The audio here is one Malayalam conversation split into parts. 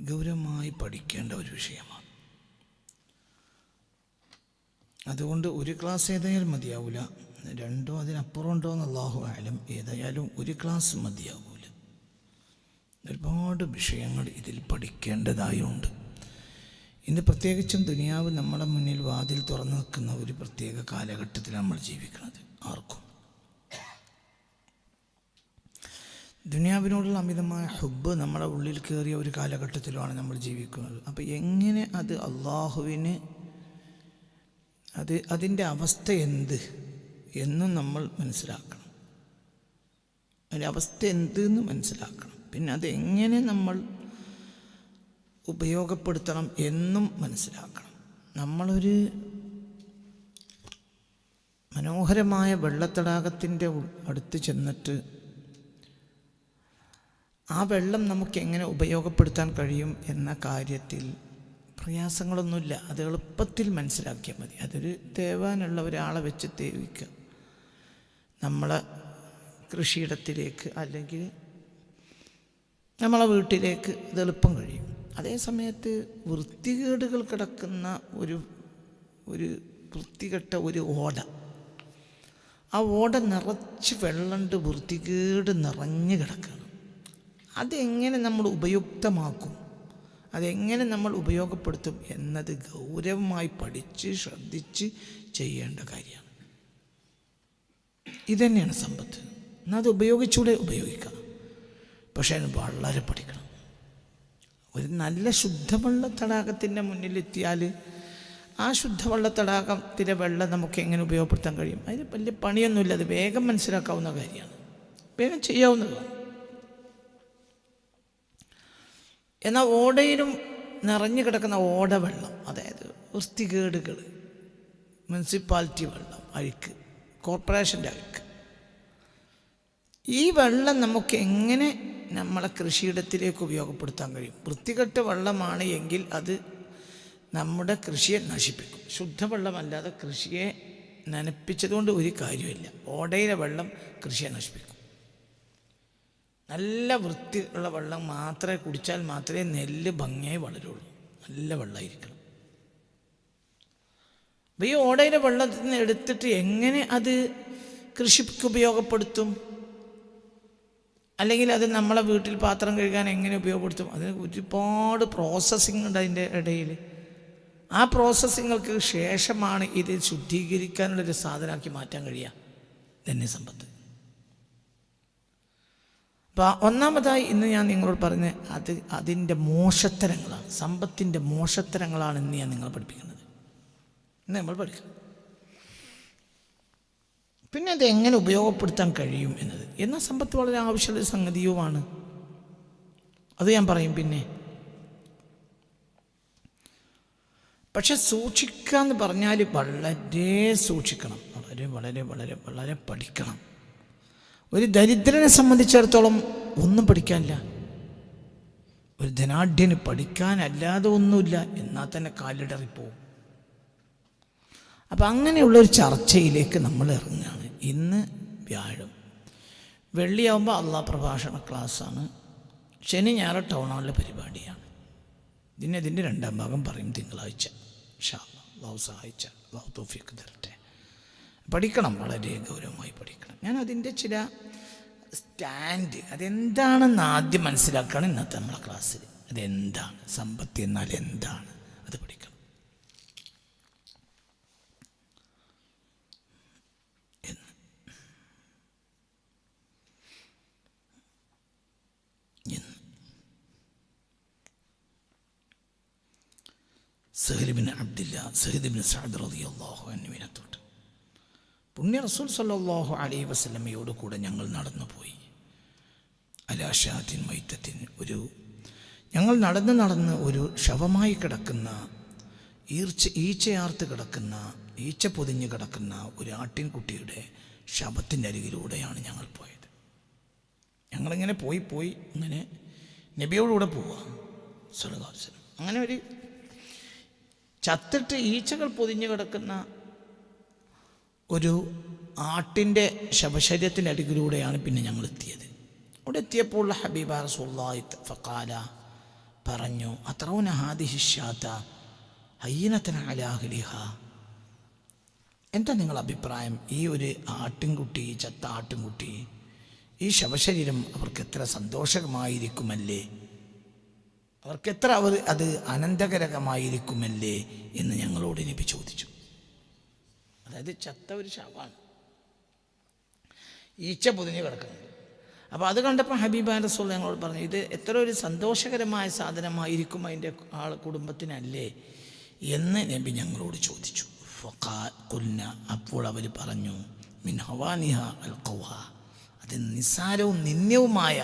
ഗൗരവമായി പഠിക്കേണ്ട ഒരു വിഷയമാണ്. അതുകൊണ്ട് ഒരു ക്ലാസ് ഏതായാലും മതിയാവില്ല, രണ്ടോ അതിനപ്പുറം ഉണ്ടോ എന്ന് അല്ലാഹു ആലം. ഏതായാലും ഒരു ക്ലാസ് മതിയാവില്ല. ഒരുപാട് വിഷയങ്ങൾ ഇതിൽ പഠിക്കേണ്ടതായുണ്ട്. ഇന്ന് പ്രത്യേകിച്ചും ദുനിയാവ് നമ്മുടെ മുന്നിൽ വാതിൽ തുറന്നു നിൽക്കുന്ന ഒരു പ്രത്യേക കാലഘട്ടത്തിൽ നമ്മൾ ജീവിക്കുന്നത്. ആർക്കും ദുനിയാവിനോടുള്ള അമിതമായ ഹുബ്ബ് നമ്മുടെ ഉള്ളിൽ കയറിയ ഒരു കാലഘട്ടത്തിലാണ് നമ്മൾ ജീവിക്കുന്നത്. അപ്പോൾ എങ്ങനെ അത് അള്ളാഹുവിന് അതിൻ്റെ അവസ്ഥ എന്ത് എന്നും നമ്മൾ മനസ്സിലാക്കണം. അതിൻ്റെ അവസ്ഥ എന്തെന്ന് മനസ്സിലാക്കണം. പിന്നെ അതെങ്ങനെ നമ്മൾ ഉപയോഗപ്പെടുത്തണം എന്നും മനസ്സിലാക്കണം. നമ്മളൊരു മനോഹരമായ വെള്ളത്തടാകത്തിൻ്റെ അടുത്ത് ചെന്നിട്ട് ആ വെള്ളം നമുക്ക് എങ്ങനെ ഉപയോഗപ്പെടുത്താൻ കഴിയും എന്ന കാര്യത്തിൽ പ്രയാസങ്ങളൊന്നുമില്ല. അത് എളുപ്പത്തിൽ മനസ്സിലാക്കിയാൽ മതി. അതൊരു തേവാനുള്ള ഒരാളെ വെച്ച് തേവിക്കുക, നമ്മളെ കൃഷിയിടത്തിലേക്ക് അല്ലെങ്കിൽ നമ്മളെ വീട്ടിലേക്ക് ഇത് എളുപ്പം കഴിയും. അതേ സമയത്ത് വൃത്തികേടുകൾ കിടക്കുന്ന ഒരു വൃത്തികെട്ട ഒരു ഓട, ആ ഓട നിറച്ച് വെള്ളമുണ്ട്, വൃത്തികേട് നിറഞ്ഞു കിടക്കുകയാണ്. അതെങ്ങനെ നമ്മൾ ഉപയുക്തമാക്കും, അതെങ്ങനെ നമ്മൾ ഉപയോഗപ്പെടുത്തും എന്നത് ഗൗരവമായി പഠിച്ച് ശ്രദ്ധിച്ച് ചെയ്യേണ്ട കാര്യമാണ്. ഇതുതന്നെയാണ് സമ്പത്ത്. എന്നാൽ അത് ഉപയോഗിച്ചൂടെ? ഉപയോഗിക്കാം, പക്ഷേ അതിന് വളരെ പഠിക്കണം. ഒരു നല്ല ശുദ്ധവെള്ള തടാകത്തിൻ്റെ മുന്നിലെത്തിയാൽ ആ ശുദ്ധവെള്ള തടാകത്തിലെ വെള്ളം നമുക്ക് എങ്ങനെ ഉപയോഗപ്പെടുത്താൻ കഴിയും? അതിന് വലിയ പണിയൊന്നുമില്ല. അത് വേഗം മനസ്സിലാക്കാവുന്ന കാര്യമാണ്, വേഗം ചെയ്യാവുന്നതാണ്. എന്നാൽ ഓടയിലും നിറഞ്ഞു കിടക്കുന്ന ഓടവെള്ളം, അതായത് വൃത്തികേടുകൾ, മുനിസിപ്പാലിറ്റി വെള്ളം, അഴുക്ക്, കോർപ്പറേഷൻ്റെ അഴുക്ക്, ഈ വെള്ളം നമുക്ക് എങ്ങനെ നമ്മളെ കൃഷിയിടത്തിലേക്ക് ഉപയോഗപ്പെടുത്താൻ കഴിയും? വൃത്തികെട്ട വെള്ളമാണ് എങ്കിൽ അത് നമ്മുടെ കൃഷിയെ നശിപ്പിക്കും. ശുദ്ധവെള്ളമല്ലാതെ കൃഷിയെ നനപ്പിച്ചതുകൊണ്ട് ഒരു കാര്യമില്ല. ഓടയിലെ വെള്ളം കൃഷിയെ നശിപ്പിക്കും. നല്ല വൃത്തിയുള്ള വെള്ളം മാത്രമേ കുടിച്ചാൽ മാത്രമേ നെല്ല് ഭംഗിയായി വളരുള്ളൂ. നല്ല വെള്ളമായിരിക്കണം. അപ്പോൾ ഈ ഓടയിലെ വെള്ളത്തിൽ നിന്ന് എടുത്തിട്ട് എങ്ങനെ അത് കൃഷിക്ക് ഉപയോഗപ്പെടുത്തും? അല്ലെങ്കിൽ അത് നമ്മളെ വീട്ടിൽ പാത്രം കഴുകാൻ എങ്ങനെ ഉപയോഗപ്പെടുത്തും? അതിന് ഒരുപാട് പ്രോസസ്സിങ് ഉണ്ട് അതിൻ്റെ ഇടയിൽ. ആ പ്രോസസ്സിങ്ങൾക്ക് ശേഷമാണ് ഇത് ശുദ്ധീകരിക്കാനുള്ളൊരു സാധനമാക്കി മാറ്റാൻ കഴിയുക. തന്നെ സമ്പത്ത്. അപ്പോൾ ഒന്നാമതായി ഇന്ന് ഞാൻ നിങ്ങളോട് പറഞ്ഞ അതിൻ്റെ മോശത്തരങ്ങളാണ്, സമ്പത്തിൻ്റെ മോശത്തരങ്ങളാണ് ഇന്ന് ഞാൻ നിങ്ങളെ പഠിപ്പിക്കുന്നത്. ഇന്ന് നമ്മൾ പഠിക്കണം. പിന്നെ അത് എങ്ങനെ ഉപയോഗപ്പെടുത്താൻ കഴിയും എന്നത്. എന്നാൽ സമ്പത്ത് വളരെ ആവശ്യമുള്ള സംഗതിയുമാണ്, അത് ഞാൻ പറയും പിന്നെ. പക്ഷെ സൂക്ഷിക്കുക എന്ന് പറഞ്ഞാൽ വളരെ സൂക്ഷിക്കണം, വളരെ വളരെ വളരെ വളരെ പഠിക്കണം. ഒരു ദരിദ്രനെ സംബന്ധിച്ചിടത്തോളം ഒന്നും പഠിക്കാനില്ല. ഒരു ധനാഢ്യന് പഠിക്കാനല്ലാതെ ഒന്നുമില്ല, എന്നാൽ തന്നെ കാലിടറിപ്പോവും. അപ്പം അങ്ങനെയുള്ളൊരു ചർച്ചയിലേക്ക് നമ്മൾ ഇറങ്ങുകയാണ്. ഇന്ന് വ്യാഴം, വെള്ളിയാവുമ്പോൾ അള്ളാഹ് പ്രഭാഷണ ക്ലാസ്സാണ്, ശനി ഞായർ ടൗൺ ഹാളിലെ പരിപാടിയാണ്. ഇതിൻ്റെ രണ്ടാം ഭാഗം പറയും തിങ്കളാഴ്ച. ഇൻഷാ അല്ലാഹ്, അള്ളാഹു സഹായിച്ച, അള്ളാഹു തൗഫീഖ് തരട്ടെ. പഠിക്കണം, വളരെ ഗൗരവമായി പഠിക്കണം. ഞാൻ അതിൻ്റെ ചില സ്റ്റാൻഡ് അതെന്താണെന്ന് ആദ്യം മനസ്സിലാക്കുകയാണ് ഇന്നത്തെ നമ്മളെ ക്ലാസ്സിൽ. അതെന്താണ് സമ്പത്ത് എന്നാൽ എന്താണ്, അത് പഠിക്കണം. Sahl bin Abdillah Sayyid ibn Saad റളിയല്ലാഹു അൻഹുവിനെ തൊട്ട് പുണ്യ റസൂൽ സല്ലല്ലാഹു അലൈഹി വസല്ലമയോട് കൂടെ ഞങ്ങൾ നടന്നുപോയി. അലാശാത്തിൻ മൈത്തത്തിൻ, ഞങ്ങൾ നടന്ന് ഒരു ശവമായി കിടക്കുന്ന, ഈച്ചയാർത്ത് കിടക്കുന്ന, ഈച്ച പൊതിഞ്ഞ് കിടക്കുന്ന ഒരു ആട്ടിൻകുട്ടിയുടെ ശവത്തിൻ്റെ അരികിലൂടെയാണ് ഞങ്ങൾ പോയത്. ഞങ്ങളിങ്ങനെ പോയി ഇങ്ങനെ നബിയോടുകൂടെ പോവുക സല്ലല്ലാഹു അലൈഹി വസല്ലം. അങ്ങനെ ഒരു ചത്തിട്ട് ഈച്ചകൾ പൊതിഞ്ഞ് കിടക്കുന്ന ഒരു ആട്ടിൻ്റെ ശവശരീരത്തിൻ്റെ അരികിലൂടെയാണ് പിന്നെ ഞങ്ങൾ എത്തിയത്. അവിടെ എത്തിയപ്പോൾ ഹബീബ റസൂലുള്ളാഹി ഫഖാല പറഞ്ഞു, അത്രൗന ഹാദിഹിഷാത്ത ഹയ്യനത്തന അലാഹ്ലിഹ, എന്താ നിങ്ങളുടെ അഭിപ്രായം? ഈ ഒരു ആട്ടിൻകുട്ടി, ചത്ത ആട്ടിൻകുട്ടി, ഈ ശവശരീരം അവർക്ക് എത്ര സന്തോഷകരമായിരിക്കുമല്ലേ, അവർക്കെത്ര അത് അനന്തകരകമായിരിക്കുമല്ലേ എന്ന് ഞങ്ങളോട് നബി ചോദിച്ചു. അതായത് ചത്ത ഒരു ശവമാണ്, ഈച്ച പൊതിഞ്ഞ് കിടക്കുന്നുണ്ട്. അപ്പോൾ അത് കണ്ടപ്പോൾ ഹബീബായ റസൂൽ ഞങ്ങളോട് പറഞ്ഞു, ഇത് എത്ര ഒരു സന്തോഷകരമായ സാധനമായിരിക്കും അതിൻ്റെ കുടുംബത്തിനല്ലേ എന്ന് നബി ഞങ്ങളോട് ചോദിച്ചു. ഫഖാൽന, അപ്പോൾ അവർ പറഞ്ഞു, മിൻ ഹവാനിഹ അൽ ഖൗഹ, അത് നിസ്സാരവും നിന്ദ്യവുമായ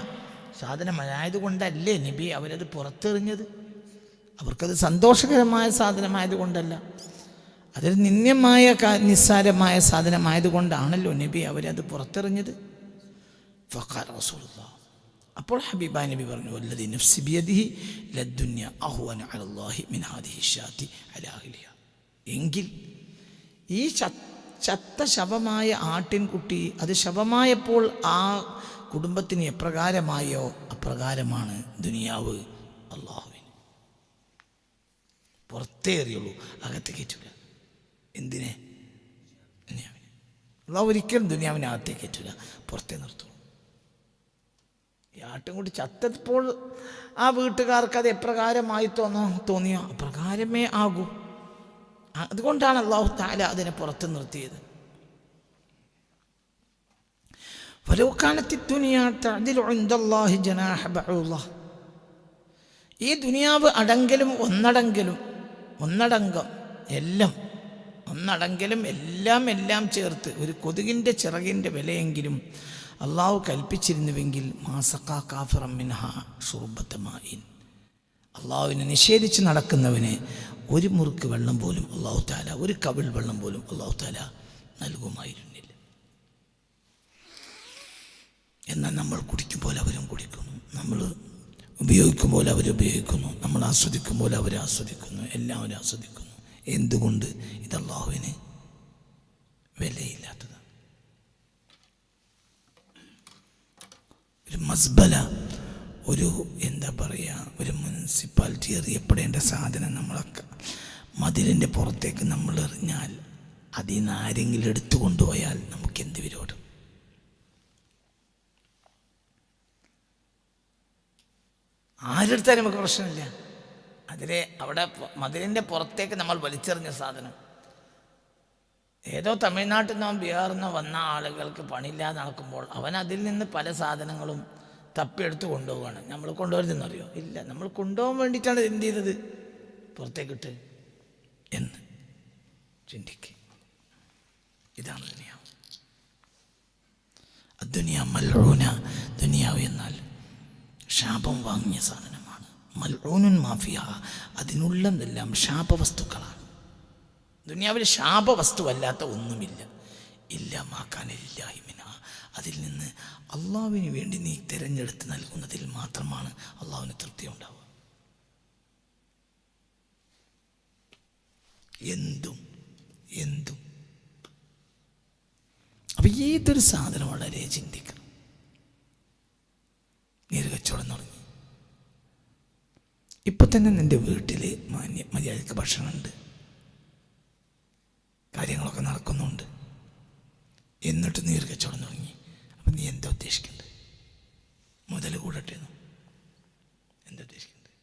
സാധനമായതുകൊണ്ടല്ലേ നബി അവരത് പുറത്തെറിഞ്ഞത്? അവർക്കത് സന്തോഷകരമായ സാധനമായതുകൊണ്ടല്ല, അതൊരു നിന്ദ്യമായ നിസ്സാരമായ സാധനമായതുകൊണ്ടാണല്ലോ നബി അവരത് പുറത്തെറിഞ്ഞത്. ഫഖാല റസൂലുള്ളാഹ്, അപ്പോൾ ഹബീബായ നബി പറഞ്ഞു, വല്ലദി നഫ്സി ബിയദിഹി ലദ്ദുനിയ അഹ്വന അലല്ലാഹി മിൻ ഹാദിഹി ശാത്തി അലാ അഹ്ലിഹ, എങ്കിൽ ഈ ചത്ത ശവമായ ആട്ടിൻകുട്ടി അത് ശവമായപ്പോൾ ആ കുടുംബത്തിന് എപ്രകാരമായോ അപ്രകാരമാണ് ദുനിയാവ് അള്ളാഹുവിന്. പുറത്തേ എറിയുള്ളൂ, അകത്ത് കയറ്റില്ല. എന്തിനെ? ദുനിയാവിനെ. അള്ളാഹു ഒരിക്കലും ദുനിയാവിനെ അകത്തേക്ക് കയറ്റില്ല, പുറത്തേ നിർത്തുള്ളൂ. ഈ ആട്ടിൻകുട്ടി ചത്തപ്പോൾ ആ വീട്ടുകാർക്ക് അത് എപ്രകാരമായി തോന്നിയോ അപ്രകാരമേ ആകൂ. അതുകൊണ്ടാണ് അല്ലാഹു തആല അതിനെ പുറത്ത് നിർത്തിയത്. വലൗ കാനത്തി ദുനിയ തഅദിലു ഇൻദല്ലാഹി ജനാഹ ബഅൂള, ഈ ദുനിയാവ് അടങ്കലും ഒന്നടങ്കം എല്ലാം ചേർത്ത് ഒരു കൊതുകിൻ്റെ ചിറകിൻ്റെ വിലയെങ്കിലും അള്ളാഹു കൽപ്പിച്ചിരുന്നുവെങ്കിൽ മാസഖാ കാഫിറൻ മിൻഹാ ശുർബത മാഇൻ, അള്ളാഹുവിനെ നിഷേധിച്ച് നടക്കുന്നവന് ഒരു മുറുക്ക് വെള്ളം പോലും അള്ളാഹു തആല, ഒരു കവിൾ വെള്ളം പോലും അള്ളാഹു തആല നൽകുമായിരുന്നില്ല. എന്നാൽ നമ്മൾ കുടിക്കുമ്പോൾ അവരും കുടിക്കുന്നു, നമ്മൾ ഉപയോഗിക്കുമ്പോൾ അവരുപയോഗിക്കുന്നു, നമ്മൾ ആസ്വദിക്കുമ്പോൾ അവർ ആസ്വദിക്കുന്നു, എല്ലാവരും ആസ്വദിക്കുന്നു. എന്തുകൊണ്ട്? ഇത് അള്ളാഹുവിന് വിലയില്ലാത്തതാണ്. ഒരു മസ്ബല, ഒരു എന്താ പറയുക, ഒരു മുനിസിപ്പാലിറ്റി എറിയപ്പെടേണ്ട സാധനം നമ്മളൊക്കെ മതിലിൻ്റെ പുറത്തേക്ക് നമ്മൾ എറിഞ്ഞാൽ അതിൽ നിന്ന് ആരെങ്കിലും എടുത്തു കൊണ്ടുപോയാൽ നമുക്ക് എന്ത് വിരോധം? ആരെടുത്താലും നമുക്ക് പ്രശ്നമില്ല. അവിടെ മതിലിൻ്റെ പുറത്തേക്ക് നമ്മൾ വലിച്ചെറിഞ്ഞ സാധനം ഏതോ തമിഴ്നാട്ടിൽ നിന്നോ ബീഹാറിൽ നിന്നോ വന്ന ആളുകൾക്ക് പണിയില്ലാതെ നടക്കുമ്പോൾ അവൻ അതിൽ നിന്ന് പല സാധനങ്ങളും തപ്പിയെടുത്ത് കൊണ്ടുപോവുകയാണ്. നമ്മൾ കൊണ്ടുവരുന്നറിയോ? ഇല്ല, നമ്മൾ കൊണ്ടുപോകാൻ വേണ്ടിയിട്ടാണ് എന്ത് ചെയ്തത്, പുറത്തേക്കിട്ട് എന്ന് ചിന്തിക്കുക. ഇതാണ് ദുനിയാവ്. അദ്ദുനിയ മൽഊന, ദുനിയാവ് എന്നാൽ ശാപം വാങ്ങിയ സാധനമാണ്. മൽഊനുൻ മാഫിയ, അതിനുള്ളതെല്ലാം ശാപവസ്തുക്കളാണ്. ദുനിയാവിൽ ശാപവസ്തുവല്ലാത്ത ഒന്നുമില്ല. ഇല്ലാ മാ കാന ലില്ലാഹി മിൻഹാ, അതിൽ നിന്ന് അള്ളാഹുവിന് വേണ്ടി നീ തിരഞ്ഞെടുത്ത് നൽകുന്നതിൽ മാത്രമാണ് അള്ളാഹുവിന് തൃപ്തി ഉണ്ടാവുക. എന്തും അപ്പം ഏതൊരു സാധനം വളരെ ചിന്തിക്കണം. നീര് കച്ചവടം തുടങ്ങി, ഇപ്പം തന്നെ നിൻ്റെ വീട്ടിൽ മര്യാദയ്ക്ക് ഭക്ഷണമുണ്ട്, കാര്യങ്ങളൊക്കെ നടക്കുന്നുണ്ട്, എന്നിട്ട് നീര് കച്ചവടം തുടങ്ങി. അപ്പം നീ എന്താ ഉദ്ദേശിക്കേണ്ടത്? മുതൽ കൂടട്ടെ എന്താ ഉദ്ദേശിക്കേണ്ടത്?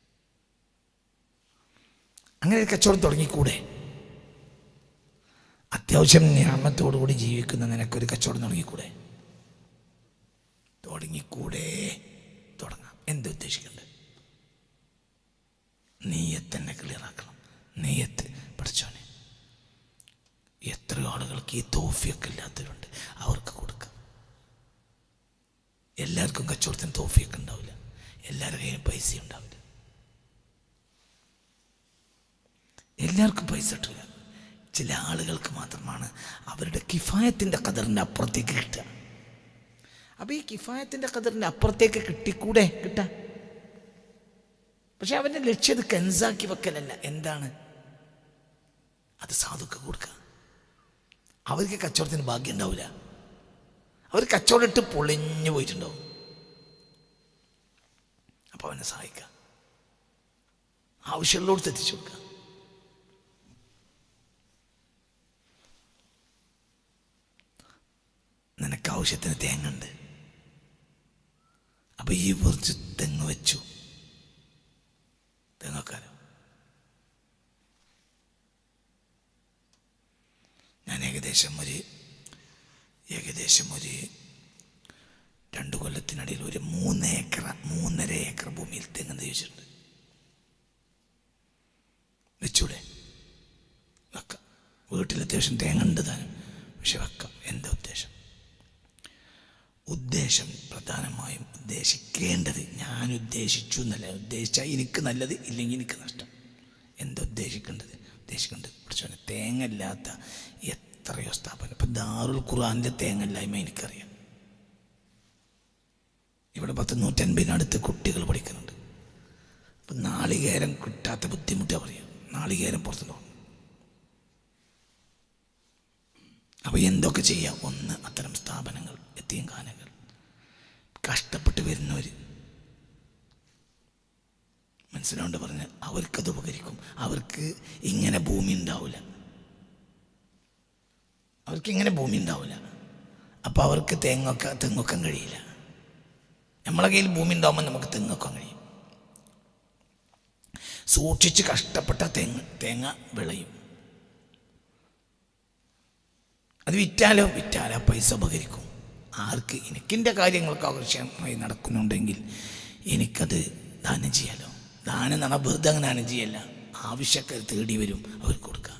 അങ്ങനെ ഒരു കച്ചവടം തുടങ്ങിക്കൂടെ? അത്യാവശ്യം നിഅമത്തോടുകൂടി ജീവിക്കുന്ന നിനക്കൊരു കച്ചവടം തുടങ്ങിക്കൂടെ? തുടങ്ങാം. എന്താ ഉദ്ദേശിക്കേണ്ടത്? നീയത്ത് തന്നെ ക്ലിയറാക്കണം. നീയത്ത്, പഠിച്ചോനെ എത്ര ആളുകൾക്ക് ഈ തൗഫീഖ് ഇല്ലാത്തവരുണ്ട്, അവർക്ക് കൊടുക്കുക. എല്ലാവർക്കും കച്ചവടത്തിന് തൗഫീഖ് ഉണ്ടാവില്ല, എല്ലാവരുടെ കയ്യിലും പൈസ ഉണ്ടാവില്ല, എല്ലാവർക്കും പൈസ കിട്ടില്ല. ചില ആളുകൾക്ക് മാത്രമാണ് അവരുടെ കിഫായത്തിൻ്റെ ഖദറിൻ്റെ അപ്പുറത്തേക്ക് കിട്ടുക. അപ്പോൾ ഈ കിഫായത്തിൻ്റെ ഖദറിൻ്റെ അപ്പുറത്തേക്ക് കിട്ടാം. പക്ഷെ അവൻ്റെ ലക്ഷ്യം ഇത് കെൻസാക്കി വെക്കലല്ല. എന്താണ് അത്? സാധുക്ക് കൊടുക്കുക. അവർക്ക് കച്ചവടത്തിന് ഭാഗ്യം ഉണ്ടാവില്ല, അവർ കച്ചവടം ഇട്ട് പൊളിഞ്ഞു പോയിട്ടുണ്ടാവും. അപ്പോൾ അവനെ സഹായിക്കുക. ആവശ്യമുള്ളവർക്ക് എത്തിച്ചു കൊടുക്കുക. നിനക്ക് ആവശ്യത്തിന് തേങ്ങ ഉണ്ട്, അപ്പം ഈ കുറച്ച് തെങ്ങ് വെച്ചു, തെങ്ങക്കാലോ ഞാൻ ഏകദേശം ഒരു 2 കൊല്ലത്തിനിടയിൽ ഒരു 3.5 ഏക്കർ ഭൂമിയിൽ തെങ്ങ് ചോദിച്ചിട്ടുണ്ട്. വെച്ചൂടെ? വെക്കാം. വീട്ടിൽ അത്യാവശ്യം തേങ്ങ ഉണ്ട് താനും, പക്ഷെ വെക്കാം. എന്താ ഉദ്ദേശം പ്രധാനമായും ഉദ്ദേശിക്കേണ്ടത്, ഞാൻ ഉദ്ദേശിച്ചു എന്നല്ല, ഉദ്ദേശിച്ചാൽ എനിക്ക് നല്ലത്, ഇല്ലെങ്കിൽ എനിക്ക് നഷ്ടം. എന്താ ഉദ്ദേശിക്കേണ്ടത് പഠിച്ചോനെ, തേങ്ങ ഇല്ലാത്ത എത്രയോ സ്ഥാപനം. ഇപ്പം ദാറുൽ ഖുർആനിലെ തേങ്ങ ഇല്ലായ്മ എനിക്കറിയാം. ഇവിടെ 150 കുട്ടികൾ പഠിക്കുന്നുണ്ട്. അപ്പം നാളികേരം കിട്ടാത്ത ബുദ്ധിമുട്ടാണ് പറയാം. നാളികേരം പുറത്തുനിന്ന്. അപ്പോൾ എന്തൊക്കെ ചെയ്യാം? ഒന്ന്, അത്തരം സ്ഥാപനങ്ങൾ, യതീംഖാനകൾ, കഷ്ടപ്പെട്ട് വരുന്നവർ, മനസ്സിലാണ്ട് പറഞ്ഞാൽ അവർക്കത് ഉപകരിക്കും. അവർക്ക് ഇങ്ങനെ ഭൂമി ഉണ്ടാവില്ല, അപ്പോൾ അവർക്ക് തെങ്ങൊക്കാൻ കഴിയില്ല. നമ്മളെ കയ്യിൽ ഭൂമി ഉണ്ടാകുമ്പോൾ നമുക്ക് തെങ്ങൊക്കാൻ കഴിയും. സൂക്ഷിച്ച് കഷ്ടപ്പെട്ട തേങ്ങ വിളയും. അത് വിറ്റാലോ പൈസ ഉപകരിക്കും. ആർക്ക്? എനിക്കെൻ്റെ കാര്യങ്ങൾക്ക് ആവശ്യമായി നടക്കുന്നുണ്ടെങ്കിൽ എനിക്കത് ദാനം ചെയ്യാലോ. ദാനം എന്ന് പറഞ്ഞാൽ വെറുതെ അങ്ങനെ ദാനം ചെയ്യല്ല, ആവശ്യക്കാർ തേടി വരും, അവർക്ക് കൊടുക്കുക.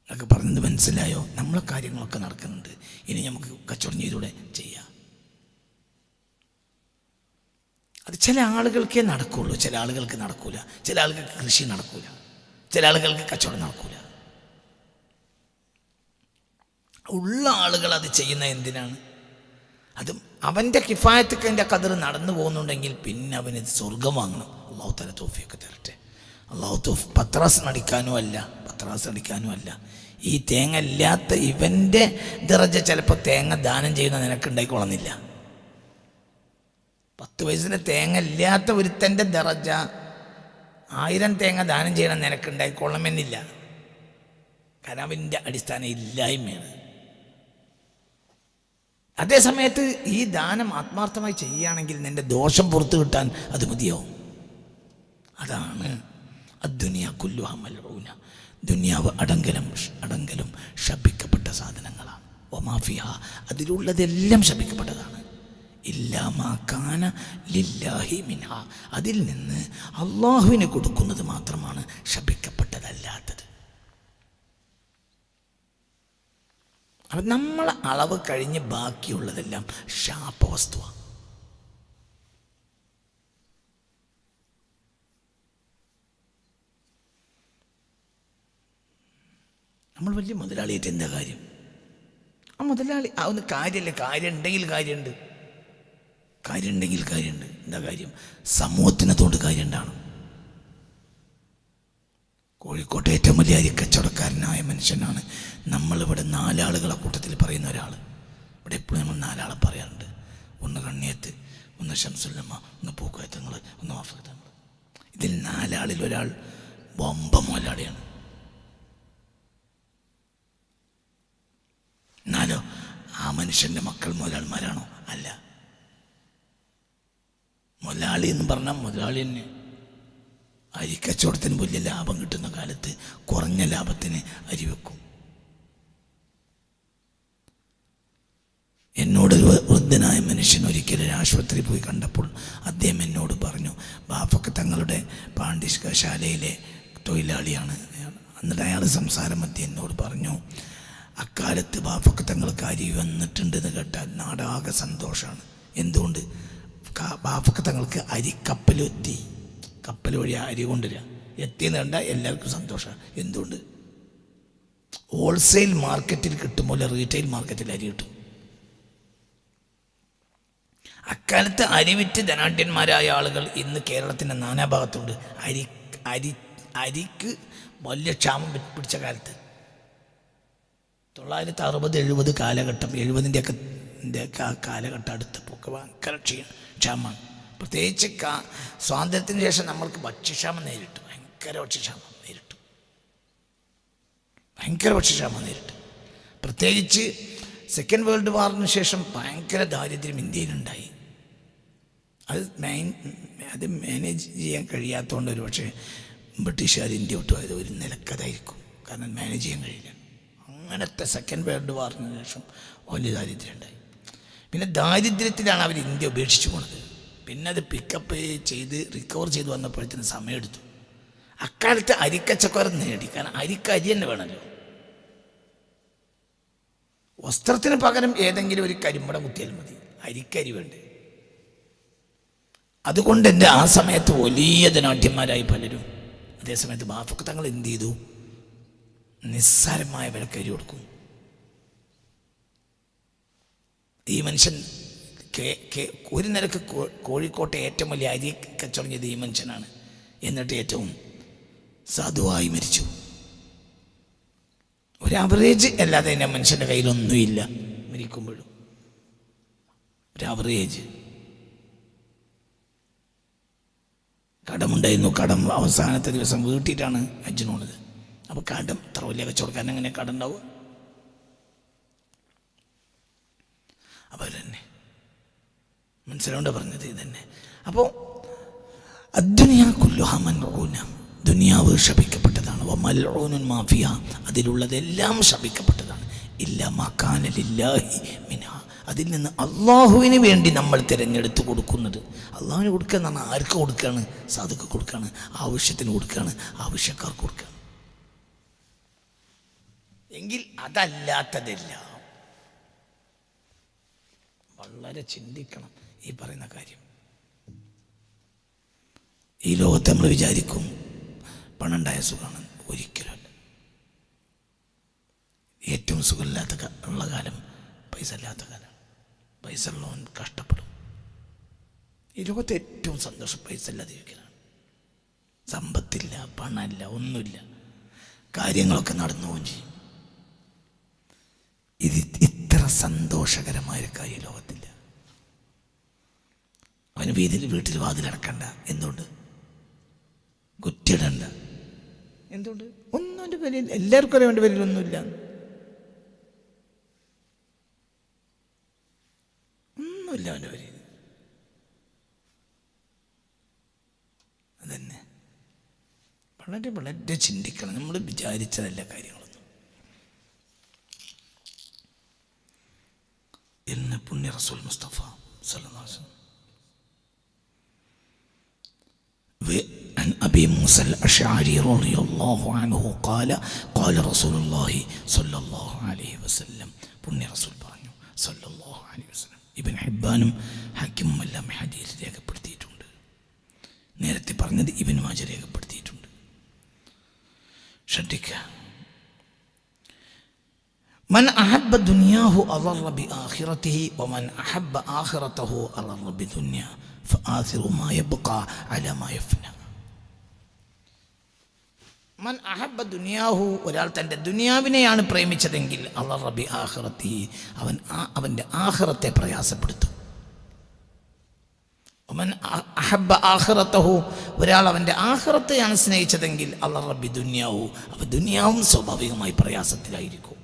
എന്നൊക്കെ പറഞ്ഞത് മനസ്സിലായോ? നമ്മളെ കാര്യങ്ങളൊക്കെ നടക്കുന്നുണ്ട്. ഇനി നമുക്ക് കച്ചവടം ചെയ്തൂടെ? ചെയ്യാം. അത് ചില ആളുകൾക്കേ നടക്കുള്ളൂ, ചില ആളുകൾക്ക് നടക്കൂല. ചില ആളുകൾക്ക് കൃഷി നടക്കൂല, ചില ആളുകൾക്ക് കച്ചവടം നടക്കൂല. ഉള്ള ആളുകൾ അത് ചെയ്യുന്ന എന്തിനാണ്? അതും അവൻ്റെ കിഫായത്തൊക്കെ എൻ്റെ കതിർ നടന്നു പോകുന്നുണ്ടെങ്കിൽ പിന്നെ അവന് സ്വർഗം വാങ്ങണം. അള്ളാഹു തആല തൗഫീഖ് തരട്ടെ. പത്രാസ് അടിക്കാനും അല്ല. ഈ തേങ്ങ ഇല്ലാത്ത ഇവൻ്റെ ദറജ ചിലപ്പോൾ തേങ്ങ ദാനം ചെയ്യുന്ന നിനക്കുണ്ടായിക്കൊള്ളുന്നില്ല. 10 വയസ്സിന് തേങ്ങ ഇല്ലാത്ത ഒരുത്തൻ്റെ ദറജ 1000 തേങ്ങ ദാനം ചെയ്യണം നിനക്കുണ്ടായിക്കൊള്ളണമെന്നില്ല. കാരണം അവൻ്റെ അടിസ്ഥാനം ഇല്ലായ്മയാണ്. അതേ സമയത്ത് ഈ ദാനം ആത്മാർത്ഥമായി ചെയ്യുകയാണെങ്കിൽ നിന്റെ ദോഷം പുറത്തു കിട്ടാൻ അത് മതിയാവും. അതാണ് അദ്ദുനിയ കുല്ലുഹാ മൽഊന. ദുനിയാവ് അടങ്കലും ശപിക്കപ്പെട്ട സാധനങ്ങളാണ്. വമാഫിഹ, അതിലുള്ളതെല്ലാം ശപിക്കപ്പെട്ടതാണ്. ഇല്ലാ മാ കാന ലില്ലാഹി മിൻഹ, അതിൽ നിന്ന് അള്ളാഹുവിന് കൊടുക്കുന്നത് മാത്രമാണ് ശപിക്കപ്പെട്ടതല്ലാത്തത്. അപ്പം നമ്മളെ അളവ് കഴിഞ്ഞ് ബാക്കിയുള്ളതെല്ലാം ശാപവസ്തുവാണ്. നമ്മൾ വലിയ മുതലാളിയായിട്ട് എന്താ കാര്യം? ആ മുതലാളി ഒന്ന് കാര്യമല്ല, കാര്യമുണ്ടെങ്കിൽ കാര്യമുണ്ട്. എന്താ കാര്യം? സമൂഹത്തിനതുകൊണ്ട് കാര്യമുണ്ടാണ്. കോഴിക്കോട്ടെ ഏറ്റവും വലിയ അരിക്കച്ചവടക്കാരനായ മനുഷ്യനാണ് നമ്മളിവിടെ 4 ആളുകളെ കൂട്ടത്തിൽ പറയുന്ന ഒരാൾ. ഇവിടെ എപ്പോഴും നമ്മൾ 4 ആളെ പറയാറുണ്ട്. ഒന്ന് കണ്ണിയത്ത്, ഒന്ന് ശംസുല്ലമ്മ, ഒന്ന് പൂക്കയത്തങ്ങൾ, ഒന്ന് വാഫത്തങ്ങൾ. ഇതിൽ 4 ആളിൽ ഒരാൾ ബൊമ്പ മുതലാളിയാണ്. എന്നാലോ ആ മനുഷ്യൻ്റെ മക്കൾ മുതലാളിമാരാണോ? അല്ല. മുതലാളി എന്ന് പറഞ്ഞാൽ മുതലാളി തന്നെ. അരിക്കച്ചവടത്തിന് വലിയ ലാഭം കിട്ടുന്ന കാലത്ത് കുറഞ്ഞ ലാഭത്തിന് അരി വെക്കും. എന്നോടൊരു വൃദ്ധനായ മനുഷ്യൻ ഒരിക്കലും ആശുപത്രി പോയി കണ്ടപ്പോൾ അദ്ദേഹം എന്നോട് പറഞ്ഞു, ബാഫക്ക് തങ്ങളുടെ പാണ്ഡിശാലയിലെ തൊഴിലാളിയാണ്. എന്നിട്ട് അയാൾ സംസാരം മധ്യ എന്നോട് പറഞ്ഞു, അക്കാലത്ത് ബാഫക്ക് തങ്ങൾക്ക് അരി വന്നിട്ടുണ്ടെന്ന് കേട്ടാൽ നാടാകെ സന്തോഷമാണ്. എന്തുകൊണ്ട്? ബാഫക്ക് തങ്ങൾക്ക് അരി കപ്പൽ വഴി അരി കൊണ്ടുവരിക. എത്തിയെന്ന് കണ്ടാൽ എല്ലാവർക്കും സന്തോഷമാണ്. എന്തുകൊണ്ട്? ഹോൾസെയിൽ മാർക്കറ്റിൽ കിട്ടുമ്പോൾ റീറ്റെയിൽ മാർക്കറ്റിൽ അരി കിട്ടും. അക്കാലത്ത് അരി വിറ്റ് ധനാഢ്യന്മാരായ ആളുകൾ ഇന്ന് കേരളത്തിൻ്റെ നാനാഭാഗത്തുണ്ട്. അരിക്ക് വലിയ ക്ഷാമം പിടിച്ച കാലത്ത് 1960-70 കാലഘട്ടം, 70ൻ്റെ കാലഘട്ടം അടുത്തപ്പോൾ ഭയങ്കര ക്ഷാമമാണ്. പ്രത്യേകിച്ച് സ്വാതന്ത്ര്യത്തിന് ശേഷം നമ്മൾക്ക് ഭക്ഷ്യക്ഷാമം നേരിട്ടു, ഭയങ്കര ഭക്ഷ്യക്ഷാമം നേരിട്ടു, ഭയങ്കര ഭക്ഷ്യക്ഷാമം നേരിട്ടു. പ്രത്യേകിച്ച് സെക്കൻഡ് വേൾഡ് വാറിന് ശേഷം ഭയങ്കര ദാരിദ്ര്യം ഇന്ത്യയിലുണ്ടായി. അത് മാനേജ് ചെയ്യാൻ കഴിയാത്തതുകൊണ്ട് ഒരു പക്ഷേ ബ്രിട്ടീഷുകാർ ഇന്ത്യ വിട്ടുപോയത് ഒരു നിലക്കതായിരിക്കും. കാരണം മാനേജ് ചെയ്യാൻ കഴിയില്ല. അങ്ങനത്തെ സെക്കൻഡ് വേൾഡ് വാറിന് ശേഷം വലിയ ദാരിദ്ര്യം ഉണ്ടായി. പിന്നെ ദാരിദ്ര്യത്തിലാണ് അവർ ഇന്ത്യ ഉപേക്ഷിച്ചു പോണത്. പിന്നെ അത് പിക്കപ്പ് ചെയ്ത് റിക്കവർ ചെയ്ത് വന്നപ്പോഴത്തേന് സമയമെടുത്തു. അക്കാലത്ത് അരിക്കച്ചക്കവരം നേടി. കാരണം അരി തന്നെ വേണമല്ലോ. വസ്ത്രത്തിന് പകരം ഏതെങ്കിലും ഒരു കരിമ്പട കുത്തിയാൽ മതി, അരിക്കരി വേണ്ടേ. അതുകൊണ്ട് എൻ്റെ ആ സമയത്ത് വലിയ ധനാഢ്യന്മാരായി പലരും. അതേസമയത്ത് ബാഫക്ക് തങ്ങൾ എന്ത് ചെയ്തു? നിസ്സാരമായ വിലക്കരി കൊടുക്കും. ഈ മനുഷ്യൻ ഒരു നിലക്ക് കോഴിക്കോട്ടെ ഏറ്റവും വലിയ അരി കച്ചവടം ചെയ്ത ഈ മനുഷ്യനാണ്. എന്നിട്ട് ഏറ്റവും സാധുവായി മരിച്ചു. ഒരു ആവറേജ് അല്ലാതെ തന്നെ മനുഷ്യൻ്റെ കയ്യിലൊന്നുമില്ല മരിക്കുമ്പോഴും. ഒരു ആവറേജ് കടമുണ്ടായിരുന്നു. കടം അവസാനത്തെ ദിവസം വീട്ടിയിട്ടാണ് ഹജ്ജിനുള്ളത്. അപ്പോൾ കടം അത്ര വലിയ കച്ചവടക്കാരൻ എങ്ങനെ കടം ഉണ്ടാവുക? അപ്പോൾ തന്നെ മനസ്സിലോണ്ട് പറഞ്ഞത് ഇതന്നെ. അപ്പോൾ അദ്ദുനിയാ കുല്ലുഹാ മൽഊന, ദുനിയാവ് ശപിക്കപ്പെട്ടതാണ്. വമൽഊനുൻ മാഫിയ, അതിലുള്ളതെല്ലാം ശപിക്കപ്പെട്ടതാണ്. ഇല്ലാ മാ കാന ലില്ലാഹി മിൻഹാ, അതിൽ നിന്ന് അള്ളാഹുവിന് വേണ്ടി നമ്മൾ തിരഞ്ഞെടുത്ത് കൊടുക്കുന്നത്. അള്ളാഹുവിന് കൊടുക്കുക എന്ന് പറഞ്ഞാൽ ആർക്ക് കൊടുക്കുകയാണ്? സാധുക്ക് കൊടുക്കുകയാണ്, ആവശ്യത്തിന് കൊടുക്കുകയാണ്, ആവശ്യക്കാർക്ക് കൊടുക്കുകയാണ്. എങ്കിൽ അതല്ലാത്തതെല്ലാം വളരെ ചിന്തിക്കണം ഈ പറയുന്ന കാര്യം. ഈ ലോകത്ത് നമ്മൾ വിചാരിക്കും പണം ഉണ്ടായ സുഖമാണ്. ഒരിക്കലുമല്ല. ഏറ്റവും സുഖമില്ലാത്ത ഉള്ള കാലം പൈസ ഇല്ലാത്ത കാലം. പൈസ ഉള്ളവൻ കഷ്ടപ്പെടും. ഈ ലോകത്ത് ഏറ്റവും സന്തോഷം പൈസ ഇല്ലാതെ ജീവിക്കലാണ്. സമ്പത്തില്ല, പണമില്ല, ഒന്നുമില്ല, കാര്യങ്ങളൊക്കെ നടന്നു പോവുകയും ചെയ്യും. ഇത് ഇത്ര സന്തോഷകരമായ കാര്യം ലോകത്തില്ല. അവന് വീട്ടിൽ വാതിലടക്കണ്ട. എന്തുകൊണ്ട്? കുറ്റിയിടണ്ട. എന്തുകൊണ്ട്? ഒന്നും അവൻ്റെ പേരിൽ, എല്ലാവർക്കും അറിയാം അവൻ്റെ പേരിൽ ഒന്നുമില്ല. ഒന്നുമില്ല അവൻ്റെ പേരിൽ. അതന്നെ വളരെ വളരെ ചിന്തിക്കണം. നമ്മൾ വിചാരിച്ചതല്ല കാര്യങ്ങളൊന്നും. എന്ന് പുണ്യ റസൂൽ മുസ്തഫ സല്ലല്ലാഹു അലൈഹി വസല്ലം عن أبي موسى الأشعري رضي الله عنه قال قال رسول الله صلى الله عليه وسلم പുണ്യ റസൂൽ പറഞ്ഞു സല്ലല്ലാഹു അലൈഹി വസല്ലം. ഇബ്നു ഹിബ്ബാനും ഹക്കീമും എല്ലാം ഹദീസ് രേഖപ്പെടുത്തിയിട്ടുണ്ട്. നേരത്തെ പറഞ്ഞത് ഇബ്നു മാജ രേഖപ്പെടുത്തിയിട്ടുണ്ട്. ശ്രദ്ധിക്കുക. മൻ അഹബ്ബ ദുനിയാഹു അളറ ബിആഖിറതിഹി വമൻ അഹബ്ബ ആഖിറതഹു അളറ ബിദുനിയ ഫആസിറു മാ യബ്ഖാ അലാ മാ യഫ്ന. മൻ അഹബ്ബ ദുനിയാഹു, ഒരാൾ തൻ്റെ ദുനിയാവിനെയാണ് പ്രേമിച്ചതെങ്കിൽ അളറ ബിആഖിറതിഹി, അവൻ്റെ ആഖിറത്തെ പ്രയാസപ്പെടുത്തും. വമൻ അഹബ്ബ ആഖിറതഹു, ഒരാൾ അവൻ്റെ ആഖിറത്തെയാണ് സ്നേഹിച്ചതെങ്കിൽ അളറ ബിദുനിയാഹു, അപ്പോൾ ദുനിയാവും സ്വാഭാവികമായി പ്രയാസത്തിലായിരിക്കും.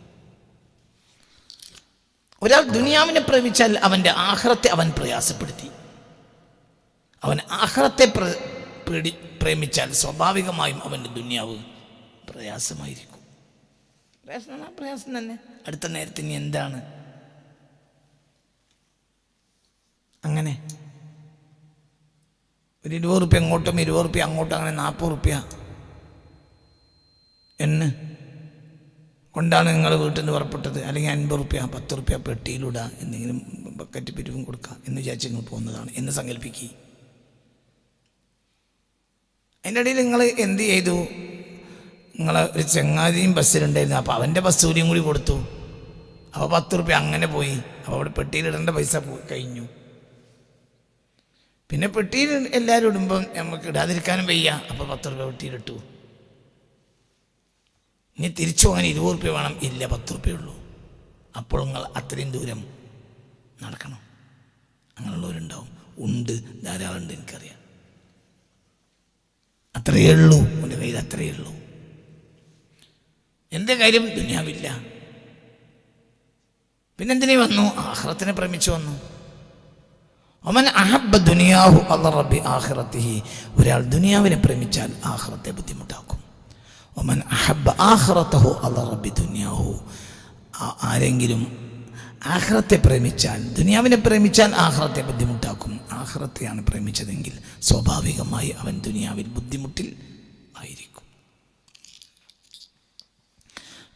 ഒരാൾ ദുനിയാവിനെ പ്രേമിച്ചാൽ അവൻ്റെ ആഖിറത്തെ അവൻ പ്രയാസപ്പെടുത്തി. അവൻ ആഖിറത്തെ പ്രേമിച്ചാൽ സ്വാഭാവികമായും അവൻ്റെ ദുനിയാവ് പ്രയാസമായിരിക്കും. പ്രയാസം തന്നെ. അടുത്ത നേരത്തെ ഇനി എന്താണ്? അങ്ങനെ ഒരു 20 റുപ്യ അങ്ങോട്ടും 20 റുപ്യ അങ്ങോട്ടും, അങ്ങനെ 40 റുപ്യ എന്ന് കൊണ്ടാണ് നിങ്ങൾ വീട്ടിൽ നിന്ന് പുറപ്പെട്ടത്. അല്ലെങ്കിൽ 50 റുപ്യ 10 റുപ്യ പെട്ടിയിലിടുക, എന്തെങ്കിലും ബക്കറ്റ് പിരിവും കൊടുക്കുക എന്ന് വിചാരിച്ച് നിങ്ങൾ പോകുന്നതാണ് എന്ന് സങ്കല്പിക്കുക. അതിൻ്റെ ഇടയിൽ നിങ്ങൾ എന്ത് ചെയ്തു? നിങ്ങളെ ഒരു ചങ്ങാതിയും ബസ്സിലുണ്ടായിരുന്നു. അപ്പോൾ അവൻ്റെ ബസ് കൂലിയും കൂടി കൊടുത്തു. അപ്പോൾ 10 റുപ്യ അങ്ങനെ പോയി. അപ്പോൾ അവിടെ പെട്ടിയിലിടേണ്ട പൈസ കഴിഞ്ഞു. പിന്നെ പെട്ടിയിൽ എല്ലാവരും ഇടുമ്പം നമുക്ക് ഇടാതിരിക്കാനും വയ്യ. അപ്പോൾ 10 റുപ്യ പെട്ടിയിലിട്ടു. ഇനി തിരിച്ചു പോകാൻ 20 റുപ്യ വേണം. ഇല്ല, 10 റുപ്യ ഉള്ളൂ. അപ്പോൾ നിങ്ങൾ അത്രയും ദൂരം നടക്കണം. അങ്ങനെയുള്ളവരുണ്ടാവും. ഉണ്ട്, ധാരാളം ഉണ്ട്, എനിക്കറിയാം. അത്രയേ ഉള്ളൂ, എൻ്റെ കയ്യിൽ അത്രയേ ഉള്ളൂ. എൻ്റെ കാര്യം ദുനിയാവില്ല. പിന്നെന്തിനേ വന്നു? ആഖിറത്തിനെ പ്രേമിച്ചു വന്നു. ഒമൻ അഹബ്ബ ദുനിയാഹു അല്ലാ റബ്ബി ആഖിറത്തിഹി, ഒരാൾ ദുനിയാവിനെ പ്രേമിച്ചാൽ ആഖിറത്തെ ബുദ്ധിമുട്ടാക്കും. ഒമൻ അഹബ്ബ ആഖിറതഹു അല്ലാ റബ്ബി ദുനിയാഹു, ആരെങ്കിലും ആഖിറത്തെ പ്രേമിച്ചാൽ, ദുനിയാവിനെ പ്രേമിച്ചാൽ ആഖിറത്തെ ബുദ്ധിമുട്ടാക്കും. ആഖിറത്തെയാണ് പ്രേമിച്ചതെങ്കിൽ സ്വാഭാവികമായി അവൻ ദുനിയാവിൽ ബുദ്ധിമുട്ടിൽ ആയിരിക്കും.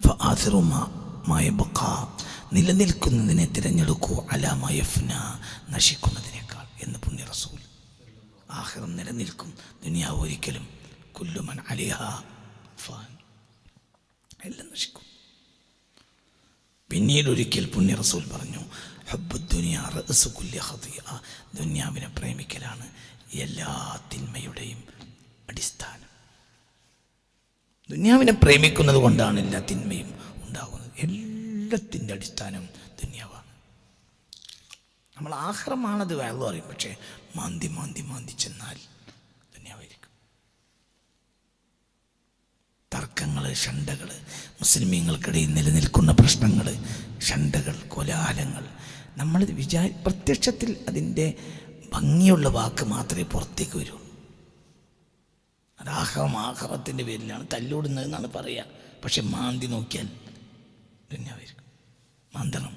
ഫആസിറു മാ യബ്ഖാ, നിലനിൽക്കുന്നതിനെ തിരഞ്ഞെടുക്കൂ, അലാ മാ യഫ്നാ, നശിക്കുന്നതിനേക്കാൾ എന്ന് പുണ്യ റസൂൽ. ആഖിറം നിലനിൽക്കും, ദുനിയാവ് ഒരിക്കലും. കുല്ലു മൻ അലൈഹാ ഫാൻ, എല്ലാം നശിക്കും. പിന്നീട് ഒരിക്കൽ പുണ്യ റസൂൽ പറഞ്ഞു, ഹബ്ബു ദുനിയാ റഅ്സു കുല്ലി ഖതിഅ, ദുനിയാവിനെ പ്രേമിക്കലാണ് എല്ലാ തിന്മയുടെയും അടിസ്ഥാനം. ദുനിയാവിനെ പ്രേമിക്കുന്നത് കൊണ്ടാണ് എല്ലാ തിന്മയും ഉണ്ടാകുന്നത്. എല്ലാത്തിൻ്റെ അടിസ്ഥാനം ദുനിയാവാണ്. നമ്മൾ ആഖിറമാണത് വേറെ പറയും, പക്ഷേ മാന്തി മാന്തി മാന്തി ചെന്നാൽ ദുനിയാവായിരിക്കും. തർക്കങ്ങൾ, ഷണ്ടകൾ, മുസ്ലിമീങ്ങൾക്കിടയിൽ നിലനിൽക്കുന്ന പ്രശ്നങ്ങൾ, ഷണ്ടകൾ, കോലാഹലങ്ങൾ, നമ്മൾ പ്രത്യക്ഷത്തിൽ അതിൻ്റെ ഭംഗിയുള്ള വാക്ക് മാത്രമേ പുറത്തേക്ക് വരുള്ളൂ. അത് ആഖിറത്തിൻ്റെ പേരിലാണ് തല്ലൂടുന്നതെന്നാണ് പറയുക. പക്ഷെ മാന്തി നോക്കിയാൽ ദുനിയാവായിരിക്കും. മാന്തണം.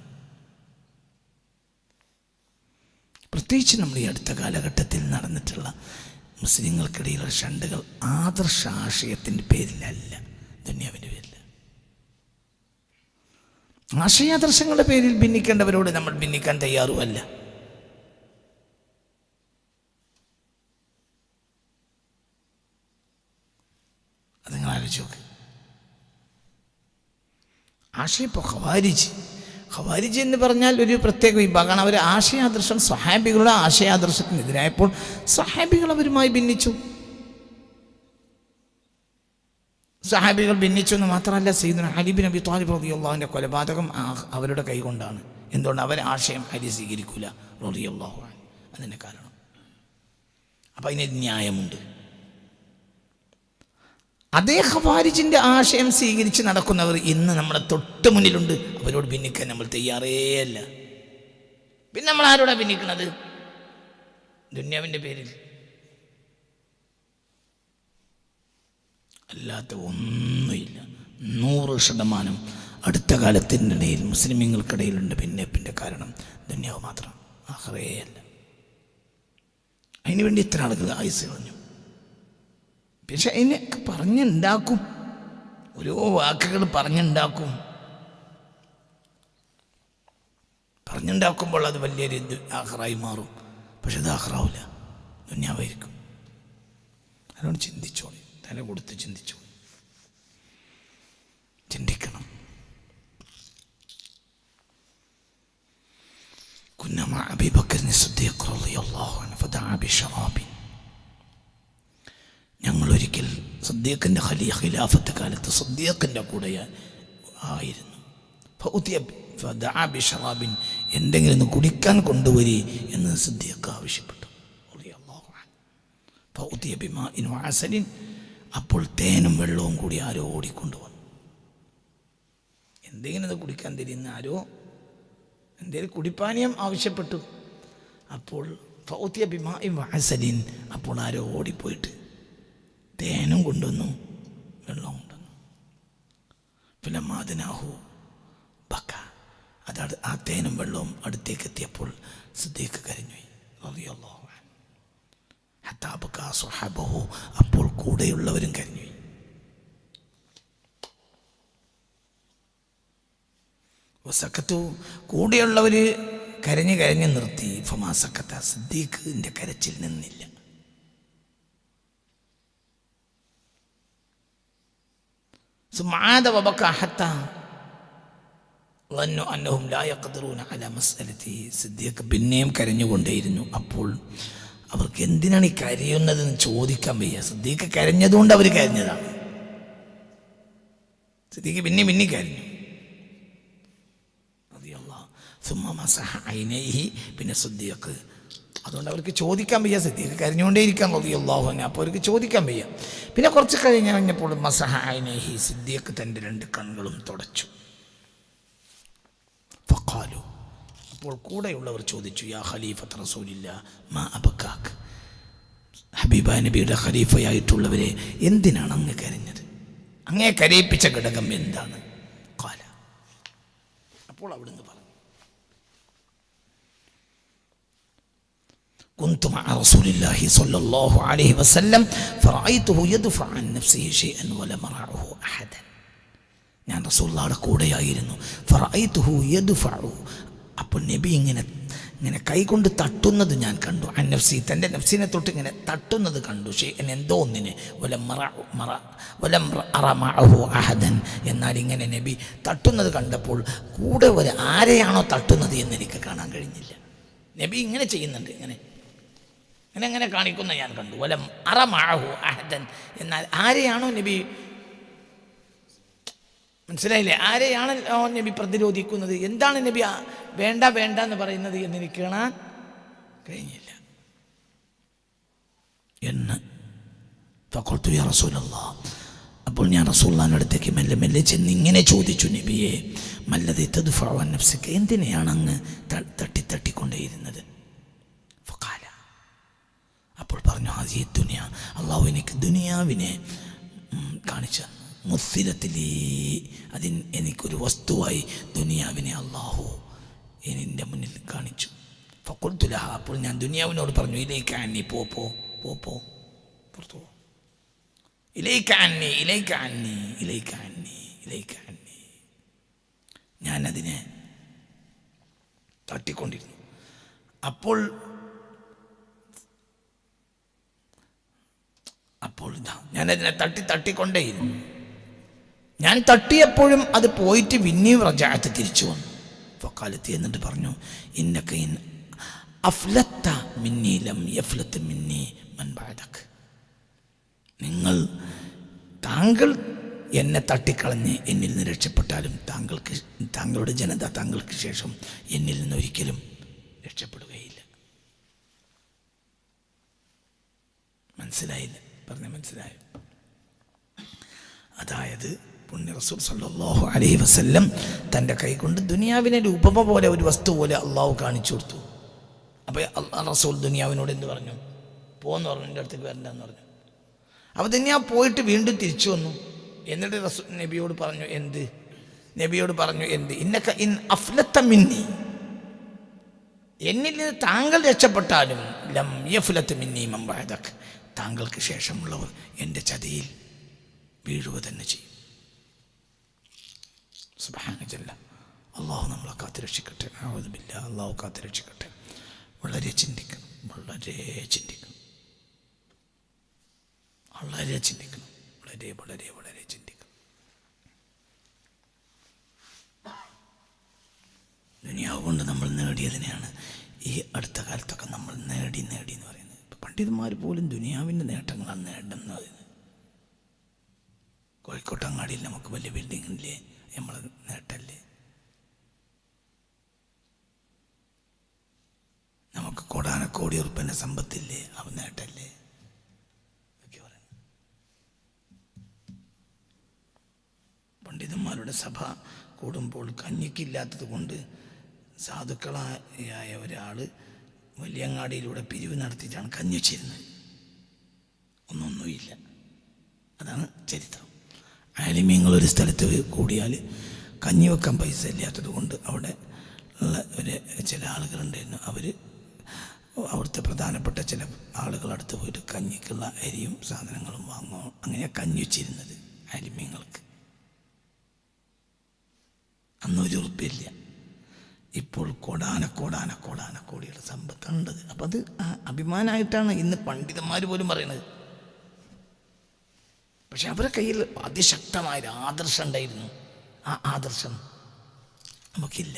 പ്രത്യേകിച്ച് നമ്മൾ ഈ അടുത്ത കാലഘട്ടത്തിൽ നടന്നിട്ടുള്ള മുസ്ലിങ്ങൾക്കിടയിലുള്ള ഷണ്ടകൾ ആദർശ ആശയത്തിൻ്റെ പേരിലല്ല, ദുനിയാവിൻ്റെ പേരിൽ. ആശയാദർശങ്ങളുടെ പേരിൽ ഭിന്നിക്കേണ്ടവരോട് നമ്മൾ ഭിന്നിക്കാൻ തയ്യാറുമല്ല. അത് നിങ്ങൾ ആലോചിച്ച് നോക്ക്. ഇപ്പോൾ ഖവാരിജ് എന്ന് പറഞ്ഞാൽ ഒരു പ്രത്യേക വിഭാഗമാണ്. അവർ ആശയാദർശം, സ്വഹാബികളുടെ ആശയാദർശത്തിനെതിരായപ്പോൾ സ്വഹാബികൾ അവരുമായി ഭിന്നിച്ചു. സ്വഹാബികൾ ഭിന്നിച്ചു എന്ന് മാത്രമല്ല, സയ്യിദുനാ അലി ബിൻ അബി ത്വാലിബ് റളിയല്ലാഹു അൻഹുവിൻ്റെ കൊലപാതകം അവരുടെ കൈകൊണ്ടാണ്. എന്തുകൊണ്ട്? അവർ ആശയം അലി സ്വീകരിക്കൂല റളിയല്ലാഹു അൻഹു. അതിൻ്റെ കാരണം. അപ്പം അതിന് ന്യായമുണ്ട്. അതേ ഖവാരിജിൻ്റെ ആശയം സ്വീകരിച്ച് നടക്കുന്നവർ ഇന്ന് നമ്മുടെ തൊട്ട് മുന്നിലുണ്ട്. അവരോട് ഭിന്നിക്കാൻ നമ്മൾ തയ്യാറേ അല്ല. പിന്നെ നമ്മൾ ആരോടാ ഭിന്നിക്കുന്നത്? ദുന്യാവിൻ്റെ പേരിൽ. അല്ലാത്ത ഒന്നുമില്ല. 100% അടുത്ത കാലത്തിനിടയിൽ മുസ്ലിമീങ്ങൾക്കിടയിലുണ്ട് ഭിന്നിപ്പിൻ്റെ കാരണം ദുന്യാവ് മാത്രം, ആഖിറേ അല്ല. അതിനുവേണ്ടി ഇത്ര ആളുകൾ ആയുസ് കളഞ്ഞു. പക്ഷെ അതിനൊക്കെ പറഞ്ഞുണ്ടാക്കും, ഓരോ വാക്കുകൾ പറഞ്ഞുണ്ടാക്കും. പറഞ്ഞുണ്ടാക്കുമ്പോൾ അത് വലിയൊരു ആഖിറായി മാറും. പക്ഷെ അത് ആഖിറാവില്ല, ദുന്യാവായിരിക്കും. അതുകൊണ്ട് ചിന്തിച്ചോളി, തല കൊടുത്ത് ചിന്തിച്ചോളി, ചിന്തിക്കണം. كنا مع أبي بكر الصديق رضي الله عنه فدعا بشراب. ഞങ്ങളൊരിക്കൽ സദ്ദീഖിൻ്റെ ഖിലാഫത്ത് കാലത്ത് സദ്ദീഖിൻ്റെ കൂടെ ആയിരുന്നു. ഫദഅ ബിശറാബിൻ, എന്തെങ്കിലും ഒന്ന് കുടിക്കാൻ കൊണ്ടുവരി എന്ന് സദ്ദീഖ് ആവശ്യപ്പെട്ടു. ഫഉതിയ ബിമാഇൻ വഅസലിൻ, അപ്പോൾ തേനും വെള്ളവും കൂടി ആരോ ഓടിക്കൊണ്ടുവന്നു. എന്തെങ്കിലും ഒന്ന് കുടിക്കാൻ തരുന്ന ആരോ എന്തെങ്കിലും കുടിപ്പാനീയം ആവശ്യപ്പെട്ടു. അപ്പോൾ ഫഉതിയ ബിമാഇൻ വഅസലിൻ, അപ്പോൾ ആരോ ഓടിപ്പോയിട്ട് തേനും കൊണ്ടുവന്നു, വെള്ളം കൊണ്ടുവന്നു. പിന്നെ മാദനാഹു ബക്ക, അതാണ് ആ തേനും വെള്ളവും അടുത്തേക്ക് എത്തിയപ്പോൾ സിദ്ദീഖ് കരഞ്ഞുപോയി റളിയല്ലാഹു അൻഹു. ഹത്താ ബക്ക സ്വഹബഹു, അപ്പോൾ കൂടെയുള്ളവരും കരഞ്ഞുപോയി. വസക്കത്തു, കൂടെയുള്ളവർ കരഞ്ഞ് നിർത്തി. ഫമാ സക്കത്ത, സിദ്ദീഖിൻ്റെ കരച്ചിൽ നിന്നില്ല. പിന്നെയും കരഞ്ഞുകൊണ്ടേയിരുന്നു. അപ്പോൾ അവർക്ക് എന്തിനാണ് ഈ കരയുന്നതെന്ന് ചോദിക്കാൻ വയ്യ. സിദ്ദീഖ് കരഞ്ഞതുകൊണ്ട് അവർ കരഞ്ഞതാണ്. സിദ്ദീഖ് പിന്നെ കരഞ്ഞു. പിന്നെ സിദ്ദീഖ് അതുകൊണ്ട് അവർക്ക് ചോദിക്കാൻ വയ്യ. സിദ്ദീഖ് കരഞ്ഞുകൊണ്ടേയിരിക്കാൻ റളിയല്ലാഹു അൻഹു. അപ്പോൾ അവർക്ക് ചോദിക്കാൻ വയ്യ. പിന്നെ കുറച്ച് കഴിഞ്ഞപ്പോൾ മസഹ ഐനൈഹി, സിദ്ദീഖ് തൻ്റെ 2 കണ്ണുകളും തുടച്ചു. ഫഖാലു, അപ്പോൾ കൂടെയുള്ളവർ ചോദിച്ചു, യാ ഖലീഫത്ത് റസൂലില്ലാ മാ അബകാക്, ഹബീബായ നബിയുടെ ഖലീഫയായിട്ടുള്ളവരെ എന്തിനാണ് അങ്ങ് കരഞ്ഞത്? അങ്ങേ കരയിപ്പിച്ച ഘടകം എന്താണ്? ഖാല, അപ്പോൾ അവിടുന്ന് പറഞ്ഞു, كنت مع رسول الله صلى الله عليه وسلم فرأيته يدفع عن نفسه شيئا ولم أرعه أحدا. ഞാൻ റസൂലുള്ളാഹിയുടെ കൂടെയായിരുന്നു. ഫറഅയ്തുഹു യദ്ഫഉ, അപ്പോൾ നബി ഇങ്ങനെ കൈകൊണ്ട് തട്ടുന്നത് ഞാൻ കണ്ടു. അൻ നഫ്സി, തൻ്റെ നഫ്സിനെ തൊട്ട് ഇങ്ങനെ തട്ടുന്നത് കണ്ടു. ഷൈഅൻ, എന്തോ ഒന്നിനെ. വലം അറ മഅഹു അഹദൻ, എന്നാൽ ഇങ്ങനെ നബി തട്ടുന്നത് കണ്ടപ്പോൾ കൂടെ ആരെയാണോ തട്ടുന്നത് എന്ന് എനിക്ക് കാണാൻ കഴിഞ്ഞില്ല. നബി ഇങ്ങനെ ചെയ്യുന്നുണ്ട്, ഇങ്ങനെ കാണിക്കുന്ന ഞാൻ കണ്ടു. വലം അറ മഅഹു അഹദൻ, എന്നാൽ ആരെയാണോ നബി, മനസ്സിലായില്ലേ, ആരെയാണ് നബി പ്രതിരോധിക്കുന്നത്, എന്താണ് നബി വേണ്ട വേണ്ട എന്ന് പറയുന്നത് എന്ന് എനിക്ക് കാണാൻ കഴിഞ്ഞില്ല എന്ന്. ഫഖുൽതു യാ റസൂലല്ലാഹ്, അപ്പോൾ ഞാൻ റസൂലുള്ളാഹിന്റെ അടുത്തേക്ക് മെല്ലെ മെല്ലെ ചെന്ന് ഇങ്ങനെ ചോദിച്ചു, നബിയെ മല്ലദി തദ്ഫഉ അൻ നഫ്സിക, എന്തിനെയാണ് അങ്ങ് തട്ടിക്കൊണ്ടേയിരുന്നത്? ഫഖാല, അപ്പോൾ പറഞ്ഞു, ഹാദിഹി ദുനിയ, അള്ളാഹു എനിക്ക് ദുനിയാവിനെ കാണിച്ചു തന്നു. മുസ്സിലത്തിലേ, എനിക്കൊരു വസ്തുവായി ദുനിയാവിനെ അള്ളാഹു എൻ്റെ മുന്നിൽ കാണിച്ചു. ഫഖുൽതു ലഹാ, അപ്പോൾ ഞാൻ ദുനിയാവിനോട് പറഞ്ഞു, ഇലൈക അന്നി, പോ പുറത്തു പോ, ഇലൈക അന്നി. ഞാനതിനെ തട്ടിക്കൊണ്ടിരുന്നു. അപ്പോൾ ഞാനതിനെ തട്ടിക്കൊണ്ടേയിരുന്നു. ഞാൻ തട്ടിയപ്പോഴും അത് പോയിട്ട് പിന്നെയും റജഅത്ത് തിരിച്ചു വന്നു. ഫഖാലത്തി, എന്നിട്ട് പറഞ്ഞു, ഇന്നക ഇൻ അഫ്ലത്ത മിന്നി ലം യഫ്ലത്ത് മിന്നി മൻ ബഅദക്, താങ്കൾ എന്നെ തട്ടിക്കളഞ്ഞ് എന്നിൽ നിന്ന് രക്ഷപ്പെട്ടാലും താങ്കളുടെ ജനത താങ്കൾക്ക് ശേഷം എന്നിൽ നിന്ന് ഒരിക്കലും രക്ഷപ്പെടുകയില്ല. മനസ്സിലായില്ല? മനസ്സിലായോ? അതായത് പുണ്യ റസൂൽ സല്ലല്ലാഹു അലൈഹി വസല്ലം തൻ്റെ കൈ കൊണ്ട് ദുനിയാവിനെ ഒരു ഉപമ പോലെ, ഒരു വസ്തു പോലെ അള്ളാഹു കാണിച്ചു കൊടുത്തു. അപ്പോൾ റസൂൽ ദുനിയാവിനോട് എന്ത് പറഞ്ഞു? പോന്ന് പറഞ്ഞു, എൻ്റെ അടുത്തേക്ക് വരണ്ടെന്ന് പറഞ്ഞു. അപ്പോൾ ദുനിയാവ് പോയിട്ട് വീണ്ടും തിരിച്ചു വന്നു. എന്നിട്ട് റസൂൽ നബിയോട് പറഞ്ഞു, എന്ത്? ഇന്നക ഇൻ അഫ്ലത്ത മിന്നി, എന്നിൽ നിന്ന് താങ്കൾ രക്ഷപ്പെട്ടാലും ലം യഫ്ലത്ത് മിന്നി മൻ ബഅദക്, താങ്കൾക്ക് ശേഷമുള്ളവർ എൻ്റെ ചതിയിൽ വീഴുക തന്നെ ചെയ്യും. സുബ്ഹാന ജല്ല, അള്ളാഹു നമ്മളെ കാത്തുരക്ഷിക്കട്ടെ. അഊദു ബില്ലാഹ്, അള്ളാഹു കാത്തുരക്ഷിക്കട്ടെ. വളരെ ചിന്തിക്കണം, വളരെ ചിന്തിക്കണം. ദുനിയാവ് കൊണ്ട് നമ്മൾ നേടിയതിനെയാണ് ഈ അടുത്ത കാലത്തൊക്കെ നമ്മൾ നേടി എന്ന് പറയുന്നത്. ഇപ്പം പണ്ഡിതന്മാർ പോലും ദുനിയാവിൻ്റെ നേട്ടങ്ങളാണ് നേടുന്നത്. കോഴിക്കോട്ടങ്ങാടിയിൽ നമുക്ക് വലിയ ബിൽഡിങ്ങില്ലേ, നമ്മൾ നേട്ടല്ലേ? നമുക്ക് കോടാനക്കോടി ഉറുപ്പിൻ്റെ സമ്പത്തില്ലേ, അവ നേട്ടല്ലേ? പണ്ഡിതന്മാരുടെ സഭ കൂടുമ്പോൾ കഞ്ഞിക്കില്ലാത്തത് കൊണ്ട് സാധുക്കളായ ഒരാൾ വലിയങ്ങാടിയിലൂടെ പിരിവ് നടത്തിയിട്ടാണ് കഞ്ഞി വെച്ചിരുന്നത്. ഒന്നുമില്ല. അതാണ് ചരിത്രം. ആലിമീങ്ങളൊരു സ്ഥലത്ത് കൂടിയാൽ കഞ്ഞി വെക്കാൻ പൈസ ഇല്ലാത്തത് കൊണ്ട് അവിടെ ഉള്ള ചില ആളുകളുണ്ടായിരുന്നു. അവിടുത്തെ പ്രധാനപ്പെട്ട ചില ആളുകളടുത്ത് പോയിട്ട് കഞ്ഞിക്കുള്ള അരിയും സാധനങ്ങളും വാങ്ങും. അങ്ങനെ കഞ്ഞി വെച്ചിരുന്നത് ആലിമീങ്ങൾക്ക്. അന്നൊരു ഉറപ്പില്ല. ഇപ്പോൾ കോടാനക്കോടിയുടെ സമ്പത്തുണ്ടത്. അപ്പം അത് അഭിമാനമായിട്ടാണ് ഇന്ന് പണ്ഡിതന്മാർ പോലും പറയുന്നത്. പക്ഷെ അവരുടെ കയ്യിൽ അതിശക്തമായൊരു ആദർശം ഉണ്ടായിരുന്നു. ആ ആദർശം നമുക്കില്ല.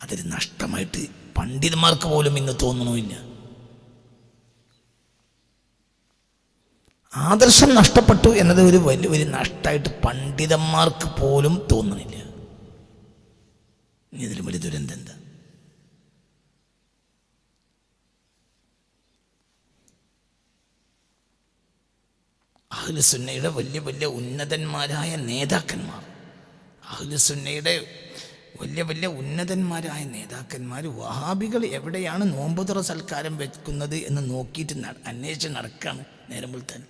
അതൊരു നഷ്ടമായിട്ട് പണ്ഡിതന്മാർക്ക് പോലും ഇന്ന് തോന്നണമില്ല. ആദർശം നഷ്ടപ്പെട്ടു എന്നത് ഒരു വലിയൊരു നഷ്ടമായിട്ട് പണ്ഡിതന്മാർക്ക് പോലും തോന്നണില്ല. ഇതിലും വലിയ ദുരന്തം എന്താ? അഹ്ലുസുന്നയുടെ വലിയ വലിയ ഉന്നതന്മാരായ നേതാക്കന്മാർ, അഹ്ലുസുന്നയുടെ വലിയ വലിയ ഉന്നതന്മാരായ നേതാക്കന്മാർ വഹാബികൾ എവിടെയാണ് നോമ്പുതുറ സൽക്കാരം വെക്കുന്നത് എന്ന് നോക്കിയിട്ട് അന്വേഷിച്ച് നടക്കുകയാണ്. നേരം വെളുത്താൻ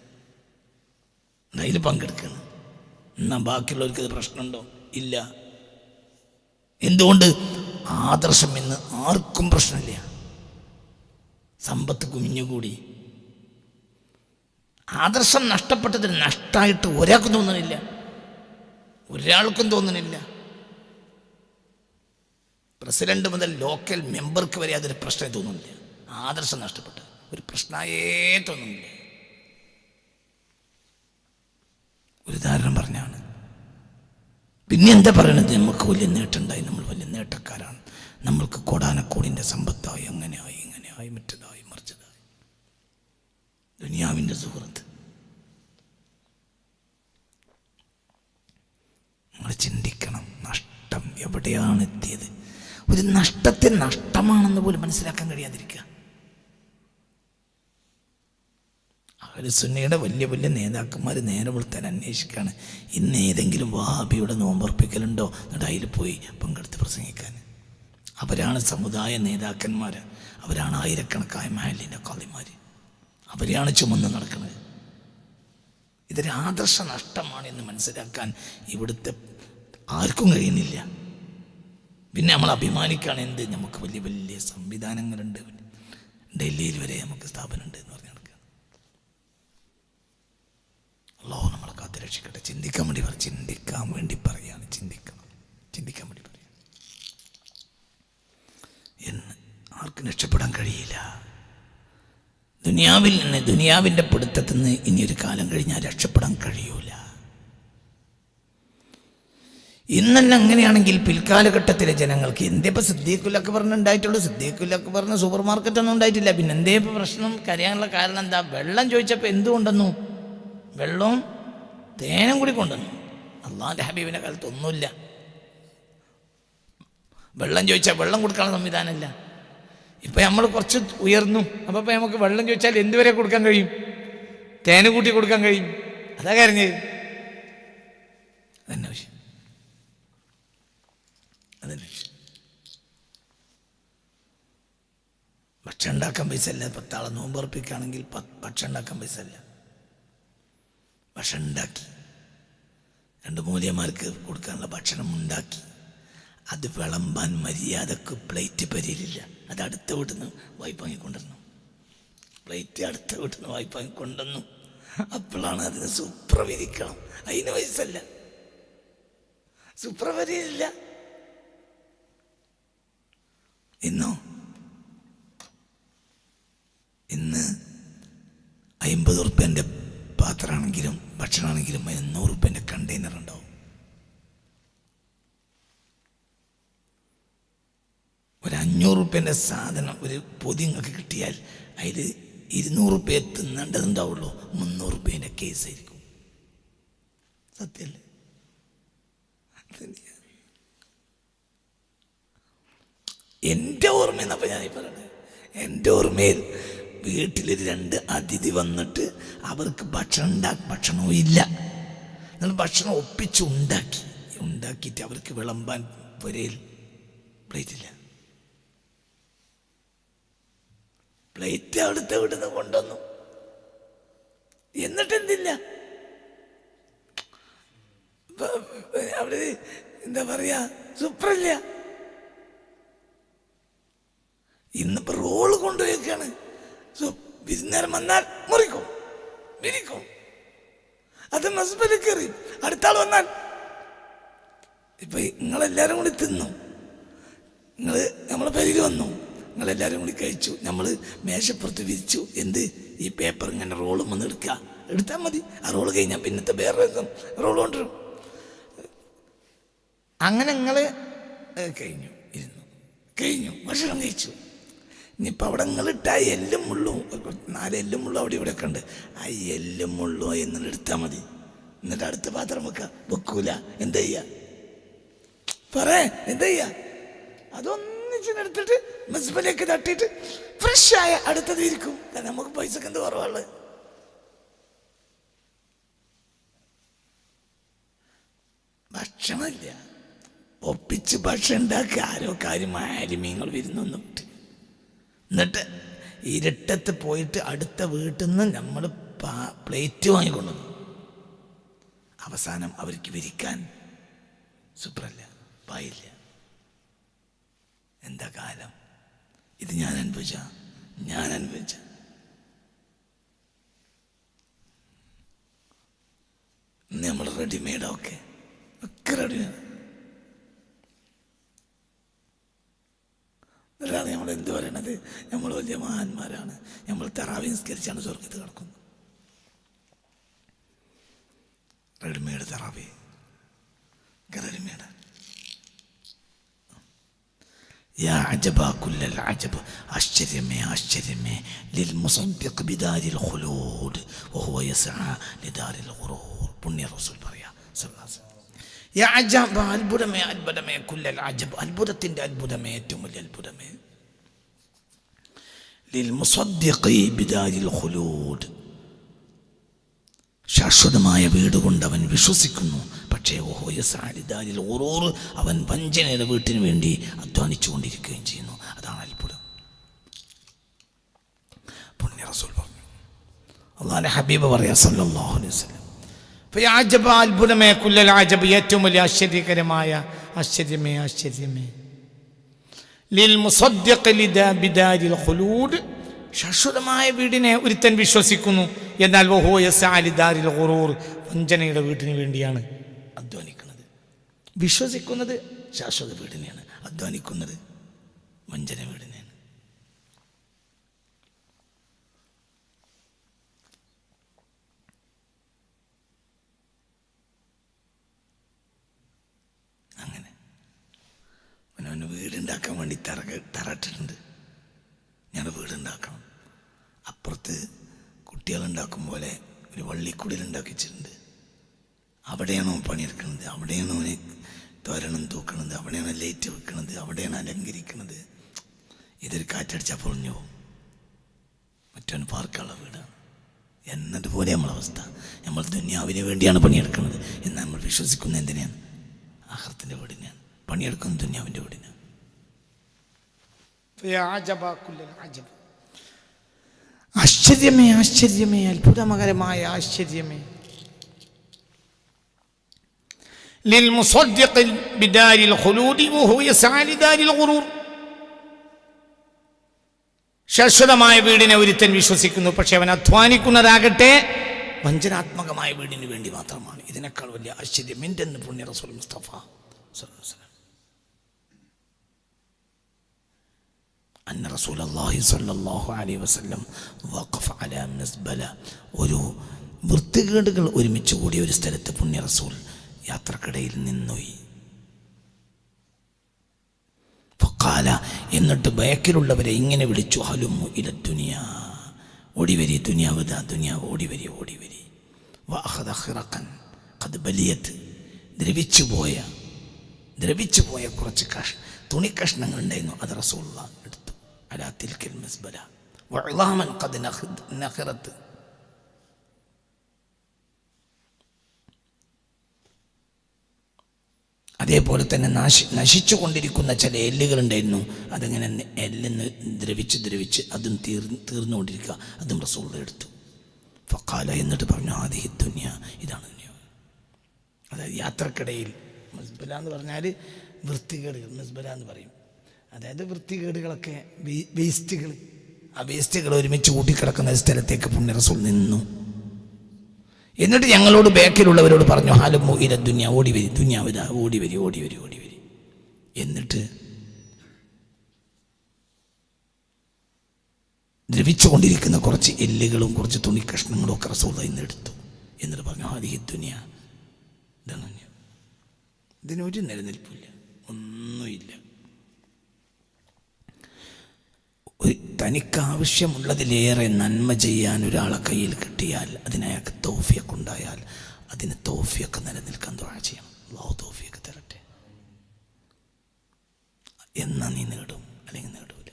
അതിൽ പങ്കെടുക്കണം. എന്നാൽ ബാക്കിയുള്ളവർക്ക് ഇത് പ്രശ്നമുണ്ടോ? ഇല്ല. എന്തുകൊണ്ട്? ആദർശം എന്ന് ആർക്കും പ്രശ്നമില്ല. സമ്പത്ത് കുമിഞ്ഞുകൂടി, ആദർശം നഷ്ടപ്പെട്ടതിന് നഷ്ടമായിട്ട് ഒരാൾക്കും തോന്നണില്ല, ഒരാൾക്കും തോന്നണില്ല. പ്രസിഡന്റ് മുതൽ ലോക്കൽ മെമ്പർക്ക് വരെ അതൊരു പ്രശ്നമേ തോന്നുന്നില്ല. ആദർശം നഷ്ടപ്പെട്ട ഒരു പ്രശ്നമായേ തോന്നുന്നില്ല. ഒരു ഉദാഹരണം പറഞ്ഞാണ്. പിന്നെ എന്താ പറയണത്? നമുക്ക് വലിയ നേട്ടമുണ്ടായി, നമ്മൾ വലിയ നേട്ടക്കാരാണ്, നമ്മൾക്ക് കോടാനക്കോടിൻ്റെ സമ്പത്തായി, അങ്ങനെയായി ഇങ്ങനെയായി മറ്റേതായി മറിച്ചതായി. ദുനിയാവിൻ്റെ സുഹൃത്ത്. നമ്മൾ ചിന്തിക്കണം, നഷ്ടം എവിടെയാണ് എത്തിയത്. ഒരു നഷ്ടത്തെ നഷ്ടമാണെന്ന് പോലും മനസ്സിലാക്കാൻ കഴിയാതിരിക്കുക. അഹ്ലുസുന്നയുടെ വലിയ വലിയ നേതാക്കന്മാർ നേരെ വെളുത്താൻ അന്വേഷിക്കുകയാണ്, ഇന്ന് ഏതെങ്കിലും വഹാബിയുടെ നോമ്പർപ്പിക്കലുണ്ടോ, എന്നിട്ട് അതിൽ പോയി പങ്കെടുത്ത് പ്രസംഗിക്കാൻ. അവരാണ് സമുദായ നേതാക്കന്മാർ, അവരാണ് ആയിരക്കണക്കായ മഹല്ലിൻ്റെ ഖാദിമാർ, അവരെയാണ് ചുമന്ന് നടക്കുന്നത്. ഇതൊരു ആദർശ നഷ്ടമാണ് എന്ന് മനസ്സിലാക്കാൻ ഇവിടുത്തെ ആർക്കും കഴിയുന്നില്ല. പിന്നെ നമ്മൾ അഭിമാനിക്കുകയാണ്, എന്ത് നമുക്ക് വലിയ വലിയ സംവിധാനങ്ങളുണ്ട്, ഡൽഹിയിൽ വരെ നമുക്ക് സ്ഥാപനമുണ്ട് എന്ന് പറഞ്ഞ് നടക്കുക. അല്ലാഹു നമ്മളെ കാത്ത് രക്ഷിക്കട്ടെ. ചിന്തിക്കാൻ വേണ്ടി പറയാണ്, ചിന്തിക്കാൻ വേണ്ടി പറയാം. എന്ന് ആർക്കും രക്ഷപ്പെടാൻ കഴിയില്ല. ദുനിയാവിൽ നിന്ന്, ദുനിയാവിൻ്റെ പിടുത്തത്തിൽ നിന്ന് ഇനിയൊരു കാലം കഴിഞ്ഞാൽ രക്ഷപ്പെടാൻ കഴിയൂല. ഇന്നെല്ലാം അങ്ങനെയാണെങ്കിൽ പിൽക്കാലഘട്ടത്തിലെ ജനങ്ങൾക്ക് എന്തേ ഇപ്പം സിദ്ദീഖുൽ അക്ബറിന് ഉണ്ടായിട്ടുള്ളൂ? സിദ്ദീഖുൽ അക്ബറിന് സൂപ്പർ മാർക്കറ്റൊന്നും ഉണ്ടായിട്ടില്ല. പിന്നെ എന്തേ ഇപ്പം പ്രശ്നം? കരയാനുള്ള കാരണം എന്താ? വെള്ളം ചോദിച്ചപ്പോൾ എന്ത് കൊണ്ടുവന്നു? വെള്ളവും തേനും കൂടി കൊണ്ടുവന്നു. അള്ളാഹുവിൻ്റെ ഹബീബിൻ്റെ കാലത്ത് ഒന്നുമില്ല. വെള്ളം ചോദിച്ചാൽ വെള്ളം കൊടുക്കാനുള്ള സംവിധാനമില്ല. ഇപ്പം നമ്മൾ കുറച്ച് ഉയർന്നു, അപ്പോൾ ഇപ്പം നമുക്ക് വെള്ളം ചോദിച്ചാൽ എന്തുവരെ കൊടുക്കാൻ കഴിയും? തേന് കൂട്ടി കൊടുക്കാൻ കഴിയും. അതാ കരഞ്ഞത്. അതന്നെ വിഷയം. ഭക്ഷണം ഉണ്ടാക്കാൻ പൈസ അല്ല. 10 ആളെ നോമ്പുറപ്പിക്കുകയാണെങ്കിൽ ഭക്ഷണം ഉണ്ടാക്കാൻ പൈസ അല്ല. ഭക്ഷണം ഉണ്ടാക്കി 2 മൂല്യന്മാർക്ക് കൊടുക്കാനുള്ള ഭക്ഷണം ഉണ്ടാക്കി അത് വിളമ്പാൻ മര്യാദക്ക് പ്ലേറ്റ് പരിയിലില്ല. അത് അടുത്ത വീട്ടിൽ നിന്ന് വായ്പാങ്ങി കൊണ്ടുവരണം. പ്ലേറ്റ് അടുത്ത വീട്ടിൽ നിന്ന് വായ്പാങ്ങി കൊണ്ടുവന്നു. അപ്പോഴാണ് അതിന് സുപ്രവിരിക്കണം. അതിന് പൈസല്ല, സുപ്രവരിയില്ല. ഇന്ന് 50 ഉറുപ്പ്യൻ്റെ പാത്രമാണെങ്കിലും ഭക്ഷണമാണെങ്കിലും 100 ഉറുപ്പ്യൻ്റെ കണ്ടെയ്നർ ഉണ്ടാവും. ഒരു 500 ഉറുപ്പ്യൻ്റെ സാധനം, ഒരു പൊതി നിങ്ങൾക്ക് കിട്ടിയാൽ അതിൽ 200 ഉറുപ്പ്യ തിന്നേണ്ടതുണ്ടാവുള്ളൂ. 300 ഉറുപ്പ്യൻ്റെ കേസായിരിക്കും. സത്യമല്ലേ? എൻ്റെ ഓർമ്മയെന്നപ്പോൾ ഞാൻ പറയണത്, എൻ്റെ ഓർമ്മയിൽ വീട്ടിൽ 2 അതിഥി വന്നിട്ട് അവർക്ക് ഭക്ഷണവും ഇല്ല. എന്നാൽ ഭക്ഷണം ഉണ്ടാക്കിയിട്ട് അവർക്ക് വിളമ്പാൻ പുരയിൽ പ്ലേറ്റില്ല. പ്ലേറ്റ് അവിടുത്തെ വീട്ടിൽ കൊണ്ടുവന്നു. എന്നിട്ട് എന്തില്ല, അവിടെ എന്താ പറയാ, സൂപ്പറില്ല. ഇന്നിപ്പോ റോള് കൊണ്ടുപോയിക്കാണ്. വിരുന്നേരം വന്നാൽ വിരിക്കും. അത് മസ്ബലിൽ കയറി. അടുത്ത ആൾ വന്നാൽ ഇപ്പൊ നിങ്ങളെല്ലാരും കൂടി തിന്നു, നമ്മളെ പേരിൽ വന്നു, നിങ്ങളെല്ലാരും കൂടി കഴിച്ചു, നമ്മൾ മേശപ്പുറത്ത് വിരിച്ചു. എന്ത്? ഈ പേപ്പർ ഇങ്ങനെ റോളും വന്ന് എടുത്താൽ മതി. ആ റോള് കഴിഞ്ഞാൽ പിന്നത്തെ വേറെ റോള് കൊണ്ടുവരും. അങ്ങനെ നിങ്ങൾ കഴിഞ്ഞു ഭക്ഷണം കഴിച്ചു. ഇനിയിപ്പോൾ അവിടെ നിങ്ങളിട്ട ആ എല്ലും മുള്ളും 4 എല്ലും മുള്ളും അവിടെ ഇവിടെയൊക്കെ ഉണ്ട്. ആ എല്ലും മുള്ളും എന്നിട്ട് എടുത്താൽ മതി. എന്നിട്ട് അടുത്ത പാത്രം വെക്കൂല. എന്താ ചെയ്യാ? എന്താ ചെയ്യാ? അതൊന്നിച്ചെടുത്തിട്ട് മസ്ബലേക്ക് തട്ടിയിട്ട് ഫ്രഷായ അടുത്തത് ഇരിക്കും. കാരണം നമുക്ക് പൈസക്ക് എന്ത് കുറവുള്ളത്. ഭക്ഷണമില്ല. ഒപ്പിച്ച് ഭക്ഷണം ഉണ്ടാക്കി ആരോ കാര്യമായ അരിമീങ്ങൾ വിരുന്നൊന്നും വിട്ട്. എന്നിട്ട് ഇരുട്ടത്ത് പോയിട്ട് അടുത്ത വീട്ടിൽ നിന്ന് നമ്മൾ പ്ലേറ്റ് വാങ്ങിക്കൊണ്ടുവന്നു. അവസാനം അവർക്ക് വിരിക്കാൻ സൂപ്പറല്ല, പായില്ല. എന്താ കാലം ഇത്? ഞാൻ അനുഭവിച്ച നമ്മൾ റെഡിമെയ്ഡൊക്കെ റെഡിമെയ്ഡ്. അല്ലാതെ നമ്മൾ എന്ത് പറയണത്? നമ്മൾ വലിയ മഹാന്മാരാണ്, നമ്മൾ തറാവി നിസ്കരിച്ചാണ് സ്വർഗത്ത് കിടക്കുന്നത്. റെഡിമെയ്ഡ് തറാവി, റെഡിമെയ്ഡ്. യാ അജബാ കുല്ലൽ അജബ്, ആശ്ചര്യമേ ആശ്ചര്യമേ, ലിൽ മുസദ്ദിഖ് ബിദാരിൽ ഖുലൂദ് വഹുവ യസ്ആ ലിദാരിൽ ഖുറൂർ. പുണ്യ റസൂൽ പറയാ സല്ലല്ലാഹു അലൈഹി വസല്ലം, യാ അജബ, അത്ഭുതമേ അത്ഭുതമേ, കുല്ലൽ അജബ്, അത്ഭുതത്തിൻ്റെ അത്ഭുതമേ, ഏറ്റവും വലിയ അത്ഭുതമേ, ലിൽ മുസദ്ദിഖി ബിദാരിൽ ഖുലൂദ്, ശാശ്വതമായ വീട് കൊണ്ട് അവൻ വിശ്വസിക്കുന്നു. പക്ഷേ ഓഹോ യസ്ആ ലിദാരിൽ ഖുറൂർ, അവൻ വഞ്ചനയുടെ വീട്ടിന് വേണ്ടി അധ്വാനിച്ചു കൊണ്ടിരിക്കുകയും ചെയ്യുന്നു. അതാണ് അത്ഭുതം. പുണ്യ റസൂൽ പറഞ്ഞു, അല്ലാഹുവിന്റെ ഹബീബ് പറയാ സല്ലല്ലാഹു അലൈഹി വസല്ലം, ഫയഅജബ, അത്ഭുതമേ, കുല്ലൽ അജബ്, ഏറ്റവും വലിയ ആശ്ചര്യകരമായ ആശ്ചര്യമേ ആശ്ചര്യമേ, ലിൽ മുസദ്ദിഖ് ബിദാരിൽ ഖുലൂദ്, ശാശ്വതമായ വീടിനെ ഒരുത്തൻ വിശ്വസിക്കുന്നു. എന്നാൽ വഹുവ യസ്ആ ലിദാരിൽ ഖുറൂർ, വഞ്ചനയുടെ വീടിന് വേണ്ടിയാണ് അധ്വാനിക്കുന്നത്. വിശ്വസിക്കുന്നത് ശാശ്വത വീടിനെയാണ്, അധ്വാനിക്കുന്നത് വഞ്ചന വീടിനെയാണ്. അങ്ങനെ അവനവന് വീടുണ്ടാക്കാൻ വേണ്ടി തറയിട്ടിട്ടുണ്ട്. ഞാൻ വീടുണ്ടാക്കണം. അപ്പുറത്ത് കുട്ടികളുണ്ടാക്കും പോലെ ഒരു വള്ളിക്കുടിലുണ്ടാക്കിച്ചിട്ടുണ്ട്. അവിടെയാണോ പണിയെടുക്കുന്നത്, അവിടെയാണോ അവന് തോരണം തൂക്കണത്, അവിടെയാണ് ലൈറ്റ് വെക്കണത്, അവിടെയാണ് അലങ്കരിക്കുന്നത്. ഇതൊരു കാറ്റടിച്ചാൽ പൊളിഞ്ഞു പോകും. മറ്റവന് പാർക്കുള്ള വീടാണ്. എന്നതുപോലെ നമ്മളവസ്ഥ. നമ്മൾ ദുനിയാവിന് വേണ്ടിയാണ് പണിയെടുക്കുന്നത്. എന്നാൽ നമ്മൾ വിശ്വസിക്കുന്നത് എന്തിനാണ്? ആഖിറത്തിന്റെ വീടിനെയാണ്. പണിയെടുക്കുന്നത് ദുനിയാവിൻ്റെ വീടിനാണ്. ആശ്ചര്യമേ ആശ്ചര്യമേ, അത്ഭുതകരമായ ആശ്ചര്യമേ, ലിൽ മുസദ്ദിഖ് ബിദാരിൽ ഖുലൂദി വഹുവ യസ്ആ ലിദാരിൽ ഖുറൂർ, ശാശ്വതമായ വീടിനെ ഒരുത്തൻ വിശ്വസിക്കുന്നു. പക്ഷെ അവൻ അധ്വാനിക്കുന്നതാകട്ടെ വഞ്ചനാത്മകമായ വീടിന് വേണ്ടി മാത്രമാണ്. ഇതിനേക്കാൾ വലിയ ആശ്ചര്യം എന്തെന്ന് പുണ്യ റസൂൽ മുസ്തഫ സല്ലല്ലാഹു അലൈഹി വസല്ലം, അന്ന റസൂലുള്ളാഹി സ്വല്ലല്ലാഹു അലൈഹി വസല്ലം വഖഫ അലാ മിസ്ബല, ഒരു വൃത്തികേടുകൾ ഒരുമിച്ച് കൂടിയ ഒരു സ്ഥലത്ത് പുണ്യ റസൂൽ യാത്രക്കിടയിൽ നിന്നുപോയി. ഫഖാല, എന്നിട്ട് ബയക്കിലുള്ളവരെ ഇങ്ങനെ വിളിച്ചു, ഹലുമു ഇല ദുനിയാ, ഓടിവരി, ദുനിയാവ് ദാ, ദുനിയാവ് ഓടിവരി ഓടിവരി. വഅഖദ ഖിറഖൻ ഖദ് ബലിയത്, ദ്രവിച്ചു പോയ കുറച്ച് തുണി കഷ്ണങ്ങൾ ഉണ്ടായിരുന്നു. അത് റസൂലുള്ളാഹി എടുത്തു. അലാ തിൽക്കൽ മിസ്ബല വഇളാമൻ ഖദ് നഖറത്, അതേപോലെ തന്നെ നശിച്ചു കൊണ്ടിരിക്കുന്ന ചില എല്ലുകളുണ്ടായിരുന്നു. അതിങ്ങനെ എല്ലെന്ന് ദ്രവിച്ച് അതും തീർന്നുകൊണ്ടിരിക്കുക. അതും റസൂൽ എടുത്തു. ഫഖാല, എന്നിട്ട് പറഞ്ഞു, ഹാദിഹി ദുനിയ, ഇതാണ് ദുനിയ. അതായത് യാത്രക്കിടയിൽ മിസ്ബല എന്ന് പറഞ്ഞാൽ വൃത്തികേടുകൾ, മിസ്ബല എന്ന് പറയും. അതായത് വൃത്തികേടുകളൊക്കെ, വേസ്റ്റുകൾ, ആ വേസ്റ്റുകൾ ഒരുമിച്ച് കൂട്ടിക്കിടക്കുന്ന സ്ഥലത്തേക്ക് പുണ്യ റസൂൽ നിന്നു. എന്നിട്ട് ഞങ്ങളോട് ബാക്കിലുള്ളവരോട് പറഞ്ഞു, ഹാലുമു ഇല ദുനിയ, ഓടിവരി, ദുനിയാവിത ഓടിവരി ഓടിവരി ഓടിവരി. എന്നിട്ട് ദ്രവിച്ചുകൊണ്ടിരിക്കുന്ന കുറച്ച് എല്ലുകളും കുറച്ച് തുണി കഷ്ണങ്ങളും ഒക്കെ റസൂൽ ഇന്ന് എടുത്തു. എന്നിട്ട് പറഞ്ഞു, ഹാദിഹി ദുനിയ, ഇതാണ്. ഇതിനൊരു നിലനിൽപ്പില്ല, ഒന്നുമില്ല. തനിക്കാവശ്യമുള്ളതിലേറെ നന്മ ചെയ്യാൻ ഒരാളെ കയ്യിൽ കിട്ടിയാൽ, അതിനയാൾക്ക് തൗഫീഖ് ഉണ്ടായാൽ, അതിന് തൗഫീഖ് നിലനിൽക്കാൻ ദുആ ചെയ്യണം. അല്ലാഹു തൗഫീഖ് തരട്ടെ. എന്നാ നീ നേടും, അല്ലെങ്കിൽ നേടൂല.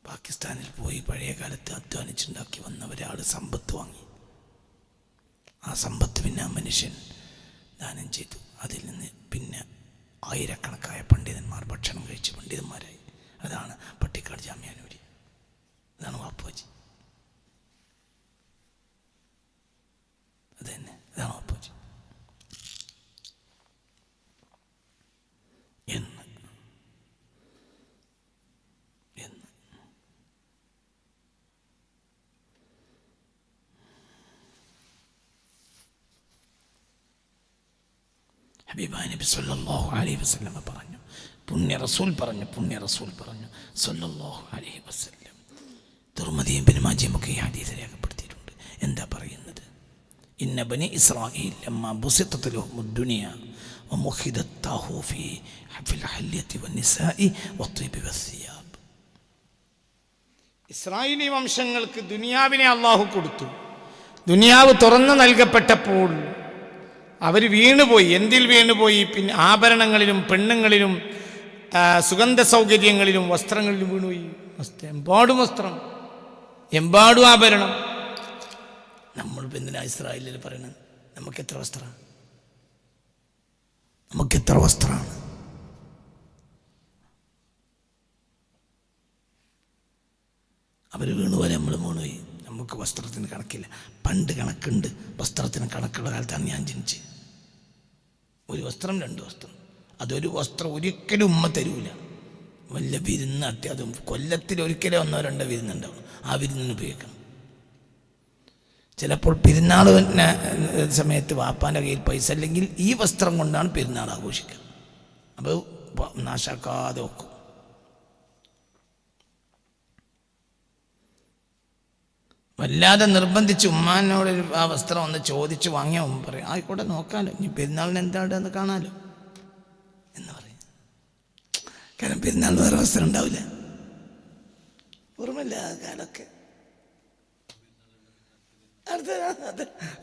പാകിസ്ഥാനിൽ പോയി പഴയ കാലത്ത് അധ്വാനിച്ചുണ്ടാക്കി വന്ന ഒരാൾ സമ്പത്ത് വാങ്ങി. ആ സമ്പത്ത് പിന്നെ ആ മനുഷ്യൻ ദാനം ചെയ്തു. അതിൽ നിന്ന് പിന്നെ ആയിരക്കണക്കായ പണ്ഡിതന്മാർ ഭക്ഷണം കഴിച്ച് പണ്ഡിതന്മാരായി. അതാണ് പട്ടിക്കാട് ജാമ്യാനൂരി, അതാണ് വാപ്പുജി. അത് തന്നെ, അതാണ് വാപ്പുജി. എന്ന് ഹബീബായ നബി സല്ലല്ലാഹു അലൈഹി വസല്ലം പറഞ്ഞു, പുണ്യ റസൂൽ പറഞ്ഞു സല്ലല്ലാഹു അലൈഹി വസല്ലം. തുർമുദിയും ഇബ്നു മാജയും ഒക്കെ ഈ ഹദീസ് രേഖപ്പെടുത്തിയിട്ടുണ്ട്. എന്താ പറയുന്നത്? ഇന്ന ബനി ഇസ്രായീൽ ലമ്മാ ബുസിത്തത് ലഹുമുദ് ദുനിയ വമുഖിദത് താഹു ഫിൽ ഹല്യതി വന്നിസാഇ വത്വീബി വസ്സിയാബ്. ഇസ്രായേലി വംശങ്ങൾക്ക് ദുനിയാവിനെ അല്ലാഹു കൊടുത്തു. ദുനിയാവ് തുറന്നു നൽകപ്പെട്ടപ്പോൾ അവർ വീണുപോയി. എന്തിൽ വീണുപോയി? പിന്നെ ആഭരണങ്ങളിലും പെണ്ണുങ്ങളിലും സുഗന്ധ സൗകര്യങ്ങളിലും വസ്ത്രങ്ങളിലും വീണുപോയി. എമ്പാടും വസ്ത്രം, എമ്പാടും ആഭരണം. നമ്മൾ എന്തിനാ ഇസ്രായേലിൽ പറയണത്? നമുക്കെത്ര വസ്ത്രമാണ്? നമുക്കെത്ര വസ്ത്രമാണ്? അവർ വീണുപോലെ നമ്മൾ വീണുപോയി. നമുക്ക് വസ്ത്രത്തിന് കണക്കില്ല. പണ്ട് കണക്കുണ്ട്, വസ്ത്രത്തിന് കണക്കുള്ള കാലത്താണ് ഞാൻ ജനിച്ചത്. ഒരു വസ്ത്രം, 2 വസ്ത്രം. അതൊരു വസ്ത്രം ഒരിക്കലും ഉമ്മ തരൂല. വല്ല വിരുന്ന് നടത്തി, അതും കൊല്ലത്തിൽ ഒരിക്കലും 1 or 2 വിരുന്നുണ്ടാവും. ആ വിരുന്നിന് ഉപയോഗിക്കണം. ചിലപ്പോൾ പെരുന്നാൾ സമയത്ത് വാപ്പാൻ്റെ കയ്യിൽ പൈസ അല്ലെങ്കിൽ ഈ വസ്ത്രം കൊണ്ടാണ് പെരുന്നാൾ ആഘോഷിക്കുക. അപ്പോൾ നാശാക്കാതെ വെക്കും. വല്ലാതെ നിർബന്ധിച്ച് ഉമ്മാനോട് ആ വസ്ത്രം ഒന്ന് ചോദിച്ച് വാങ്ങിയ ഉമ്മ പറയും, ആയിക്കോട്ടെ നോക്കാമല്ലോ, ഇനി പെരുന്നാളിന് എന്താണെന്ന് കാണാമല്ലോ എന്ന് പറയും. കാരണം പെരുന്നാൾ വേറെ വസ്ത്രം ഉണ്ടാവില്ല. ഓർമ്മയില്ല ആ കാലമൊക്കെ.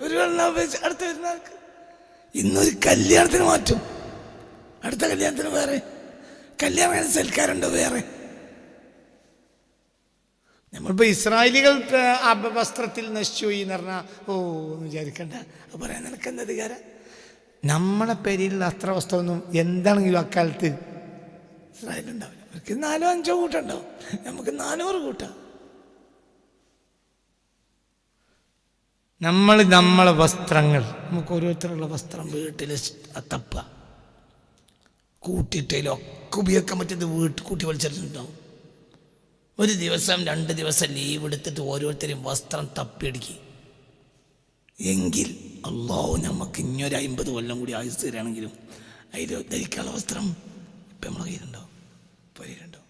ഒരു അടുത്ത പെരുന്നാൾക്ക് ഇന്നൊരു കല്യാണത്തിന് മാറ്റും, അടുത്ത കല്യാണത്തിന് വേറെ, കല്യാണ സൽക്കാരുണ്ടോ വേറെ. നമ്മളിപ്പോൾ ഇസ്രായേലികൾ വസ്ത്രത്തിൽ നശിച്ചു പോയി എന്ന് പറഞ്ഞാൽ ഒന്നും വിചാരിക്കണ്ട. അത് പറയാൻ നിനക്ക് എന്താ അധികാരം? നമ്മളെ പേരിലുള്ള അത്ര വസ്ത്രമൊന്നും എന്താണെങ്കിലും അക്കാലത്ത് ഇസ്രായേലുണ്ടാവില്ല. അവർക്ക് 4-5 കൂട്ടുണ്ടാവും, നമുക്ക് 400 കൂട്ടാം. നമ്മളെ വസ്ത്രങ്ങൾ, നമുക്ക് ഓരോരുത്തരുള്ള വസ്ത്രം വീട്ടിൽ തപ്പ കൂട്ടിയിട്ടതിലൊക്കെ ഉപയോഗിക്കാൻ പറ്റിയത് വീട്ടിൽ കൂട്ടി വലിച്ചിട്ടുണ്ടാവും. ഒരു ദിവസം 2 ദിവസം ലീവ് എടുത്തിട്ട് ഓരോരുത്തരും വസ്ത്രം തപ്പിയടിക്കുക. എങ്കിൽ അല്ലാഹു നമുക്ക് ഇനിയൊരു 50 കൊല്ലം കൂടി ആയുസ് തരാണെങ്കിലും അതിൽ ധരിക്കാനുള്ള വസ്ത്രം ഇപ്പം നമ്മളെ കയ്യിലുണ്ടാവും, പരിയിലുണ്ടാവും.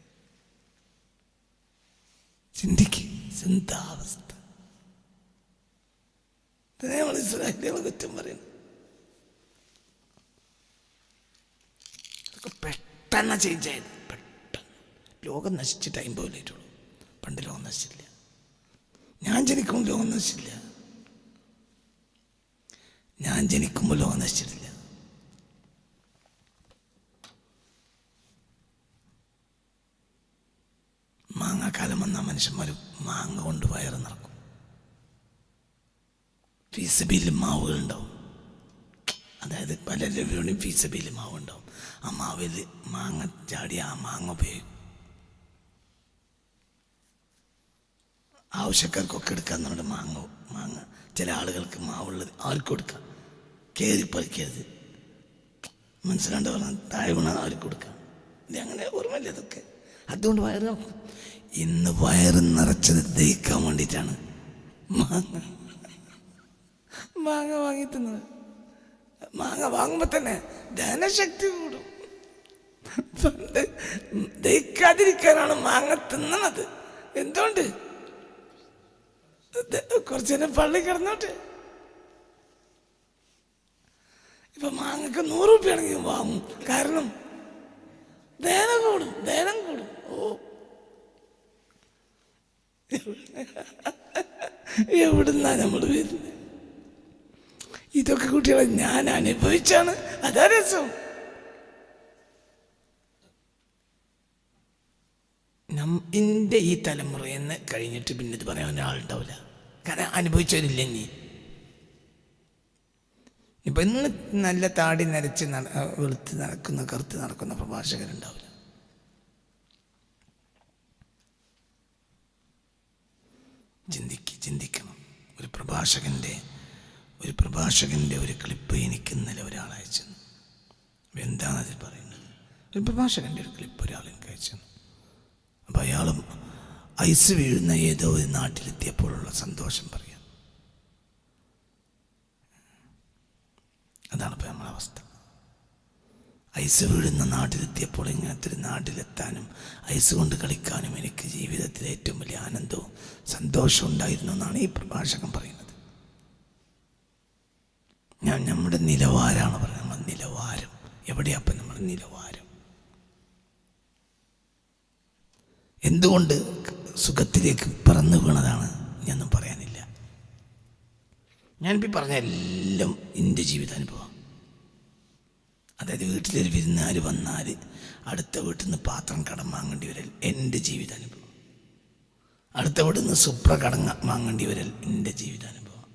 ചിന്തിക്ക്, ചിന്താവസ്ഥ. നമ്മൾ ഇസ്രായേലികളെ കുറ്റം പറയുന്നു. അതൊക്കെ പെട്ടെന്ന് ചേഞ്ച് ആയത്. ലോകം നശിച്ചിട്ട് 50 കൊല്ലമായിട്ടുള്ളൂ. പണ്ട് ലോകം നശിച്ചില്ല. ഞാൻ ജനിക്കുമ്പോൾ ലോകം നശിച്ചില്ല. ഞാൻ ജനിക്കുമ്പോൾ ലോകം നശിച്ചിട്ടില്ല. മാങ്ങാക്കാലം വന്നാൽ മനുഷ്യന്മാർ മാങ്ങ കൊണ്ട് വയറ് നിറക്കും. ഫീസബിയിൽ മാവുകളുണ്ടാവും. അതായത് പലരും ഫീസബിയിൽ മാവുണ്ടാവും. ആ മാവിൽ മാങ്ങ ചാടി ആ മാങ്ങ ഉപയോഗിക്കും. ആവശ്യക്കാർക്കൊക്കെ എടുക്കാൻ നമ്മുടെ മാങ്ങ ചില ആളുകൾക്ക് മാവുള്ളത് ആർക്കും കൊടുക്കാം. കയറി പറിക്കരുത്, മനസ്സിലാണ്ട് പറഞ്ഞാൽ താഴെ വീണാൽ ആർക്കും കൊടുക്കാം. ഇത് അങ്ങനെ ഓർമ്മയില്ല അതൊക്കെ. അതുകൊണ്ട് വയറ് നോക്കും. ഇന്ന് വയറ് നിറച്ചത് ദഹിക്കാൻ വേണ്ടിയിട്ടാണ് മാങ്ങ വാങ്ങി തിന്നത്. മാങ്ങ വാങ്ങുമ്പോൾ തന്നെ ധനശക്തി കൂടും. പണ്ട് ദഹിക്കാതിരിക്കാനാണ് മാങ്ങ തിന്നണത്. എന്തുകൊണ്ട്? കുറച്ചു നേരം പള്ളി കിടന്നോട്ടെ. ഇപ്പൊ മാങ്ങക്ക് 100 രൂപയാണെങ്കിൽ വാങ്ങും. കാരണം ധനം കൂടും. എവിടുന്നാ നമ്മൾ വരുന്നത്? ഇതൊക്കെ കുട്ടികളെ ഞാൻ അനുഭവിച്ചാണ്. അതാ രസം. എൻ്റെ ഈ തലമുറയെന്ന് കഴിഞ്ഞിട്ട് പിന്നെ ഇത് പറയാൻ ഒരാളുണ്ടാവില്ല. കാരണം അനുഭവിച്ചവരില്ല. ഇപ്പം ഇന്ന് നല്ല താടി നരച്ച് വെളുത്ത് നടക്കുന്ന കറുത്ത് നടക്കുന്ന പ്രഭാഷകരുണ്ടാവില്ല. ചിന്തിക്കണം. ഒരു പ്രഭാഷകൻ്റെ ഒരു ക്ലിപ്പ് എനിക്ക് ഇന്നലെ ഒരാൾ അയച്ചു. എന്താണതിൽ പറയുന്നത്? ഒരു പ്രഭാഷകൻ്റെ ഒരു ക്ലിപ്പ് ഒരാൾ എനിക്ക് അയച്ചു. അപ്പം അയാളും ഐസ് വീഴുന്ന ഏതോ ഒരു നാട്ടിലെത്തിയപ്പോഴുള്ള സന്തോഷം പറയാം. അതാണ് ഇപ്പം നമ്മളെ അവസ്ഥ. ഐസ് വീഴുന്ന നാട്ടിലെത്തിയപ്പോൾ ഇങ്ങനത്തെ ഒരു നാട്ടിലെത്താനും ഐസ് കൊണ്ട് കളിക്കാനും എനിക്ക് ജീവിതത്തിൽ ഏറ്റവും വലിയ ആനന്ദവും സന്തോഷവും ഉണ്ടായിരുന്നു എന്നാണ് ഈ പ്രഭാഷകൻ പറയുന്നത്. നമ്മുടെ നിലവാരമാണ് പറയുന്നത്. നമ്മുടെ നിലവാരം എവിടെയാപ്പം നമ്മുടെ നിലവാരം? എന്തുകൊണ്ട് സുഖത്തിലേക്ക് പറന്നു വീണതാണ് ഞാനൊന്നും പറയാനില്ല. ഞാനിപ്പോൾ പറഞ്ഞ എല്ലാം എൻ്റെ ജീവിതാനുഭവം. അതായത് വീട്ടിലൊരു വിരുന്നുകാർ വന്നാൽ അടുത്ത വീട്ടിൽ നിന്ന് പാത്രം കടം വാങ്ങേണ്ടി വരൽ എൻ്റെ ജീവിതാനുഭവം. അടുത്ത വീട്ടിൽ നിന്ന് സുപ്ര കടം വാങ്ങേണ്ടി വരൽ എൻ്റെ ജീവിതാനുഭവം.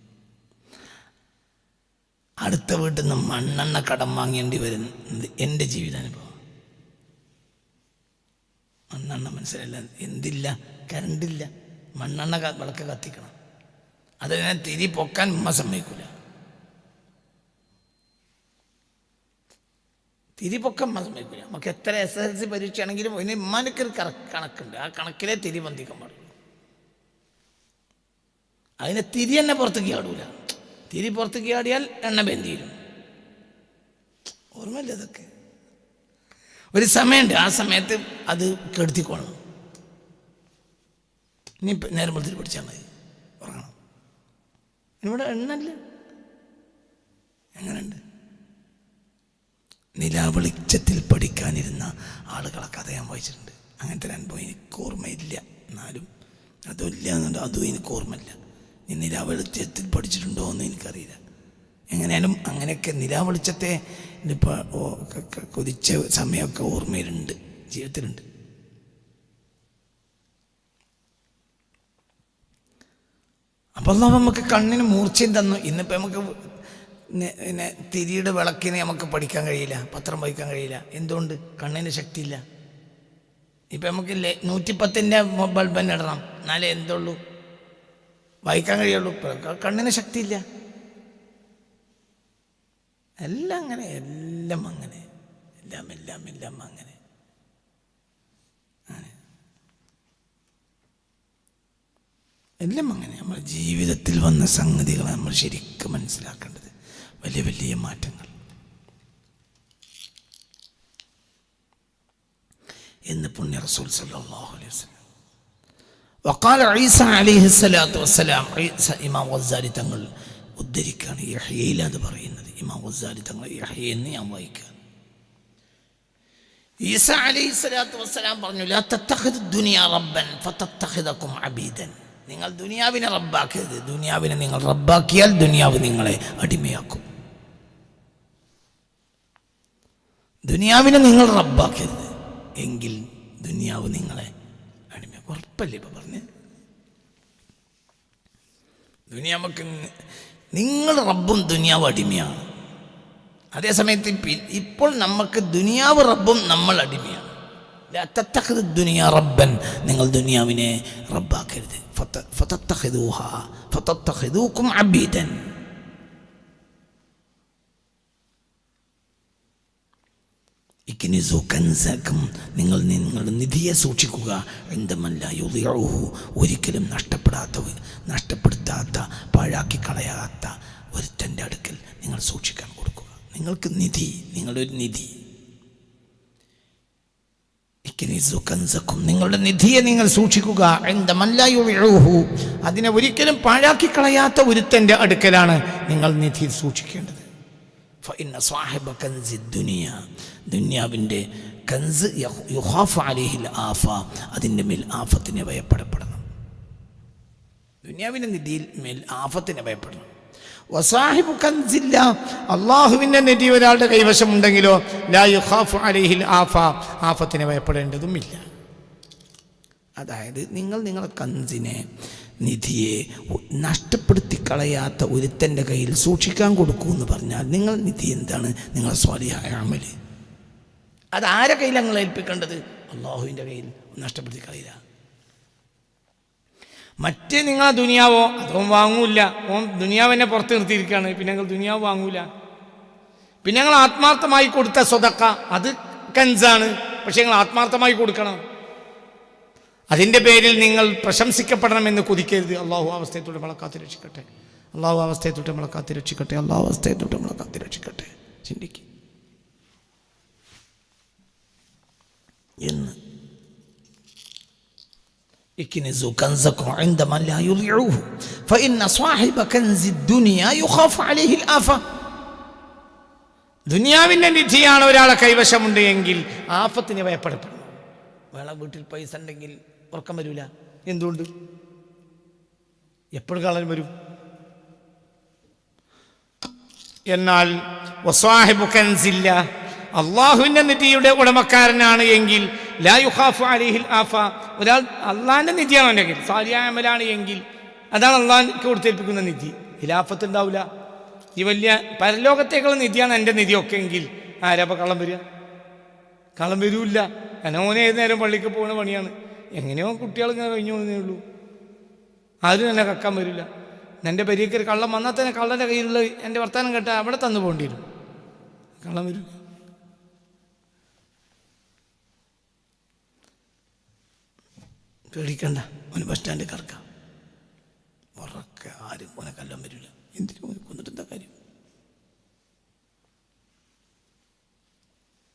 അടുത്ത വീട്ടിൽ നിന്ന് മണ്ണെണ്ണ കടം വാങ്ങേണ്ടി വരുന്നത് എൻ്റെ ജീവിതാനുഭവം. മണ്ണെണ്ണ മനസ്സിലല്ല, എന്തില്ല, കരണ്ടില്ല, മണ്ണെണ്ണ വിളക്ക് കത്തിക്കണം. അത് ഞാൻ തിരി പൊക്കാൻ ഉമ്മ സമ്മതിക്കില്ല. തിരി പൊക്കാൻ ഉമ്മ സമ്മതിക്കില്ല. നമുക്ക് എത്ര SSLC പരീക്ഷയാണെങ്കിലും അതിന് ഉമ്മാനൊക്കെ കണക്കുണ്ട്. ആ കണക്കിലെ തിരി ബന്ധിക്കാൻ പാടുള്ളൂ. അതിനെ തിരി തന്നെ പുറത്തേക്ക് ആടൂല. തിരി പുറത്തേക്ക് ആടിയാൽ എണ്ണ ബന്ധിയിലും. ഓർമ്മയില്ല അതൊക്കെ? ഒരു സമയമുണ്ട്, ആ സമയത്ത് അത് കെടുത്തിക്കൊള്ളണം. ഇനി നേരം പുറത്തേക്ക് പിടിച്ചാൽ മതി, ഉറങ്ങണം. ഇവിടെ എണ്ണല്ല. എങ്ങനെയുണ്ട്? നിലാവെളിച്ചത്തിൽ പഠിക്കാനിരുന്ന ആളുകളെ കഥ ഞാൻ വായിച്ചിട്ടുണ്ട്. അങ്ങനത്തെ ഒരു അനുഭവം എനിക്ക് ഓർമ്മയില്ല. എന്നാലും അതുമില്ല എന്നുണ്ട്, അതും എനിക്ക് ഓർമ്മയില്ല. നീ നിലാവെളിച്ചത്തിൽ പഠിച്ചിട്ടുണ്ടോ എന്ന് എനിക്കറിയില്ല. എങ്ങനെയാലും അങ്ങനെയൊക്കെ നിലാവെളിച്ചത്തെ ഇപ്പോൾ കൊതിച്ച സമയമൊക്കെ ഓർമ്മയിലുണ്ട്, ജീവിതത്തിലുണ്ട്. അപ്പോൾ നമുക്ക് കണ്ണിന് മൂർച്ചയും തന്നു. ഇന്നിപ്പോൾ നമുക്ക് പിന്നെ തിരിയുടെ വിളക്കിന് നമുക്ക് പഠിക്കാൻ കഴിയില്ല, പത്രം വായിക്കാൻ കഴിയില്ല. എന്തുകൊണ്ട്? കണ്ണിന് ശക്തിയില്ല. ഇപ്പം നമുക്ക് 110-ൻ്റെ ബൾബ് തന്നെ ഇടണം, എന്നാലേ എന്തുള്ളൂ വായിക്കാൻ കഴിയുള്ളൂ. കണ്ണിന് ശക്തിയില്ല. എല്ലാം അങ്ങനെ, എല്ലാം അങ്ങനെ, എല്ലാം അങ്ങനെ. എല്ലാം അങ്ങനെ. നമ്മുടെ ജീവിതത്തിൽ വന്ന സംഗതികളെ നമ്മൾ ശരിക്കും മനസ്സിലാക്കേണ്ടത്. വലിയ വലിയ മാറ്റങ്ങൾ. എന്ന് പുണ്യ റസൂൽ സല്ലല്ലാഹു അലൈഹി വസല്ലം വഖാല ഈസ അലൈഹിസ്സലാത്തു വസ്സലാം, ഇമാം ഗസാലി തങ്ങൾ ഉദ്ധരിക്കുകയാണ്. യഹ്യയിൽ അത് പറയുന്നത്. ഇമാം ഗസാലി തങ്ങൾ യഹ്യ എന്ന് ഞാൻ വായിക്കുകയാണ്. ഈസ അലൈഹിസ്സലാത്തു വസ്സലാം പറഞ്ഞു, ലാ തത്തഖിദു ദുനിയ റബ്ബൻ ഫതത്തഖിദകും അബീദൻ. നിങ്ങൾ ദുനിയാവിനെ റബ്ബാക്കരുത്. ദുനിയാവിനെ നിങ്ങൾ റബ്ബാക്കിയാൽ ദുനിയാവ് നിങ്ങളെ അടിമയാക്കും. ദുനിയാവിനെ നിങ്ങൾ റബ്ബാക്കരുത്, എങ്കിൽ ദുനിയാവ് നിങ്ങളെ അടിമയാക്കും. ഉറപ്പല്ലേ ഇപ്പം പറഞ്ഞ്? ദുനിയാവക്ക് നിങ്ങൾ റബ്ബും ദുനിയാവ് അടിമയാണ്. അതേസമയത്ത് ഇപ്പോൾ നമുക്ക് ദുനിയാവ് റബ്ബും നമ്മൾ അടിമയാണ്. ദുനിയ റബ്ബൻ, നിങ്ങൾ ദുനിയാവിനെ റബ്ബാക്കരുത്. ഫതത്തഖിദൂകും അബീദൻ. ഇക്നിസു കൻസകും, നിങ്ങൾ നിങ്ങളുടെ നിധിയെ സൂക്ഷിക്കുക. ഇൻദമൻ ലാ യുദിഉഹു, ഒരിക്കലും നഷ്ടപ്പെടുത്താത്ത പാഴാക്കി കളയാത്ത ഒരുത്തൻ്റെ അടുക്കൽ നിങ്ങൾ സൂക്ഷിക്കാൻ കൊടുക്കുക. നിങ്ങൾക്ക് നിധി, നിങ്ങളുടെ ഒരു നിധി. നിങ്ങളുടെ നിധിയെ നിങ്ങൾ സൂക്ഷിക്കുക. അതിനെ ഒരിക്കലും പാഴാക്കി കളയാത്ത ഒരുത്തൻ്റെ അടുക്കലാണ് നിങ്ങൾ നിധി സൂക്ഷിക്കേണ്ടത്. ദുനിയാവിൻ്റെ കൻസ് യുഖാഫു അലൈഹിൽ ആഫ, അതിൻ്റെ മേൽ ആഫത്തിനെ ഭയപ്പെടപ്പെടണം. ദുനിയാവിൻ്റെ നിധിയിൽ മേൽ ആഫത്തിനെ ഭയപ്പെടണം. വസാഹിബു കൻസില്ല, അള്ളാഹുവിൻ്റെ നിധി ഒരാളുടെ കൈവശമുണ്ടെങ്കിലോ ലാ യുഖാഫു അലൈഹിൽ ആഫ, ആഫത്തിനെ ഭയപ്പെടേണ്ടതുമില്ല. അതായത് നിങ്ങൾ നിങ്ങളുടെ കൻസിനെ നിധിയെ നഷ്ടപ്പെടുത്തി കളയാത്ത ഒരുത്തൻ്റെ കയ്യിൽ സൂക്ഷിക്കാൻ കൊടുക്കൂ എന്ന് പറഞ്ഞാൽ നിങ്ങൾ നിധി എന്താണ്? നിങ്ങൾ സ്വാലിഹായ അമല്. അതാരെ കയ്യിലാണ് നിങ്ങൾ ഏൽപ്പിക്കേണ്ടത്? അള്ളാഹുവിൻ്റെ കയ്യിൽ. നഷ്ടപ്പെടുത്തി കളയില്ല. മറ്റേ നിങ്ങൾ ദുനിയാവോ അതും വാങ്ങൂല. ഓൻ ദുനിയാവിനെ പുറത്ത് നിർത്തിയിരിക്കുകയാണ്. പിന്നെ നിങ്ങൾ ദുനിയാവ് വാങ്ങൂല. പിന്നെ ഞങ്ങൾ ആത്മാർത്ഥമായി കൊടുത്ത സ്വതക്ക അത് കൻസാണ്. പക്ഷെ നിങ്ങൾ ആത്മാർത്ഥമായി കൊടുക്കണം. അതിൻ്റെ പേരിൽ നിങ്ങൾ പ്രശംസിക്കപ്പെടണമെന്ന് കൊതിക്കരുത്. അള്ളാഹു അവസ്ഥയെ തൊട്ട് നമ്മളെ കാത്ത് രക്ഷിക്കട്ടെ. അള്ളാഹു അവസ്ഥയെ തൊട്ട് നമ്മളെ കാത്ത് രക്ഷിക്കട്ടെ. അള്ളാഹു അവസ്ഥയെ തൊട്ട് നമ്മളെ കാത്ത് രക്ഷിക്കട്ടെ. ചിന്തിക്കുക എന്ന് اكنزوا كنزكم عند من لا يضيعوه فإن صاحب كنز الدنيا يخاف عليه الآفة. ദുനിയാവിൻ്റെ നിധിയാണ് ഒരാളെ കൈവശമുണ്ട് എങ്കിൽ ആഫത്തിനെ ഭയപ്പെടപ്പെടുന്നു. വേള വീട്ടിൽ പൈസ ഉണ്ടെങ്കിൽ ഉറക്കം വരില്ല. എന്തുകൊണ്ട്? എപ്പോഴും കള്ളൻ വരും. എന്നാൽ വസ്വാഹിബു കൻസില്ല, അള്ളാഹുവിൻ്റെ നിധിയുടെ ഉടമക്കാരനാണ് എങ്കിൽ ലാ യുഖാഫു അലൈഹിൽ ആഫ. ഒരാൾ അള്ളാഹിൻ്റെ നിധിയാണ് ഉണ്ടെങ്കിൽ, സാലിഹായ അമലാണ് എങ്കിൽ അതാണ് അള്ളാഹിക്ക് കൊടുത്തേൽപ്പിക്കുന്ന നിധി. ഖിലാഫത്ത് ഉണ്ടാവില്ല. ഈ വലിയ പരലോകത്തേക്കുള്ള നിധിയാണ് എൻ്റെ നിധിയൊക്കെ എങ്കിൽ ആരാപ്പോൾ കള്ളം വരിക? കള്ളം വരൂല്ല. കാരണം ഓനെ ഏത് നേരം പള്ളിക്ക് പോകുന്ന പണിയാണ്. എങ്ങനെയോ കുട്ടികൾ ഇങ്ങനെ കഴിഞ്ഞു പോകുന്നേ ഉള്ളൂ. ആരും തന്നെ കക്കാൻ വരില്ല. എൻ്റെ പരിയൊക്കെ കള്ളം വന്നാൽ തന്നെ കള്ളൻ്റെ കയ്യിലുള്ള എൻ്റെ വർത്തമാനം കേട്ടാൽ അവിടെ തന്നു പോകേണ്ടി വരും. കള്ളം വരില്ല. പേടിക്കണ്ട, അവന് ബസ് സ്റ്റാൻഡിൽ കിടക്കാം. ഉറക്കെ ആരും ഓനെ കല്ലാൻ വരില്ല. എന്തിനും ഓനെ കൊന്നിട്ട് എന്താ കാര്യം?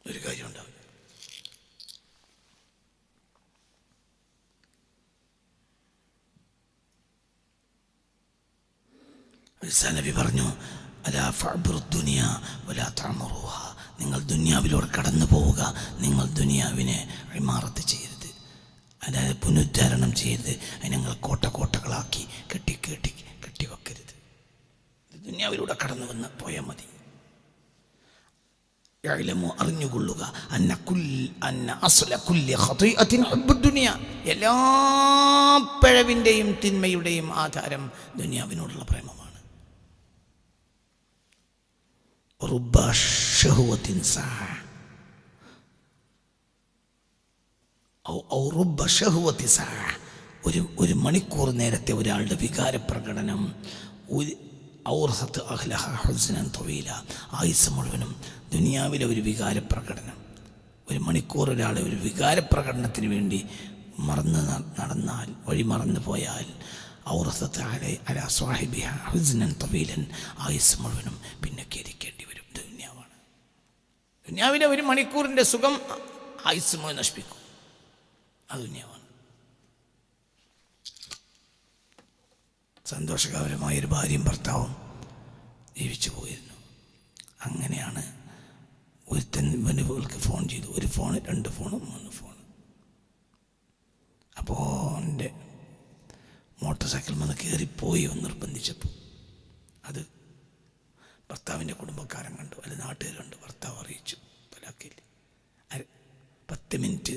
ഒരു കാര്യം ഉണ്ടാവില്ല. നബി പറഞ്ഞു, അലാ ഫഅ്ബുറു ദുനിയ വലാ തഅമറുഹ. നിങ്ങൾ ദുനിയാവിലൂടെ കടന്നു പോവുക, നിങ്ങൾ ദുനിയാവിനെ ഇമാറത്ത് ചെയ്യരുത്. അതായത് പുനരുദ്ധാരണം ചെയ്ത് അതിനെ നിങ്ങൾ കോട്ടകളാക്കി കെട്ടി വെക്കരുത്. ദുനിയാവിലൂടെ കടന്നു വന്ന് പോയാൽ മതി. അറിഞ്ഞുകൊള്ളുക, എല്ലാ പിഴവിൻ്റെയും തിന്മയുടെയും ആധാരം ദുനിയാവിനോടുള്ള പ്രേമമാണ്. ഒരു മണിക്കൂർ നേരത്തെ ഒരാളുടെ വികാരപ്രകടനം ആയുസ് മുഴുവനും ദുനിയാവിലെ ഒരു വികാരപ്രകടനം. ഒരു മണിക്കൂർ ഒരാളെ ഒരു വികാരപ്രകടനത്തിന് വേണ്ടി നടന്നാൽ, വഴി മറന്നു പോയാൽ ആയുസ് മുഴുവനും പിന്നെ ഖേദിക്കേണ്ടി വരും. ദുനിയാവാണ്. ദുനിയാവിലെ ഒരു മണിക്കൂറിൻ്റെ സുഖം ആയുസ് മുഴുവൻ നശിപ്പിക്കും. അത് ദുനിയാവാണ്. സന്തോഷകരമായൊരു ഭാര്യയും ഭർത്താവും ജീവിച്ചു പോയിരുന്നു. അങ്ങനെയാണ് ഒരുത്തൻ ഇവർക്ക് ഫോൺ ചെയ്തു. ഒരു ഫോണ്, 2 ഫോണ്, 3 ഫോണ്. അപ്പോൾ എൻ്റെ മോട്ടോർ സൈക്കിൾ വന്ന് കയറിപ്പോയി നിർബന്ധിച്ചപ്പോൾ അത് ഭർത്താവിൻ്റെ കുടുംബക്കാരൻ കണ്ടു, അല്ല നാട്ടുകാർ കണ്ടു. ഭർത്താവ് അറിയിച്ചു. പലാക്കില്ല. 10 മിനിറ്റ്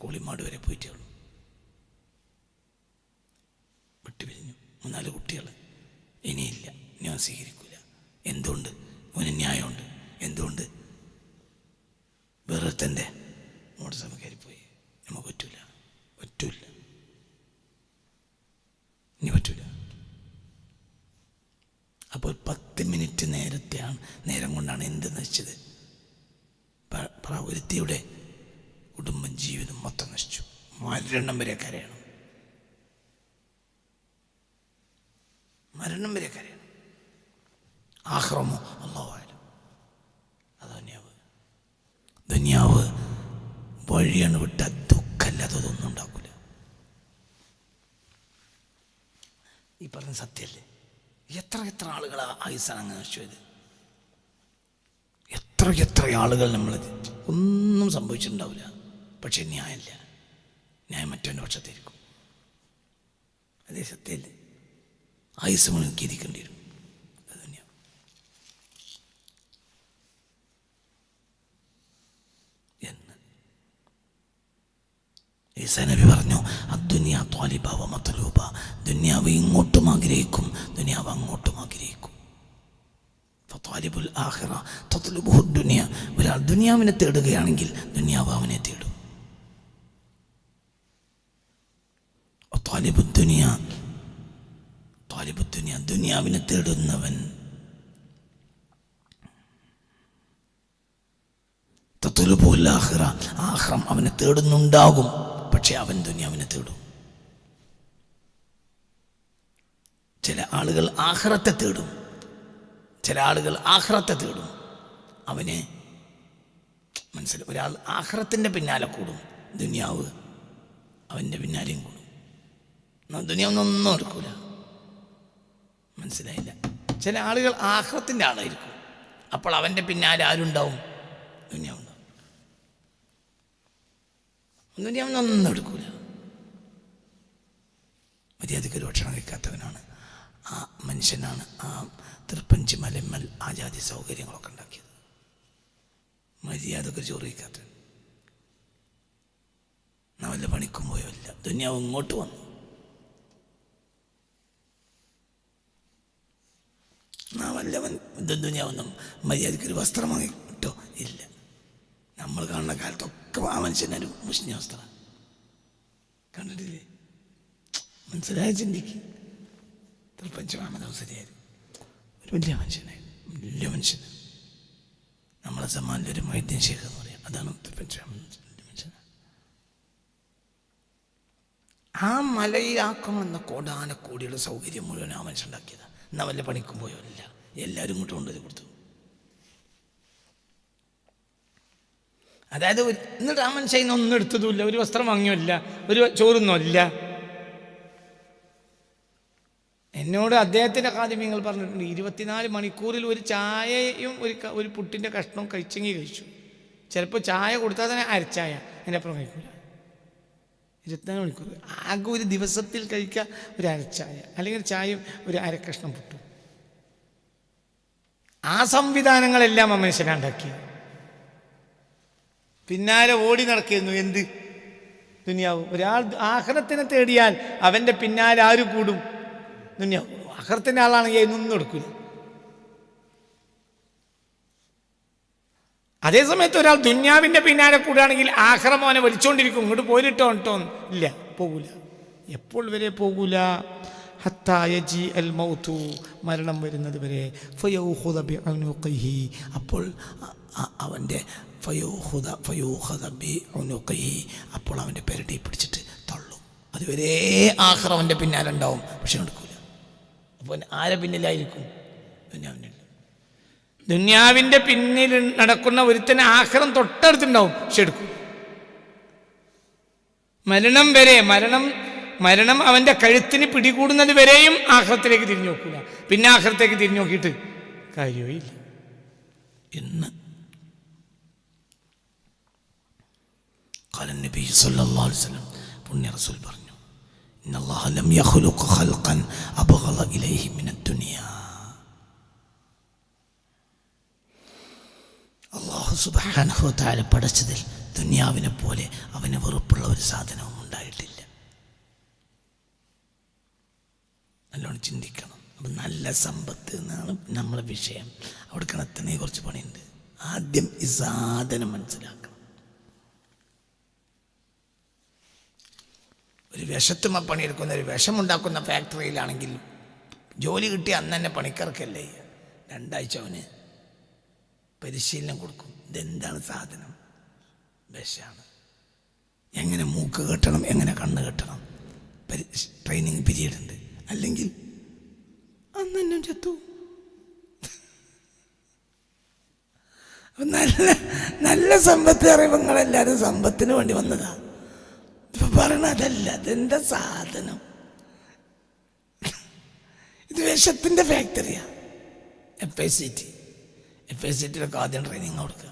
കോളിമാട് വരെ പോയിട്ടേ ഉള്ളൂ. വിട്ടുപിരിഞ്ഞു. 3-4 കുട്ടികൾ. ഇനിയില്ല, ഞാൻ സ്വീകരിക്കില്ല. എന്തുകൊണ്ട്? അവന് ന്യായമുണ്ട്. എന്തുകൊണ്ട്? വേറെ തൻ്റെ മോട്ടോർ സൈക്കിൾ കയറിപ്പോയി. നമുക്ക് പറ്റൂല. ഇനി പറ്റൂല. അപ്പോൾ 10 മിനിറ്റ് നേരം കൊണ്ടാണ് എന്ത് നശിച്ചത്? ഒരുത്തിയുടെ കുടുംബം, ജീവിതം മൊത്തം നശിച്ചു. മരണം വരെ കരയണം. മരണം വരെ കരയണം. ആഖിറമോ അല്ലാഹു അഅലം. അത് ദുനിയാവ് വഴിയാണ് വിട്ട ദുഃഖമല്ലാതെ അതൊന്നും ഉണ്ടാക്കില്ല. ഈ പറഞ്ഞ സത്യമല്ലേ? എത്ര ആളുകളാ ആയുസ്സാണ് അങ്ങനെ നശിച്ചത്? എത്ര ആളുകൾ നമ്മൾ ഒന്നും സംഭവിച്ചിട്ടുണ്ടാവില്ല. പക്ഷെ ന്യായമില്ല. ന്യായം മറ്റൊരു പക്ഷത്തായിരിക്കും. അതേ സത്യമല്ലേ? ആയുസ് മുഴുവൻ ഖേദിക്കേണ്ടി വരും. അത് തന്നെയാണ്. എന്ന് ഈസാ നബി പറഞ്ഞു, അദ്ദുനിയ ത്വാലിബ വ മത്ലൂബ, ദുനിയാവ് ഇങ്ങോട്ടും ആഗ്രഹിക്കും, ദുനിയാവ് അങ്ങോട്ടും ആഗ്രഹിക്കും. ഫത്വാലിബുൽ ആഖിറ തത്ലുബുഹു ദുനിയ, ഒരാൾ ദുനിയാവിനെ തേടുകയാണെങ്കിൽ ദുനിയാവ് അവനെ തേടും. ത്വാലിബുദ്ദുനിയ, ത്വാലിബുദ്ദുനിയ, ദുനിയാവിനെ തേടുന്നവൻ, തത്ലുബുൽ ആഖിറ, ആഖിറം അവനെ തേടുന്നുണ്ടാകും, പക്ഷെ അവൻ ദുനിയാവിനെ തേടും. ചില ആളുകൾ ആഖിറത്തെ തേടും, ചില ആളുകൾ ആഖിറത്തെ തേടും. അവനെ മനസ്സിലായി. ഒരാൾ ആഖിറത്തിൻ്റെ പിന്നാലെ കൂടും, ദുനിയാവ് അവൻ്റെ പിന്നാലെയും കൂടും. ദുനിയാവൊന്നും എടുക്കൂല. മനസ്സിലായില്ല? ചില ആളുകൾ ആഖിറത്തിൻ്റെ ആളായിരിക്കും, അപ്പോൾ അവൻ്റെ പിന്നാലെ ആരുണ്ടാവും? ദുനിയാവുണ്ടാവും. ദുനിയാവൊന്നും എടുക്കൂല. മര്യാദയ്ക്ക് ഒരു ഭക്ഷണം കഴിക്കാത്തവനാണ് ആ മനുഷ്യനാണ് ആ തൃപ്പഞ്ച് മലമ്മൽ ആ ജാതി സൗകര്യങ്ങളൊക്കെ ഉണ്ടാക്കിയത്. മര്യാദക്ക് ചോറ് കഴിക്കാത്തവൻ. നാ വല്ല പണിക്കും പോയോ ഇല്ല, ദുനിയാവ് ഇങ്ങോട്ട് വന്നു. നാ വല്ലവൻ ദുനിയാവൊന്നും മര്യാദക്കൊരു വസ്ത്രം വാങ്ങി കിട്ടോ ഇല്ല. നമ്മൾ കാണുന്ന കാലത്തൊക്കെ ആ മനുഷ്യനൊരു മുസ്ലിം വസ്ത്രം കണ്ടിട്ടില്ലേ? മനസ്സിലായ ചിന്തിക്ക്. തൃപ്പഞ്ച് മുഹമ്മദ് ഹുസൈൻ ഒരു വലിയ മനുഷ്യനായി, വലിയ മനുഷ്യൻ. നമ്മളെ സമ്മാനിൽ ഒരു മൊയ്തീൻ ഷേഖ് എന്ന് പറയാം. അതാണ് തൃപ്പഞ്ച് മുഹമ്മദ് മനുഷ്യൻ. ആ മലയിലാക്കണമെന്ന കോടാനക്കോടിയുടെ സൗകര്യം മുഴുവൻ ആ മനുഷ്യൻ ഉണ്ടാക്കിയതാണ്. എന്നാൽ വല്ല പണിക്കും പോയോ ഇല്ല, എല്ലാവരും ഇങ്ങോട്ട് കൊണ്ടുപോയി കൊടുത്തു. അതായത് എന്നിട്ട് ആ മനുഷ്യൻ ഒന്നും എടുത്തതുമില്ല, ഒരു വസ്ത്രം വാങ്ങിയുമില്ല, ഒരു ചോറൊന്നുമില്ല. എന്നോട് അദ്ദേഹത്തിൻ്റെ ഖാദിമീങ്ങൾ പറഞ്ഞിട്ടുണ്ട്, 24 മണിക്കൂറിൽ ഒരു ചായയും ഒരു പുട്ടിൻ്റെ കഷ്ണവും കഴിച്ചെങ്കിൽ കഴിച്ചു. ചിലപ്പോൾ ചായ കൊടുത്താൽ തന്നെ അരച്ചായ, അതിൻ്റെ അപ്പുറം കഴിക്കില്ല. 24 മണിക്കൂർ ആകെ ഒരു ദിവസത്തിൽ കഴിക്കുക ഒരു അരച്ചായ, അല്ലെങ്കിൽ ചായയും ഒരു അരക്കഷ്ണം പുട്ടും. ആ സംവിധാനങ്ങളെല്ലാം ആ മനുഷ്യനുണ്ടാക്കിയത്. പിന്നാലെ ഓടി നടക്കുന്നു എന്ത്? ദുനിയാവ്. ഒരാൾ ആഖിറത്തിനെ തേടിയാൽ അവൻ്റെ പിന്നാലെ ആര് കൂടും? ദുനിയാവ്. ആഖിറത്തിൻ്റെ ആളാണെങ്കിൽ അതിനൊന്നും എടുക്കില്ല. അതേസമയത്ത് ഒരാൾ ദുന്യാവിൻ്റെ പിന്നാലെ കൂടുകയാണെങ്കിൽ ആഖിറം അവനെ വലിച്ചുകൊണ്ടിരിക്കും. ഇങ്ങോട്ട് പോരിട്ടോ ഇല്ല, പോകൂല. എപ്പോൾ വരെ പോകൂല? ഹത്താ യജി അൽ മൗതു, മരണം വരുന്നത് വരെ. ഫയൗഖുദ ബിഉനുഖിഹി, അപ്പോൾ അവൻ്റെ അപ്പോൾ അവൻ്റെ പെരടി പിടിച്ചിട്ട് തള്ളും. അതുവരെ ആഖിറം അവൻ്റെ പിന്നാലെ ഉണ്ടാവും, പക്ഷെ എടുക്കൂല. അപ്പോൾ ആരെ പിന്നിലായിരിക്കും? ദുന്യാവിൻ്റെ പിന്നിൽ നടക്കുന്ന ഒരുത്തന് ആഖിറം തൊട്ടടുത്തുണ്ടാവും, പക്ഷെ എടുക്കും. മരണം വരെ, മരണം അവൻ്റെ കഴുത്തിന് പിടികൂടുന്നത് വരെയും ആഖിറത്തിലേക്ക് തിരിഞ്ഞു നോക്കൂല. പിന്നെ ആഖിറത്തേക്ക് തിരിഞ്ഞു നോക്കിയിട്ട് കാര്യമില്ല. എന്ന് ഖാലൻ നബി സല്ലല്ലാഹു അലൈഹി വസല്ലം, പുണ്യ റസൂൽ പറഞ്ഞു, ഇന്നല്ലാഹ ലം യഖ്ലുഖ ഖൽഖൻ അബ്ഗള ഇലൈഹി മിനദ് ദുനിയ. അല്ലാഹു സുബ്ഹാനഹു വ തആല പടച്ചതിൽ ദുനിയാവിനെ പോലെ അവന് വെറുപ്പുള്ള ഒരു സാധനവും ഉണ്ടായിട്ടില്ല. നല്ലോണം ചിന്തിക്കണം. അപ്പം നല്ല സമ്പത്ത് എന്നാണ് നമ്മളെ വിഷയം. അവിടെ കിണത്തണേ കുറച്ച് പണിയുണ്ട്. ആദ്യം ഈ സാധനം മനസ്സിലാക്കണം. ഒരു വിഷത്തുമ്മ പണിയെടുക്കുന്ന, ഒരു വിഷമുണ്ടാക്കുന്ന ഫാക്ടറിയിലാണെങ്കിൽ ജോലി കിട്ടി അന്ന് തന്നെ പണിക്കാർക്കല്ലേ 2 ആഴ്ച അവന് പരിശീലനം കൊടുക്കും. ഇതെന്താണ് സാധനം? വിഷമാണ്. എങ്ങനെ മൂക്ക് കെട്ടണം, എങ്ങനെ കണ്ണ് കെട്ടണം, ട്രെയിനിങ് പീരീഡ് ഉണ്ട്. അല്ലെങ്കിൽ അന്ന് തന്നെ ചത്തു. നല്ല സമ്പത്ത് അറിയുമ്പോൾ നിങ്ങളെല്ലാവരും സമ്പത്തിന് വേണ്ടി വന്നതാ. ഇപ്പം പറയണ അതല്ല. അതെന്താ സാധനം? ഇത് വിഷത്തിൻ്റെ ഫാക്ടറിയാ. FACT ആദ്യം ട്രെയിനിങ് കൊടുക്കുക.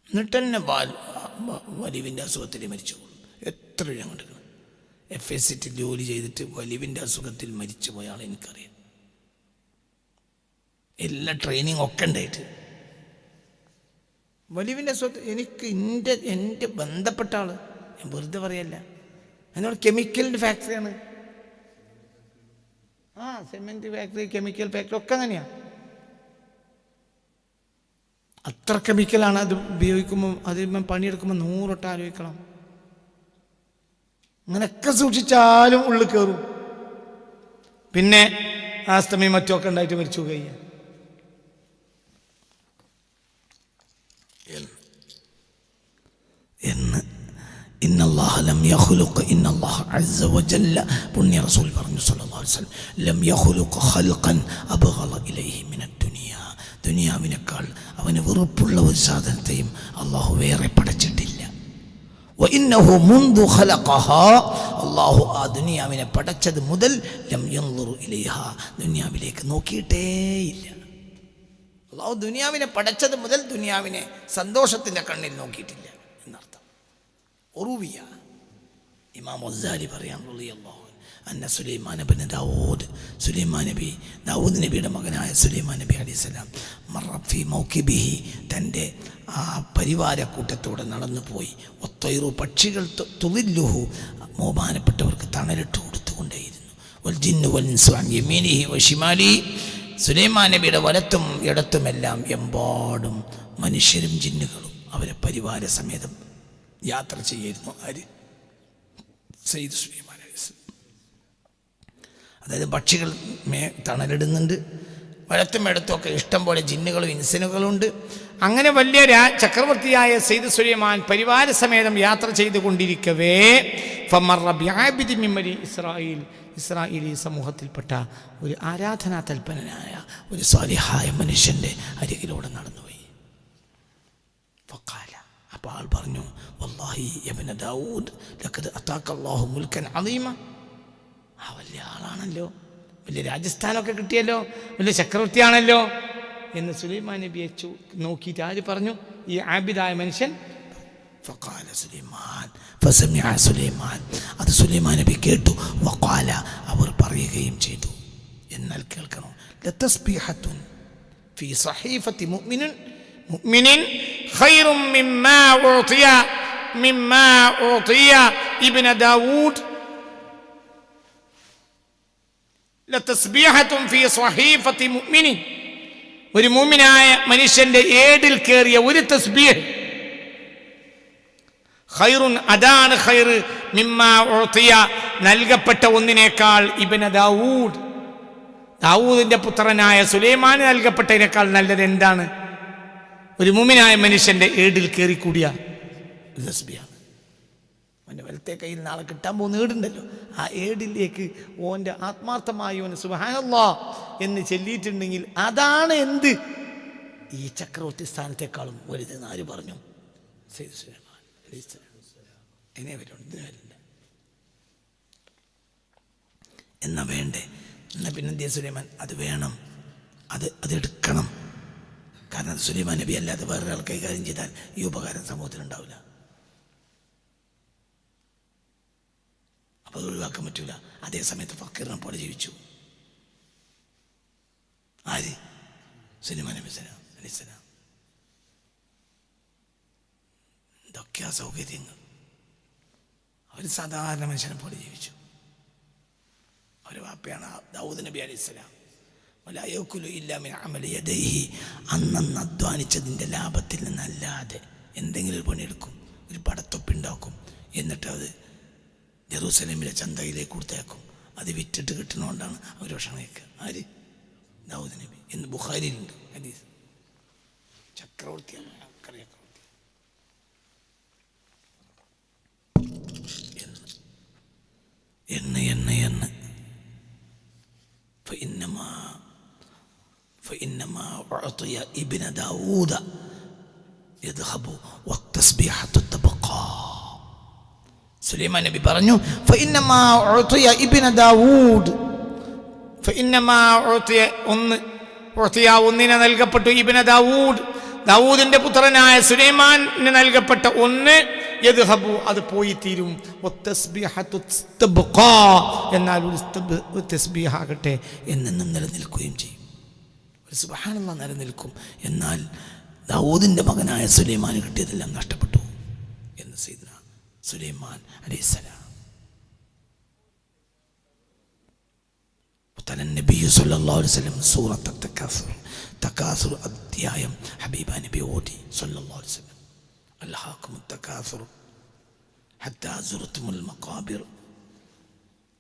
എന്നിട്ട് തന്നെ വലിവിൻ്റെ അസുഖത്തിൽ മരിച്ചു പോകും. എത്ര ഞാൻ കണ്ടിരിക്കണം. FACT ജോലി ചെയ്തിട്ട് വലിവിൻ്റെ അസുഖത്തിൽ മരിച്ചു പോയ ആളെ എനിക്കറിയാം. എല്ലാ ട്രെയിനിങ് ഒക്കെ ഉണ്ടായിട്ട് വലിവിൻ്റെ അസുഖത്തിൽ എനിക്ക് എൻ്റെ ബന്ധപ്പെട്ട ആൾ ഞാൻ വെറുതെ പറയല്ല. എന്നോട് കെമിക്കലിൻ്റെ ഫാക്ടറിയാണ്. സിമെൻറ്റ് ഫാക്ടറി, കെമിക്കൽ ഫാക്ടറി ഒക്കെ അങ്ങനെയാണ്. അത്ര കെമിക്കലാണ്. അത് ഉപയോഗിക്കുമ്പോൾ അതിൽ പണിയെടുക്കുമ്പോൾ 100 വട്ടം ആലോചിക്കണം. അങ്ങനെയൊക്കെ സൂക്ഷിച്ചാലും ഉള്ളിൽ കയറും. പിന്നെ ആസ്തമയും മറ്റുമൊക്കെ ഉണ്ടായിട്ട് മരിച്ചു കഴിയുക. എന്ന് ഇന്നല്ലാഹ ലം യഖ്ലുഖ ഇന്നല്ലാഹ അസ്സ വജല്ല പുണ്യ റസൂൽ പറഞ്ഞു സല്ലല്ലാഹു അലൈഹി വസല്ലം ലം യഖ്ലുഖ ഖൽഖൻ അബ്ഗള ഇലൈഹി മിനദ് ദുനിയ. ദുനിയാവിനേക്കാൾ അവന് വെറുപ്പുള്ള ഒരു സാധനത്തെയും അള്ളാഹു വേറെ പടച്ചിട്ടില്ല. വഇന്നഹു മുൻദു ഖലഖഹാ, അള്ളാഹു ആ ദുനിയാവിനെ പടച്ചത് മുതൽ ലം യൻദുറു ഇലൈഹാ, ദുനിയാവിലേക്ക് നോക്കിയിട്ടേയില്ല. അള്ളാഹു ദുനിയാവിനെ പടച്ചത് മുതൽ ദുനിയാവിനെ സന്തോഷത്തിൻ്റെ കണ്ണിൽ നോക്കിയിട്ടില്ല എന്നർത്ഥം. ഉറൂവിയ ഇമാം ഗസാലി പറയാം റളിയല്ലാഹു അന്ന സുലൈമാൻ ഇബ്നു ദാവൂദ്, സുലൈമാൻ നബി, ദാവൂദ് നബിയുടെ മകനായ സുലൈമാൻ നബി അലൈഹിസ്സലാം മറ ഫീ മൗകിബിഹി, തൻ്റെ ആ പരിവാരക്കൂട്ടത്തോടെ നടന്നു പോയി. ഒത്തൈറു, പക്ഷികൾ തുളില്ലുഹു, ബഹുമാനപ്പെട്ടവർക്ക് തണലിട്ട് കൊടുത്തുകൊണ്ടേയിരുന്നു. വൽ ജിന്നു വൽ ഇൻസു അൻ യമീനിഹി വശിമാലിഹി, സുലൈമാൻ നബിയുടെ വലത്തും ഇടത്തുമെല്ലാം എമ്പാടും മനുഷ്യരും ജിന്നുകളും അവരെ പരിവാര സമേതം യാത്ര ചെയ്യായിരുന്നു. ആര്? സയ്യിദ് സുലൈമാൻ അലൈഹിസ്സലാം. അതായത് പക്ഷികൾ തണലിടുന്നുണ്ട്, വലത്തും ഇടത്തുമൊക്കെ ഇഷ്ടം പോലെ ജിന്നുകളും ഇൻസനുകളുണ്ട്. അങ്ങനെ വലിയ ചക്രവർത്തിയായ സയ്യിദ് സുലൈമാൻ പരിവാര സമേതം യാത്ര ചെയ്തുകൊണ്ടിരിക്കവേ ഫമറ ബിഅബ്ദിൻ മിൻ ബനി ഇസ്രായീൽ, ഇസ്രായേലി സമൂഹത്തിൽപ്പെട്ട ഒരു ആരാധനാ തൽപരനായ ഒരു സാലിഹായ മനുഷ്യൻ്റെ അരികിലൂടെ നടന്നുപോയി. ഫഖാല, അപ്പോൾ ആൾ പറഞ്ഞു വല്ലാഹി യബ്ന ദാവൂദ് ലഖദ് അതാക അല്ലാഹു മുൽക്കൻ അദീമ. ആ വലിയ ആളാണല്ലോ, വലിയ രാജസ്ഥാനൊക്കെ കിട്ടിയല്ലോ, വലിയ ചക്രവർത്തിയാണല്ലോ എന്ന് സുലൈമാൻ നബിയെ നോക്കിയിട്ട് ആര് പറഞ്ഞു? ഈ ആബിദായ മനുഷ്യൻ. ഫഖാല സുലൈമാൻ, ഫസമിഅ സുലൈമാൻ, അത് സുലൈമാൻ നബി കേട്ടു. വഖാല, അവർ പറയുകയും ചെയ്തു. എന്നാൽ കേൾക്കണം, ലതസ്ബീഹത്തുൻ ഫീ സഹീഫത്തി മുഅ്മിനിൻ ഖൈറും മിമ്മാ ഉതിയ ഇബ്നു ദാവൂദ്. ലതസ്ബീഹത്തുൻ ഫീ സഹീഫത്തി മുഅ്മിനിൻ, ഒരു മുഅ്മിനായ മനുഷ്യന്റെ ഏടിൽ കയറിയ ഒരു തസ്ബീഹ്, ഖൈറുൻ, അതാണ് ഖൈർ, മിമ്മാ ഉതിയ, നൽകപ്പെട്ട ഒന്നിനേക്കാൾ, ഇബ്നു ദാവൂദ്, ദാവൂദിന്റെ പുത്രനായ സുലൈമാന് നൽകപ്പെട്ടതിനേക്കാൾ നല്ലത് എന്താണ്? ഒരു മുഅ്മിനായ മനുഷ്യന്റെ ഏടിൽ കയറിക്കൂടിയ തസ്ബീഹാണ്. അവൻ്റെ വലത്തെ കയ്യിൽ നാളെ കിട്ടാൻ പോകുന്ന ഏടുണ്ടല്ലോ, ആ ഏടിലേക്ക് ഓൻ്റെ ആത്മാർത്ഥമായി ഓന് സുബ്ഹാനല്ലാഹ് എന്ന് ചൊല്ലിയിട്ടുണ്ടെങ്കിൽ അതാണ് എന്ത് ഈ ചക്രവർത്തി സ്ഥാനത്തെക്കാളും വലുതെന്ന് ആര് പറഞ്ഞു? സയ്യിദ് സുലൈമാൻ അലൈഹിസ്സലാം. എന്നെ വരുന്നുണ്ട്, ഇതിന് വരില്ല എന്നാ വേണ്ടേ? എന്നാൽ പിന്നെന്തിയ സുലൈമാൻ അത് വേണം, അതെടുക്കണം. കാരണം സുലൈമാൻ നബി അല്ലാതെ വേറൊരാൾ കൈകാര്യം ചെയ്താൽ ഈ ഉപകാരം സമൂഹത്തിലുണ്ടാവില്ല. അപ്പോൾ അത് ഒഴിവാക്കാൻ പറ്റൂല. അതേ സമയത്ത് ഫക്കീറിനെ പോലെ ജീവിച്ചു. ആര്? സുലൈമാൻ നബി അലൈഹിസ്സലാം. ഇതൊക്കെയാ സൗകര്യങ്ങൾ. അവർ സാധാരണ മനുഷ്യനെ പോലെ ജീവിച്ചു. അവർ വാപ്പയാണ് ദാവൂദ് നബി അലൈഹിസ്സലാം. വലായക്കുലു ഇല്ലാ മിൻ അമലി യദൈഹി, അന്നന്ന് അധ്വാനിച്ചതിൻ്റെ ലാഭത്തിൽ നിന്നല്ലാതെ എന്തെങ്കിലും ഒരു പണിയെടുക്കും, ഒരു പടത്തൊപ്പുണ്ടാക്കും, എന്നിട്ട് അത് ജെറൂസലേമിലെ ചന്തയിലേക്ക് കൊടുത്തേക്കും. അത് വിറ്റിട്ട് കിട്ടുന്നതുകൊണ്ടാണ് അവർ ഭക്ഷണം കഴിക്കുക. ആര്? ദാവൂദ് നബി എന്ന് ബുഖാരിയിലുണ്ട് ഹദീസ്. ചക്രവർത്തിയാണ്, ചക്രവർത്തി. എണ്ണ فإنما أعطي ابن داود يذهب والتسبيحة تبقى. സുലൈമാൻ നബി പറഞ്ഞു فإنما أعطي ابن داود, فإنما أعطي ഒന്നിനെ നൽകപ്പെട്ടു, ഇബ്നു ദാവൂദ്, ദാവൂദിന്റെ പുത്രനായ സുലൈമാന് നൽകപ്പെട്ട ഒന്ന്, യദ്ഹബു, അത് പോയി തീരും, വത്തസ്ബീഹതു തബ്ഖാ, എന്നാൽ ഒരു തസ്ബീഹാകട്ടെ എന്നെന്നും നിലനിൽക്കുകയും ചെയ്യും. ഒരു സുബ്ഹാനല്ലാഹ് നിലനിൽക്കും. എന്നാൽ ദാവൂദിന്റെ മകനായ സുലൈമാന് കിട്ടിയതെല്ലാം നഷ്ടപ്പെട്ടു എന്ന് സയ്യിദ്നാ സുലൈമാൻ അലൈഹിസ്സലാം. നബി സല്ലല്ലാഹു അലൈഹി വസല്ലം സൂറത്ത് തകാസുർ അധ്യായം ഹബീബ നബി ഓതി സല്ലല്ലാഹു അലൈഹി വസല്ലം. അൽഹാകുമുത് തകാസുർ ഹത്താ സുർതുമുൽ മഖാബിർ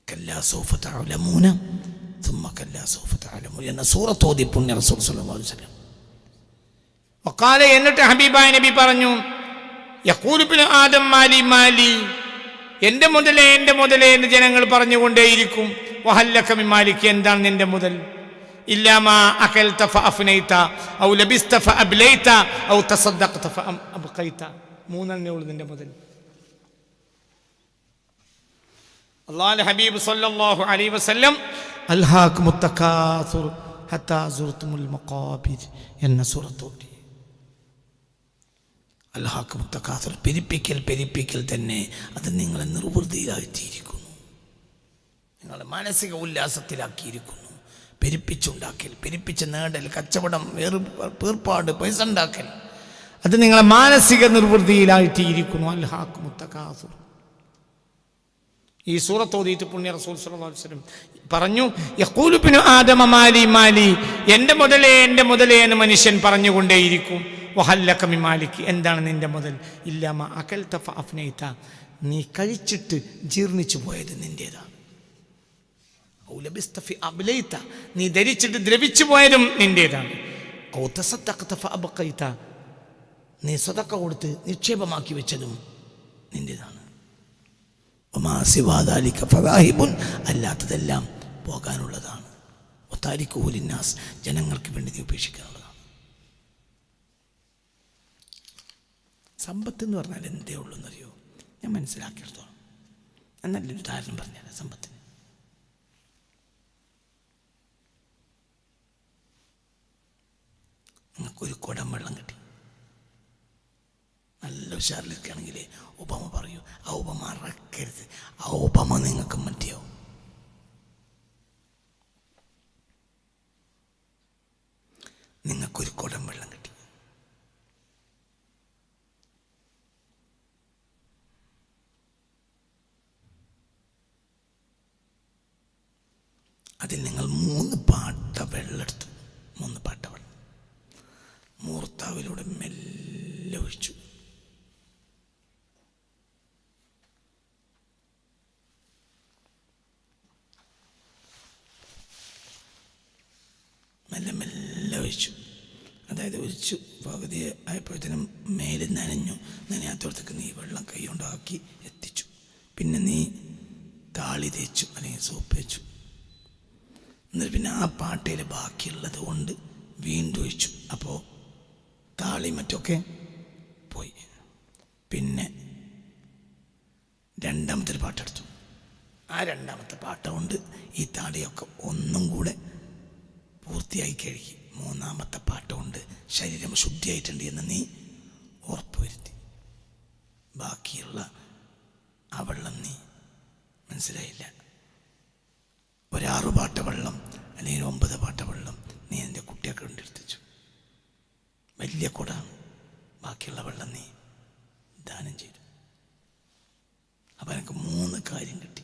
കല്ലാ സൗഫ തഅലമൂന ثم കല്ലാ സൗഫ തഅലമൂന എന്ന സൂറത്ത് ഓതി പുണ്യ റസൂൽ സല്ലല്ലാഹു അലൈഹി വസല്ലം. വഖാല എന്നിട്ട് ഹബീബായ നബി പറഞ്ഞു, യഖൂലു ഇബ്നു ആദം മാലി മാലി, എൻ്റെ മുതലേ എൻ്റെ മുതലേ എന്ന് ജനങ്ങൾ പറഞ്ഞുകൊണ്ടേയിരിക്കും. വഹല്ലക മിൻ മാലിക്, എന്താണ് നിന്റെ മുതൽ? ഇല്ലാ മാ അകൽത ഫഅഫ്നൈത ഔ ലബിസ്ത ഫഅബ്ലൈത ഔ തസദ്ദഖത ഫഅബ്ഖൈത. മൂന്നെണ്ണേ ഉള്ളൂ നിന്റെ മുതൽ. അല്ലാഹുവിന്റെ ഹബീബ് സല്ലല്ലാഹു അലൈഹി വസല്ലം അൽഹാകുമുത് തകാസുർ ഹത്താ സുർതുമുൽ മഖാബിർ എന്ന സൂറത്ത് ഓതി. അൽഹാകുമുത് തകാസുർ, പെരുപ്പിക്കൽ തന്നെ അത് നിങ്ങളെ നിർവൃതിയിലായിത്തീരിക്കുന്നു, നിങ്ങളെ മാനസിക ഉല്ലാസത്തിലാക്കിയിരിക്കുന്നു. പെരുപ്പിച്ചുണ്ടാക്കൽ, പെരുപ്പിച്ച് നേടൽ, കച്ചവടം, വേർപാട്, പൈസ ഉണ്ടാക്കൽ, അത് നിങ്ങളെ മാനസിക നിർവൃതിയിലായിത്തീരിക്കുന്നു. അൽഹാകുമുത് തകാസുർ. ഈ സൂറത്ത് ഓതിയിട്ട് പുണ്യ റസൂൽ സല്ലല്ലാഹു അലൈഹി വസല്ലം പറഞ്ഞു, യഖൂലു ഇബ്നു ആദമ മാലി മാലി, എൻ്റെ മുതലേ എൻ്റെ മുതലേ എന്ന് മനുഷ്യൻ പറഞ്ഞുകൊണ്ടേയിരിക്കും. വഹല്ലക മിൻ മാലിക്, എന്താണ് നിന്റെ മുതൽ? ഇല്ലാ മാ അകൽത ഫഅഫ്നൈത, നീ കഴിച്ചിട്ട് ജീർണിച്ചു പോയത് നിന്റേതാണ്. ഔ ലബിസ്ത ഫഅബ്ലൈത, നീ ധരിച്ചിട്ട് ദ്രവിച്ചു പോയതും നിന്റേതാണ്. ഔ തസദ്ദഖത ഫഅബ്ഖൈത, നീ സദഖ കൊടുത്ത് നിക്ഷേപമാക്കി വെച്ചതും നിന്റേതാണ്. അല്ലാത്തതെല്ലാം പോകാനുള്ളതാണ്. ഒത്താരിക്കുലിന്നാസ്, ജനങ്ങൾക്ക് വേണ്ടി നീ ഉപേക്ഷിക്കാനുള്ളതാണ്. സമ്പത്ത് എന്ന് പറഞ്ഞാൽ എന്തേ ഉള്ളൂ എന്നറിയോ? ഞാൻ മനസ്സിലാക്കിയെടുത്തോളാം. ഞാൻ നല്ലൊരു ഉദാഹരണം പറഞ്ഞാൽ സമ്പത്തിന്. നിങ്ങൾക്കൊരു കുടം വെള്ളം കിട്ടി, നല്ല ഉഷാറിലിരിക്കുകയാണെങ്കിൽ ഉപമ പറയൂ. ആ ഉപമ മറക്കരുത്. ആ ഉപമ നിങ്ങൾക്ക് മതിയാവും. നിങ്ങൾക്കൊരു കുടം വെള്ളം കിട്ടി, അതിൽ നിങ്ങൾ 3 പാട്ട വെള്ളം എടുത്തു. 3 പാട്ട വെള്ളം മൂർത്താവിലൂടെ മെല്ലെ ഒഴിച്ചു. മെല്ലെ ഒഴിച്ചു. അതായത് ഒഴിച്ചു പകുതി ആയപ്പോഴത്തേനും മേലിൽ നനയാത്തോടത്തേക്ക് നീ വെള്ളം കൈ കൊണ്ടാക്കി എത്തിച്ചു. പിന്നെ നീ താളി തേച്ചു അല്ലെങ്കിൽ സോപ്പ് വെച്ചു. എന്നിട്ട് പിന്നെ ആ പാട്ടയിൽ ബാക്കിയുള്ളത് കൊണ്ട് വീണ്ടും ഒഴിച്ചു. അപ്പോൾ താളി മറ്റൊക്കെ പോയി. പിന്നെ രണ്ടാമത്തെ ഒരു പാട്ടെടുത്തു. ആ രണ്ടാമത്തെ പാട്ട കൊണ്ട് ഈ താളിയൊക്കെ ഒന്നും കൂടെ പൂർത്തിയായി കഴുകി. മൂന്നാമത്തെ പാട്ട് കൊണ്ട് ശരീരം ശുദ്ധിയായിട്ടുണ്ട് എന്ന് നീ ഉറപ്പുവരുത്തി. ബാക്കിയുള്ള ആ വെള്ളം നീ മനസ്സിലായില്ല. ഒരു 6 പാട്ട വെള്ളം അല്ലെങ്കിൽ 9 പാട്ട വെള്ളം നീ എൻ്റെ കുട്ടിയൊക്കെ കൊണ്ടെടുത്തിച്ചു. വലിയ കുടാണ്. ബാക്കിയുള്ള വെള്ളം നീ ദാനം ചെയ്തു. അപ്പം എനിക്ക് 3 കാര്യം കിട്ടി.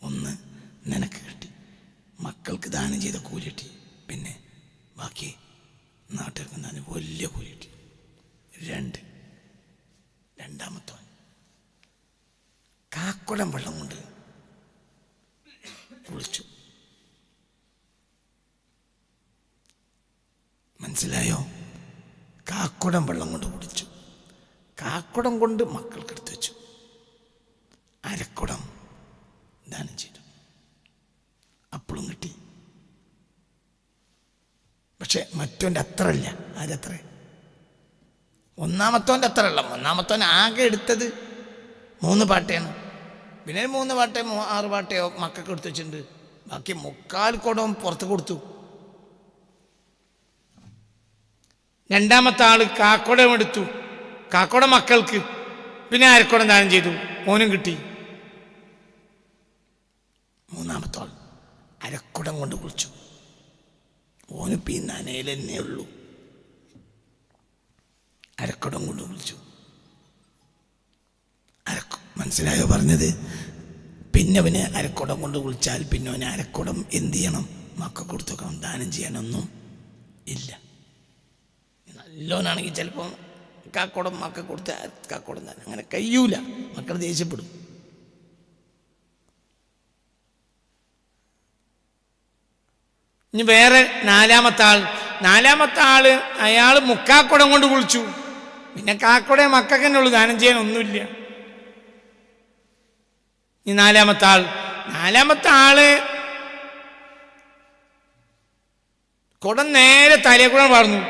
ഒന്ന്, നിനക്ക് കിട്ടി, മക്കൾക്ക് ദാനം ചെയ്ത കൂലി കിട്ടി, പിന്നെ ബാക്കി നാട്ടുകാർക്ക് ദാനം വലിയ കൂലി കിട്ടി. രണ്ടാമത്തവൻ കാക്കുടം വെള്ളം കൊണ്ട് കുളിച്ചു. മനസ്സിലായോ? കാക്കുടം വെള്ളം കൊണ്ട് കുടിച്ചു. കാക്കുടം കൊണ്ട് മക്കൾക്ക് എടുത്തു വെച്ചു. അരക്കുടം ദാനം ചെയ്തു. അപ്പോഴും കിട്ടി. പക്ഷെ മറ്റോൻ്റെ അത്ര അല്ല. ആരത്ര? ഒന്നാമത്തോൻ്റെ അത്ര അല്ല. ഒന്നാമത്തോൻ ആകെ എടുത്തത് 3 പാട്ടയാണ്. പിന്നെ 3 പാട്ടയോ 6 പാട്ടയോ മക്കൾക്ക് എടുത്തു വെച്ചിട്ടുണ്ട്. ബാക്കി 3/4 കുടവും പുറത്ത് കൊടുത്തു. രണ്ടാമത്തെ ആള് കാക്കുടം എടുത്തു. കാക്കുടം മക്കൾക്ക്, പിന്നെ അരക്കുടം ദാനം ചെയ്തു, ഓനും കിട്ടി. മൂന്നാമത്തെ ആൾ അരക്കുടം കൊണ്ട് കുളിച്ചു. ഓന് പിന്നെ നനയിലെന്നേ ഉള്ളൂ. അരക്കുടം കൊണ്ട് കുളിച്ചു. മനസ്സിലായോ പറഞ്ഞത്? പിന്നെ അവന് അരക്കുടം കൊണ്ട് കുളിച്ചാൽ പിന്നെ അവന് അരക്കുടം എന്ത് ചെയ്യണം? മക്ക കൊടുത്തു വെക്കണം. ദാനം ചെയ്യാനൊന്നും ഇല്ല. നല്ലോനാണെങ്കിൽ ചിലപ്പോൾ കാക്കുടം മക്ക കൊടുത്ത് കാക്കുടം തന്നെ അങ്ങനെ കഴിയൂല. മക്കൾ ദേഷ്യപ്പെടും. ഇനി വേറെ നാലാമത്തെ ആള് അയാൾ മുക്കാക്കുടം കൊണ്ട് കുളിച്ചു. പിന്നെ കാക്കുടേ മക്കൾക്ക് തന്നെ ഉള്ളൂ, ദാനം ചെയ്യാൻ ഒന്നുമില്ല. ഇനി നാലാമത്തെ ആള് കുടം നേരെ തലയെക്കൂടെ പറഞ്ഞു.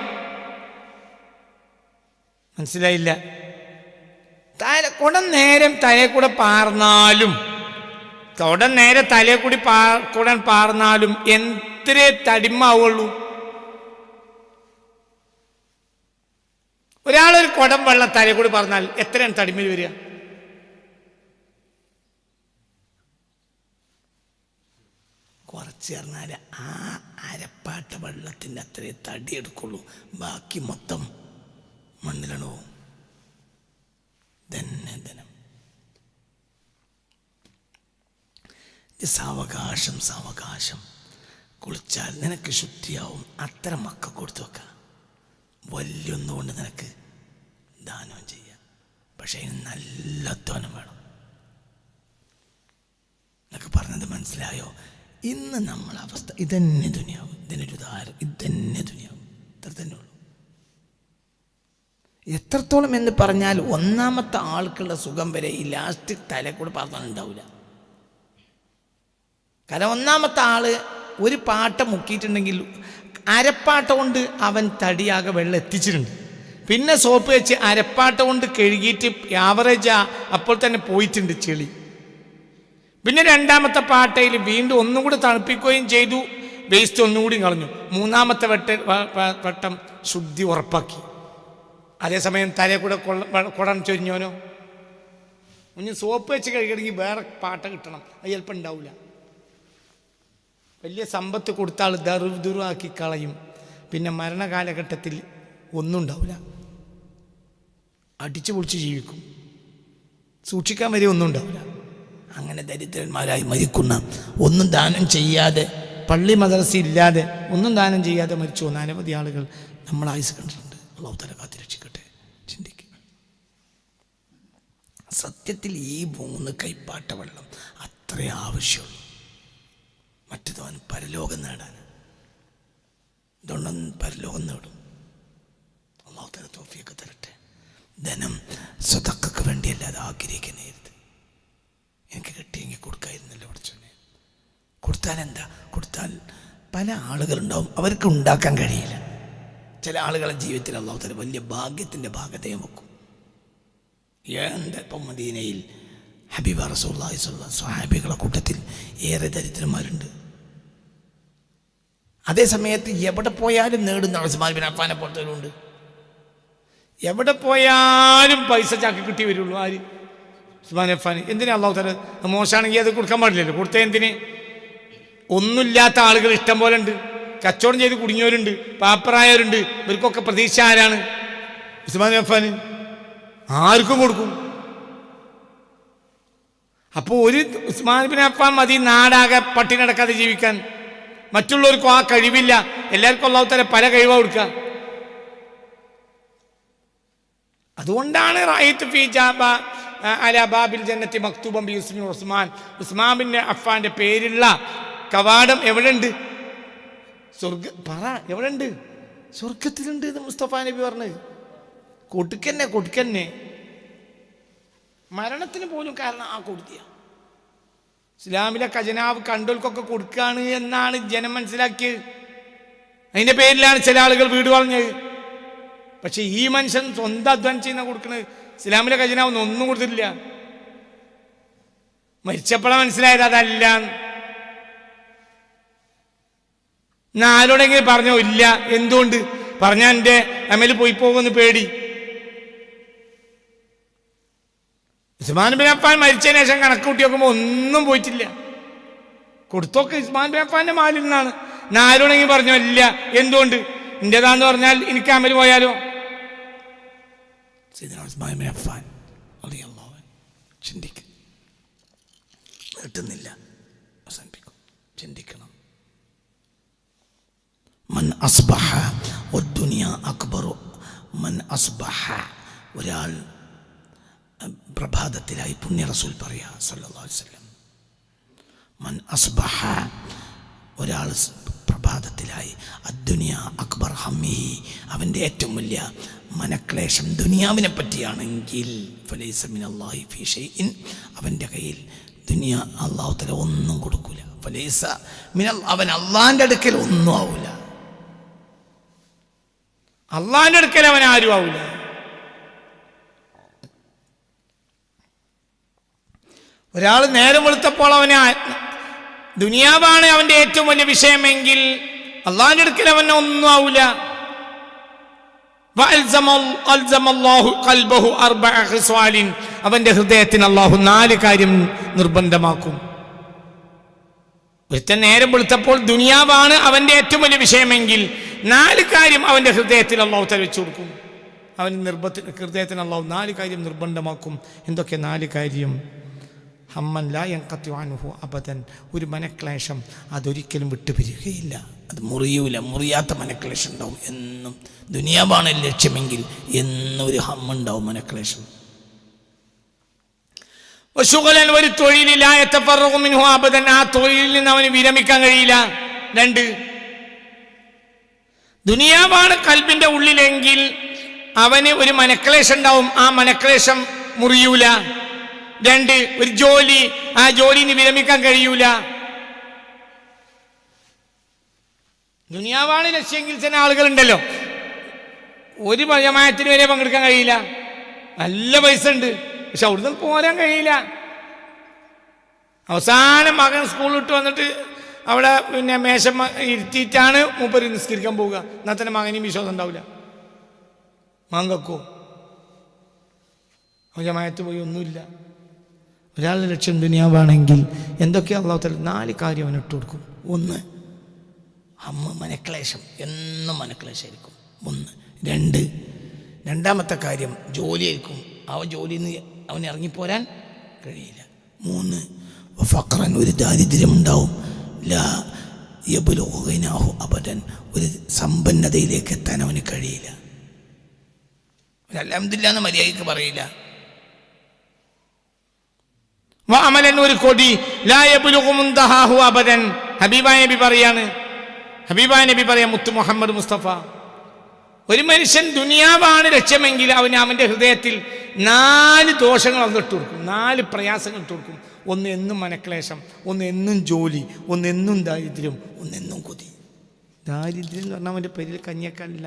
മനസ്സിലായില്ല? കുടം നേരെ തലയെക്കൂടെ പാർന്നാലും കുടം നേരെ തലയെക്കൂടി കുടം പാർന്നാലും എത്ര തടിമാവുള്ളൂ? ഒരാളൊരു കുടം വെള്ളം തലയെക്കൂടി പറഞ്ഞാൽ എത്രയാണ് തടിമയിൽ വരിക? കുറച്ച് പറഞ്ഞാൽ ആ അരപ്പാട്ട വെള്ളത്തിൻ്റെ അത്രേ തടി എടുക്കുള്ളൂ. ബാക്കി മൊത്തം മണ്ണിലാണോ? ധനം സാവകാശം കുളിച്ചാൽ നിനക്ക് ശുദ്ധിയാവും. അത്ര മക്ക കൊടുത്തു വെക്കാം. വലിയൊന്നുകൊണ്ട് നിനക്ക് ദാനം ചെയ്യാം. പക്ഷേ അതിന് നല്ല അധ്വാനം വേണം. എന്നൊക്കെ പറഞ്ഞത് മനസ്സിലായോ? ഇന്ന് നമ്മളെ അവസ്ഥ ഇതന്നെ ദുനിയാവും. ഇതിനൊരു ഉദാഹരണം ഇതന്നെ ദുനിയാവും. ഇത്ര തന്നെ ഉള്ളൂ. എത്രത്തോളം എന്ന് പറഞ്ഞാൽ ഒന്നാമത്തെ ആൾക്കുള്ള സുഖം വരെ ഈ ലാസ്റ്റ് തലക്കൂടെ പറഞ്ഞാലുണ്ടാവില്ല. കാരണം ഒന്നാമത്തെ ആള് ഒരു പാട്ട മുക്കിയിട്ടുണ്ടെങ്കിൽ അരപ്പാട്ട കൊണ്ട് അവൻ തടിയാകെ വെള്ളം എത്തിച്ചിട്ടുണ്ട്. പിന്നെ സോപ്പ് വെച്ച് അരപ്പാട്ട കൊണ്ട് കഴുകിയിട്ട് ആവറേജ് അപ്പോൾ തന്നെ പോയിട്ടുണ്ട് ചെളി. പിന്നെ രണ്ടാമത്തെ പാട്ടയിൽ വീണ്ടും ഒന്നും കൂടി തണുപ്പിക്കുകയും ചെയ്തു. വേസ്റ്റ് ഒന്നുകൂടി കളഞ്ഞു. മൂന്നാമത്തെ വട്ടം ശുദ്ധി ഉറപ്പാക്കി. അതേസമയം തലയെ കൂടെ കുടം ചൊരിഞ്ഞോനോ ഇനി സോപ്പ് വെച്ച് കഴുകണമെങ്കിൽ വേറെ പാട്ട കിട്ടണം. അത് ചിലപ്പോൾ ഉണ്ടാവില്ല. വലിയ സമ്പത്ത് കൊടുത്താൽ ദറുദുറാക്കി കളയും. പിന്നെ മരണകാലഘട്ടത്തിൽ ഒന്നും ഉണ്ടാവില്ല. അടിച്ചു പൊളിച്ച് ജീവിക്കും. സൂക്ഷിക്കാൻ വരെ ഒന്നും ഉണ്ടാവില്ല. അങ്ങനെ ദരിദ്രന്മാരായി മരിക്കുന്ന, ഒന്നും ദാനം ചെയ്യാതെ, പള്ളി മദ്രസ ഇല്ലാതെ ഒന്നും ദാനം ചെയ്യാതെ മരിച്ചു വന്ന അനവധി ആളുകൾ നമ്മൾ ആയുസ് കണ്ടിട്ടുണ്ട്. അല്ലാഹു തആല കാത്തിരക്ഷിക്കട്ടെ. ചിന്തിക്കുക. സത്യത്തിൽ ഈ 3 കൈപ്പാട്ട വെള്ളം അത്രേ ആവശ്യമുള്ളൂ. മറ്റേതവൻ പരലോകം നേടാൻ. ഇതുകൊണ്ടൊന്നും പരലോകം നേടും. അല്ലാഹു തആല തൗഫീഖ് തരട്ടെ. ധനം സദഖക്ക് വേണ്ടിയല്ലാതെ ആഗ്രഹിക്കുന്നേരുത്. എനിക്ക് കിട്ടിയെങ്കിൽ കൊടുക്കായിരുന്നല്ലോ പഠിച്ചോനെ. കൊടുത്താൽ എന്താ? കൊടുത്താൽ പല ആളുകളുണ്ടാവും, അവർക്ക് ഉണ്ടാക്കാൻ കഴിയില്ല. ചില ആളുകളുടെ ജീവിതത്തിൽ അല്ലാഹു തആല വലിയ ഭാഗ്യത്തിൻ്റെ ഭാഗതയും വെക്കും. ഇപ്പം മദീനയിൽ ഹബീബ റസൂലുള്ളാഹി സ്വല്ലല്ലാഹു അലൈഹി വസല്ലം സ്വഹാബികളുടെ കൂട്ടത്തിൽ ഏറെ ദരിദ്രന്മാരുണ്ട്. അതേ സമയത്ത് എവിടെ പോയാലും നേടുന്ന ഉസ്മാൻ ബിൻ അഫ്ഫാനെ പോലത്തവരുണ്ട്. എവിടെ പോയാലും പൈസ ചാക്കി കിട്ടി വരുള്ളൂ. ആര്? ഉസ്മാൻ അഫ്ഫാൻ. എന്തിനാ അല്ലാഹു തആല? മോശമാണെങ്കിൽ അത് കൊടുക്കാൻ പാടില്ലല്ലോ. കൊടുത്ത എന്തിന്? ഒന്നുമില്ലാത്ത ആളുകൾ ഇഷ്ടം പോലെ ഉണ്ട്. കച്ചവടം ചെയ്ത് കുടുങ്ങിയവരുണ്ട്, പാപ്പറായവരുണ്ട്. ഇവർക്കൊക്കെ പ്രതീക്ഷ ആരാണ്? ഉസ്മാൻ അഫ്ഫാൻ. ആർക്കും കൊടുക്കും. അപ്പോൾ ഒരു ഉസ്മാൻ ബിൻ അഫ്ഫാൻ മതി നാടാകെ പട്ടിണി നടക്കാതെ ജീവിക്കാൻ. മറ്റുള്ളവർക്കും ആ കഴിവില്ല. എല്ലാവർക്കും അല്ലാഹു തആല പല കഴിവാ കൊടുക്കുക. അതുകൊണ്ടാണ് റഅയ്തു ഫീ ജാബ അലാ ബാബിൽ ജന്നത്തി മക്തൂബൻ ബി ഉസ്മാൻ ഉസ്മാൻ. ഉസ്മാൻ ബിൻ അഫ്ഫാന്റെ പേരുള്ള കവാടം എവിടെയുണ്ട്? എവിടെയുണ്ട്? സ്വർഗത്തിലുണ്ട് എന്ന് മുസ്തഫ നബി പറഞ്ഞത്. കൊടുക്കന്നെ മരണത്തിന് പോലും കാരണം ആ കൊടുത്തിയ. ഇസ്ലാമിലെ ഖജനാവ് കണ്ടോൽക്കൊക്കെ കൊടുക്കുകയാണ് എന്നാണ് ജനം മനസ്സിലാക്കിയത്. അതിൻ്റെ പേരിലാണ് ചില ആളുകൾ വീട് വളഞ്ഞത്. പക്ഷെ ഈ മനുഷ്യൻ സ്വന്തം അധ്വാനം ചെയ്യുന്ന കൊടുക്കുന്നത്. ഇസ്ലാമിലെ ഖജനാവ് ഒന്നും കൊടുത്തിട്ടില്ല. മരിച്ചപ്പോഴാണ് മനസ്സിലായത് അതല്ല. ആരോടെങ്കിലും പറഞ്ഞോ? ഇല്ല. എന്തുകൊണ്ട്? പറഞ്ഞാൽ എൻ്റെ അമല് പോയി പോകുമെന്ന് പേടി. ഉസ്മാൻ ബിൻ അഫ്ഫാൻ മരിച്ചതിന് ശേഷം കണക്ക് കൂട്ടി നോക്കുമ്പോൾ ഒന്നും പോയിട്ടില്ല. കൊടുത്തൊക്കെ ഉസ്മാൻ ബിൻ അഫ്ഫാന്റെ മാലിൽ നിന്നാണ്. ആരോടെങ്കിലും പറഞ്ഞോ? ഇല്ല. എന്തുകൊണ്ട്? എൻ്റെതാന്ന് പറഞ്ഞാൽ എനിക്ക് അമല് പോയാലോ? ഉസ്മാൻ ബിൻ അഫ്ഫാൻ റളിയല്ലാഹു അൻഹു. ചിന്തിക്കുക. കിട്ടുന്നില്ല. അവസാനിപ്പിക്കും. ചിന്തിക്കണം. മൻ അസ്ബഹ വദ്ദുനിയ അക്ബറു മൻ അസ്ബഹ. ഒരാൾ പ്രഭാതത്തിലായി, പുണ്യ റസൂൽ പറയാ സല്ലല്ലാഹു അലൈഹി വസല്ലം, മൻ അസ്ബഹ, ഒരാൾ പ്രഭാതത്തിലായി, അദ്ദുനിയ അക്ബർ ഹമ്മിഹി, അവൻ്റെ ഏറ്റവും വലിയ മനക്ലേശം ദുനിയാവിനെ പറ്റിയാണെങ്കിൽ, ഫലൈസ മിനല്ലാഹി ഫീ ഷൈഇൻ, അവൻ്റെ കയ്യിൽ അല്ലാഹു തആല ഒന്നും കൊടുക്കൂല. ഫലൈസ മിനൽ, അവൻ അള്ളാഹിൻ്റെ അടുക്കൽ ഒന്നും ആവൂല. അള്ളാഹിൻ്റെ അടുക്കൽ അവൻ ആരും ആവൂല. ഒരാൾ നേരം വെളുത്തപ്പോൾ അവന് ദുനിയാവാണ് അവൻ്റെ ഏറ്റവും വലിയ വിഷയമെങ്കിൽ അള്ളാഹിൻ്റെ അടുക്കൽ അവന് ഒന്നും ആവൂല. അവന്റെ ഹൃദയത്തിന് അള്ളാഹു 4 കാര്യം നിർബന്ധമാക്കും. ഒരുത്തൻ നേരം വെളുത്തപ്പോൾ ദുനിയാവാണ് അവന്റെ ഏറ്റവും വലിയ വിഷയമെങ്കിൽ 4 കാര്യം അവന്റെ ഹൃദയത്തിൽ അള്ളാഹു തആല വെച്ചു കൊടുക്കും. അവൻ ഹൃദയത്തിന് അള്ളാഹു 4 കാര്യം നിർബന്ധമാക്കും. എന്തൊക്കെ 4 കാര്യം? ഹമ്മൻ ലാ യൻഖത്തു അൻഹു അബദൻ, ഒരു മനക്ലേശം അതൊരിക്കലും വിട്ടുപിരിയുകയില്ല, അത് മുറിയൂല. മുറിയാത്ത മനക്ലേശം ഉണ്ടാവും എന്നും. ദുനിയാവാണ് ലക്ഷ്യമെങ്കിൽ എന്നും ഒരു ഹമ്മുണ്ടാവും, മനക്ലേശം. ഒരു തൊഴിലിൽ അബദൻ, ആ തൊഴിലിൽ നിന്ന് അവന് വിരമിക്കാൻ കഴിയില്ല. 2, ദുനിയാവാണ് കൽബിന്റെ ഉള്ളിലെങ്കിൽ അവന് ഒരു മനക്ലേശം ഉണ്ടാവും, ആ മനക്ലേശം മുറിയൂല. 2, ഒരു ജോലി, ആ ജോലിന് വിരമിക്കാൻ കഴിയൂല. ദുനിയാവാണ് ലക്ഷ്യമെങ്കിൽ ചില ആളുകളുണ്ടല്ലോ, ഒരു ജമാഅത്തിന് വരെ പങ്കെടുക്കാൻ കഴിയില്ല, നല്ല പൈസ ഉണ്ട്, പക്ഷെ അവിടുന്ന് പോരാൻ കഴിയില്ല. അവസാനം മകൻ സ്കൂളിൽ വിട്ട് വന്നിട്ട് അവിടെ പിന്നെ മേശം ഇരുത്തിയിട്ടാണ് മൂപ്പര് നിസ്കരിക്കാൻ പോവുക. എന്നാൽ തന്നെ മകനും വിശ്വാസം ഉണ്ടാവില്ല. മാങ്കക്കോ ജമാഅത്ത് പോയി ഒന്നുമില്ല. ഒരാളുടെ ലക്ഷ്യം ദുനിയാവാണെങ്കിൽ എന്തൊക്കെയാ അല്ലാഹു തആല 4 കാര്യം അവന് ഇട്ട് കൊടുക്കും. 1, ഹമ്മ, മനക്ലേശം, എന്നും മനക്ലേശമായിരിക്കും. 1. 2, രണ്ടാമത്തെ കാര്യം ജോലിയായിരിക്കും, ആ ജോലിയിൽ നിന്ന് അവന് ഇറങ്ങിപ്പോരാൻ കഴിയില്ല. 3, ഫഖറൻ, ഒരു ദാരിദ്ര്യമുണ്ടാവും. ലാ യബ്ലുഗു ഗിനാഹു അബദൻ, ഒരു സമ്പന്നതയിലേക്ക് എത്താൻ അവന് കഴിയില്ല. അൽഹംദുലില്ലാഹ് എന്ന് മര്യാദയ്ക്ക് പറയില്ല. വഅമലൻ, ഒരു കൊടി, ലാ യബ്ലുഗു മുൻതഹാഹു അബദൻ. ഹബീബായ നബി പറയാണ്, മുത്തു മുഹമ്മദ് മുസ്തഫ, ഒരു മനുഷ്യൻ ദുനിയാവാണ് ലക്ഷ്യമെങ്കിൽ അവൻ്റെ ഹൃദയത്തിൽ 4 ദോഷങ്ങൾ ഇട്ട് കൊടുക്കും, 4 പ്രയാസങ്ങൾ ഇട്ട് കൊടുക്കും. 1, എന്നും മനക്ലേശം. 1, എന്നും ജോലി. 1, എന്നും ദാരിദ്ര്യം. 1, എന്നും കൊതി. ദാരിദ്ര്യം എന്ന് പറഞ്ഞാൽ അവൻ്റെ പേരിൽ കഞ്ഞിയക്കാനില്ല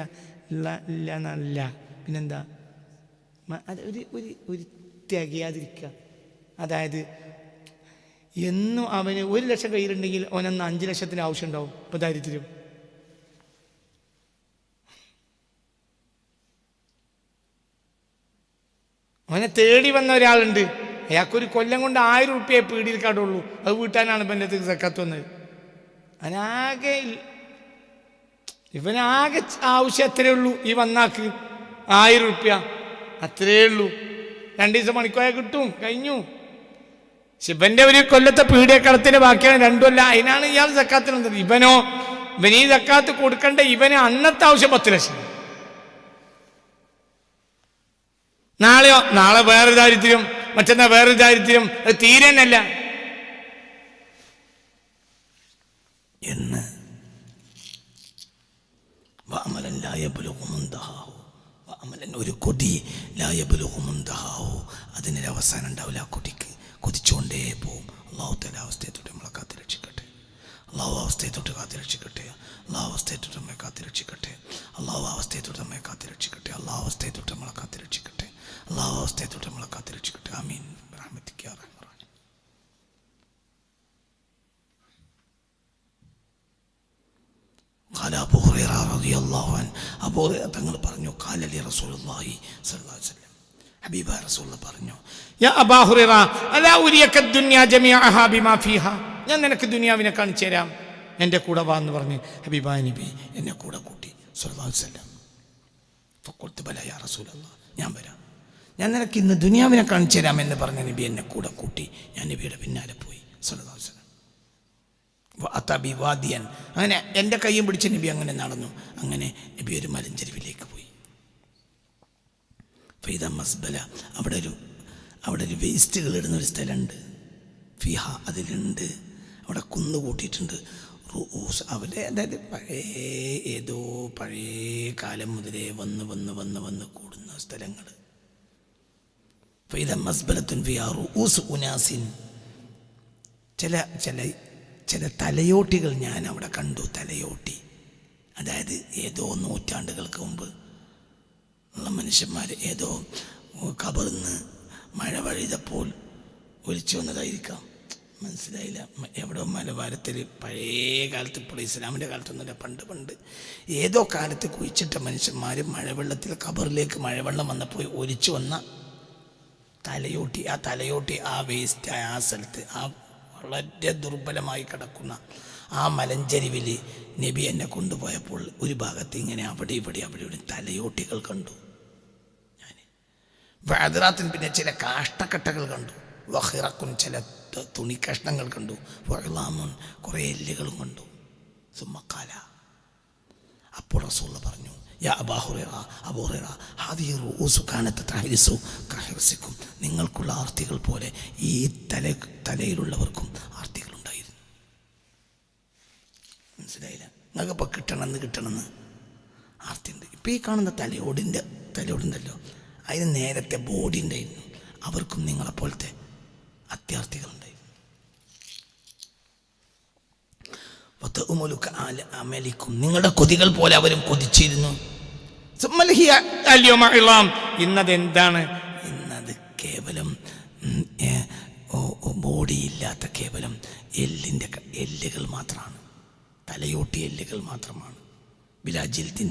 എന്നല്ല, പിന്നെന്താ, അത് ഒരു തികയാതിരിക്കുക. അതായത് എന്നും അവന് 1 ലക്ഷം കയ്യിലുണ്ടെങ്കിൽ അവനന്ന് 5 ലക്ഷത്തിന് ആവശ്യം ഉണ്ടാവും. ഇപ്പം ദാരിദ്ര്യം. അവനെ തേടി വന്ന ഒരാളുണ്ട്, അയാൾക്കൊരു കൊല്ലം കൊണ്ട് 1000 റുപ്യ പീടിയിൽ കാടുള്ളൂ, അത് വീട്ടാനാണ് ഇപ്പം എൻ്റെ അടുത്ത് സക്കാത്ത് വന്നത്. ഇവനാകെ ആവശ്യം എത്രയേ ഉള്ളൂ, ഈ വന്നാക്ക് 1000 റുപ്യ, അത്രയേ ഉള്ളൂ. 2 ദിവസം പണിക്കോയ കിട്ടും, കഴിഞ്ഞു. ശിവന്റെ ഒരു കൊല്ലത്തെ പീഡിയക്കടത്തിന്റെ ബാക്കിയാണ് 2 കൊല്ലം. അതിനാണ് ഇയാൾ സക്കാത്തിന് വന്നത്. ഇവൻ ഈ സക്കാത്ത് കൊടുക്കേണ്ട ഇവന് അന്നത്തെ ആവശ്യം 10 ലക്ഷം. നാളെ വേറൊരു ദാരിദ്ര്യം, മറ്റന്നാ വേറൊരു ദാരിദ്ര്യം, അത് തീരെന്നല്ല എന്ന്. വഅമലൻ ലാ യബ്ലുഗു മുൻതഹാഹു, വഅമലൻ, ഒരു കൊതി, ലാ യബ്ലുഗു മുൻതഹാഹു, അതിനൊരു അവസാനം ഉണ്ടാവില്ല. ആ കൊതിക്ക് കൊതിച്ചുകൊണ്ടേ പോവും. അല്ലാഹു തആല അവസ്ഥയെ തൊട്ട് നമ്മളെ കാത്തി രക്ഷിക്കട്ടെ. അല്ലാഹു അവസ്ഥയെ തൊട്ട് കാത്തി രക്ഷിക്കട്ടെ. അല്ലാഹു അവസ്ഥയെ തൊട്ട് നമ്മെ കാത്തി രക്ഷിക്കട്ടെ. അല്ലാഹു അവസ്ഥയെ തൊട്ട് നമ്മെ കാത്തി രക്ഷിക്കട്ടെ. അല്ലാഹു അവസ്ഥയെ തൊട്ട് നമ്മളെ കാത്തി രക്ഷിക്കട്ടെ. അല്ലാഹു അവസ്ഥയെ തൊട്ട് നമ്മളെ കാത്തി രക്ഷിക്കട്ടെ. ആമീൻ ബിറഹ്മതിക യാ അർഹമർ റഹീം. ഖാല അബൂ ഹുറൈറ റളിയല്ലാഹു അൻഹു, അബൂ ഹുറൈറ തങ്ങൾ പറഞ്ഞു, ഖാല ലി റസൂലുള്ളാഹി സ്വല്ലല്ലാഹു അലൈഹി വസല്ലം, ഹബീബായ റസൂലുള്ളാഹി പറഞ്ഞു, യാ അബൂ ഹുറൈറ അലാ ഉരിയക ദുനിയ ജമീഅഹാ ബിമാ ഫീഹാ, ഞാൻ നിനക്ക് ദുനിയാവിനെ കാണിച്ചു തരാം, എൻ്റെ കൂടെ വാ എന്ന് പറഞ്ഞ് ഹബീബായ നബി എന്നെ കൂടെ കൂട്ടി സ്വല്ലല്ലാഹു അലൈഹി വസല്ലം. ഫഖുൽതു ബല യാ റസൂലല്ലാഹ്, ഞാൻ വരാം, ഞാൻ നിനക്ക് ഇന്ന് ദുനിയാവിനെ കാണിച്ചു തരാം എന്ന് പറഞ്ഞ നബി എന്നെ കൂടെ കൂട്ടി. ഞാൻ നബിയുടെ പിന്നാലെ പോയി സല്ലല്ലാഹു അലൈഹി വസല്ലം. അതാബി വാദിയൻ, അങ്ങനെ എൻ്റെ കയ്യും പിടിച്ച് നബി അങ്ങനെ നടന്നു. അങ്ങനെ നബി ഒരു മലഞ്ചെരുവിലേക്ക് പോയി. ഫൈദ മസ്ബല, അവിടെ ഒരു വേസ്റ്റുകൾ ഇടുന്ന ഒരു സ്ഥലമുണ്ട്. ഫിഹ, അതിലുണ്ട്, അവിടെ കുന്നു കൂട്ടിയിട്ടുണ്ട്. റൂസ്, അവിടെ അതായത് പഴയ കാലം മുതലേ വന്ന് കൂടുന്ന സ്ഥലങ്ങൾ. ഫൈദ മസ്ബലത്തുൻ ഫിഹ റൂസ് ഉനാസിൻ, ചില തലയോട്ടികൾ ഞാൻ അവിടെ കണ്ടു. തലയോട്ടി, അതായത് ഏതോ നൂറ്റാണ്ടുകൾക്ക് മുമ്പ് ഉള്ള മനുഷ്യന്മാർ ഏതോ കബറിന്ന് മഴ പെയ്തപ്പോൾ ഒലിച്ചു വന്നതായിരിക്കാം, മനസ്സിലായില്ല. എവിടെയോ മലബാരത്തിൽ പഴയ കാലത്ത്, ഇപ്പോൾ ഇസ്ലാമിൻ്റെ കാലത്തൊന്നുമില്ല, പണ്ട് ഏതോ കാലത്ത് കുഴിച്ചിട്ട മനുഷ്യന്മാർ മഴവെള്ളത്തിൽ കബറിലേക്ക് മഴവെള്ളം വന്നപ്പോൾ ഒലിച്ചു വന്ന തലയോട്ടി ആ വേസ്റ്റ് ആ സ്ഥലത്ത്, ആ വളരെ ദുർബലമായി കിടക്കുന്ന ആ മലഞ്ചെരിവിൽ നബി എന്നെ കൊണ്ടുപോയപ്പോൾ ഒരു ഭാഗത്ത് ഇങ്ങനെ അവിടെ ഇവിടെ തലയോട്ടികൾ കണ്ടു ഞാൻ. വഅദ്റാത്തിൻ, പിന്നെ ചില കാഷ്ടക്കട്ടകൾ കണ്ടു. വഹിറക്കുൻ, ചില തുണി കഷ്ണങ്ങൾ കണ്ടു. വഅളാമുൻ, കുറേ എല്ലുകളും കണ്ടു. സുമ്മക്കാല, അപ്പോൾ റസൂൽ പറഞ്ഞു, യാ അബൂ ഹുറൈറ ഹാദിഹി റൂസു കാനത്ത് തഹരിസു കഹിർസിക്കും, നിങ്ങൾക്കുള്ള ആർത്തികൾ പോലെ ഈ തലയിലുള്ളവർക്കും ആർത്തികളുണ്ടായിരുന്നു. മനസ്സിലായില്ല? നിങ്ങൾക്കിപ്പോൾ കിട്ടണമെന്ന് ആർത്തിയുണ്ട്. ഇപ്പം ഈ കാണുന്ന തലയോടുണ്ടല്ലോ, അതിന് നേരത്തെ ബോഡി ഉണ്ടായിരുന്നു. അവർക്കും നിങ്ങളെപ്പോലത്തെ അത്യാർത്ഥികളുണ്ടായിരുന്നു. അമലിക്കും, നിങ്ങളുടെ കൊതികൾ പോലെ അവരും കൊതിച്ചിരുന്നു. ഇന്നതെന്താണ്? ഇന്നത് കേവലം ബോഡിയില്ലാത്ത കേവലം എല്ലുകൾ മാത്രമാണ്, തലയോട്ടി എല്ലുകൾ മാത്രമാണ്. ബിലാജിൽത്തിൻ,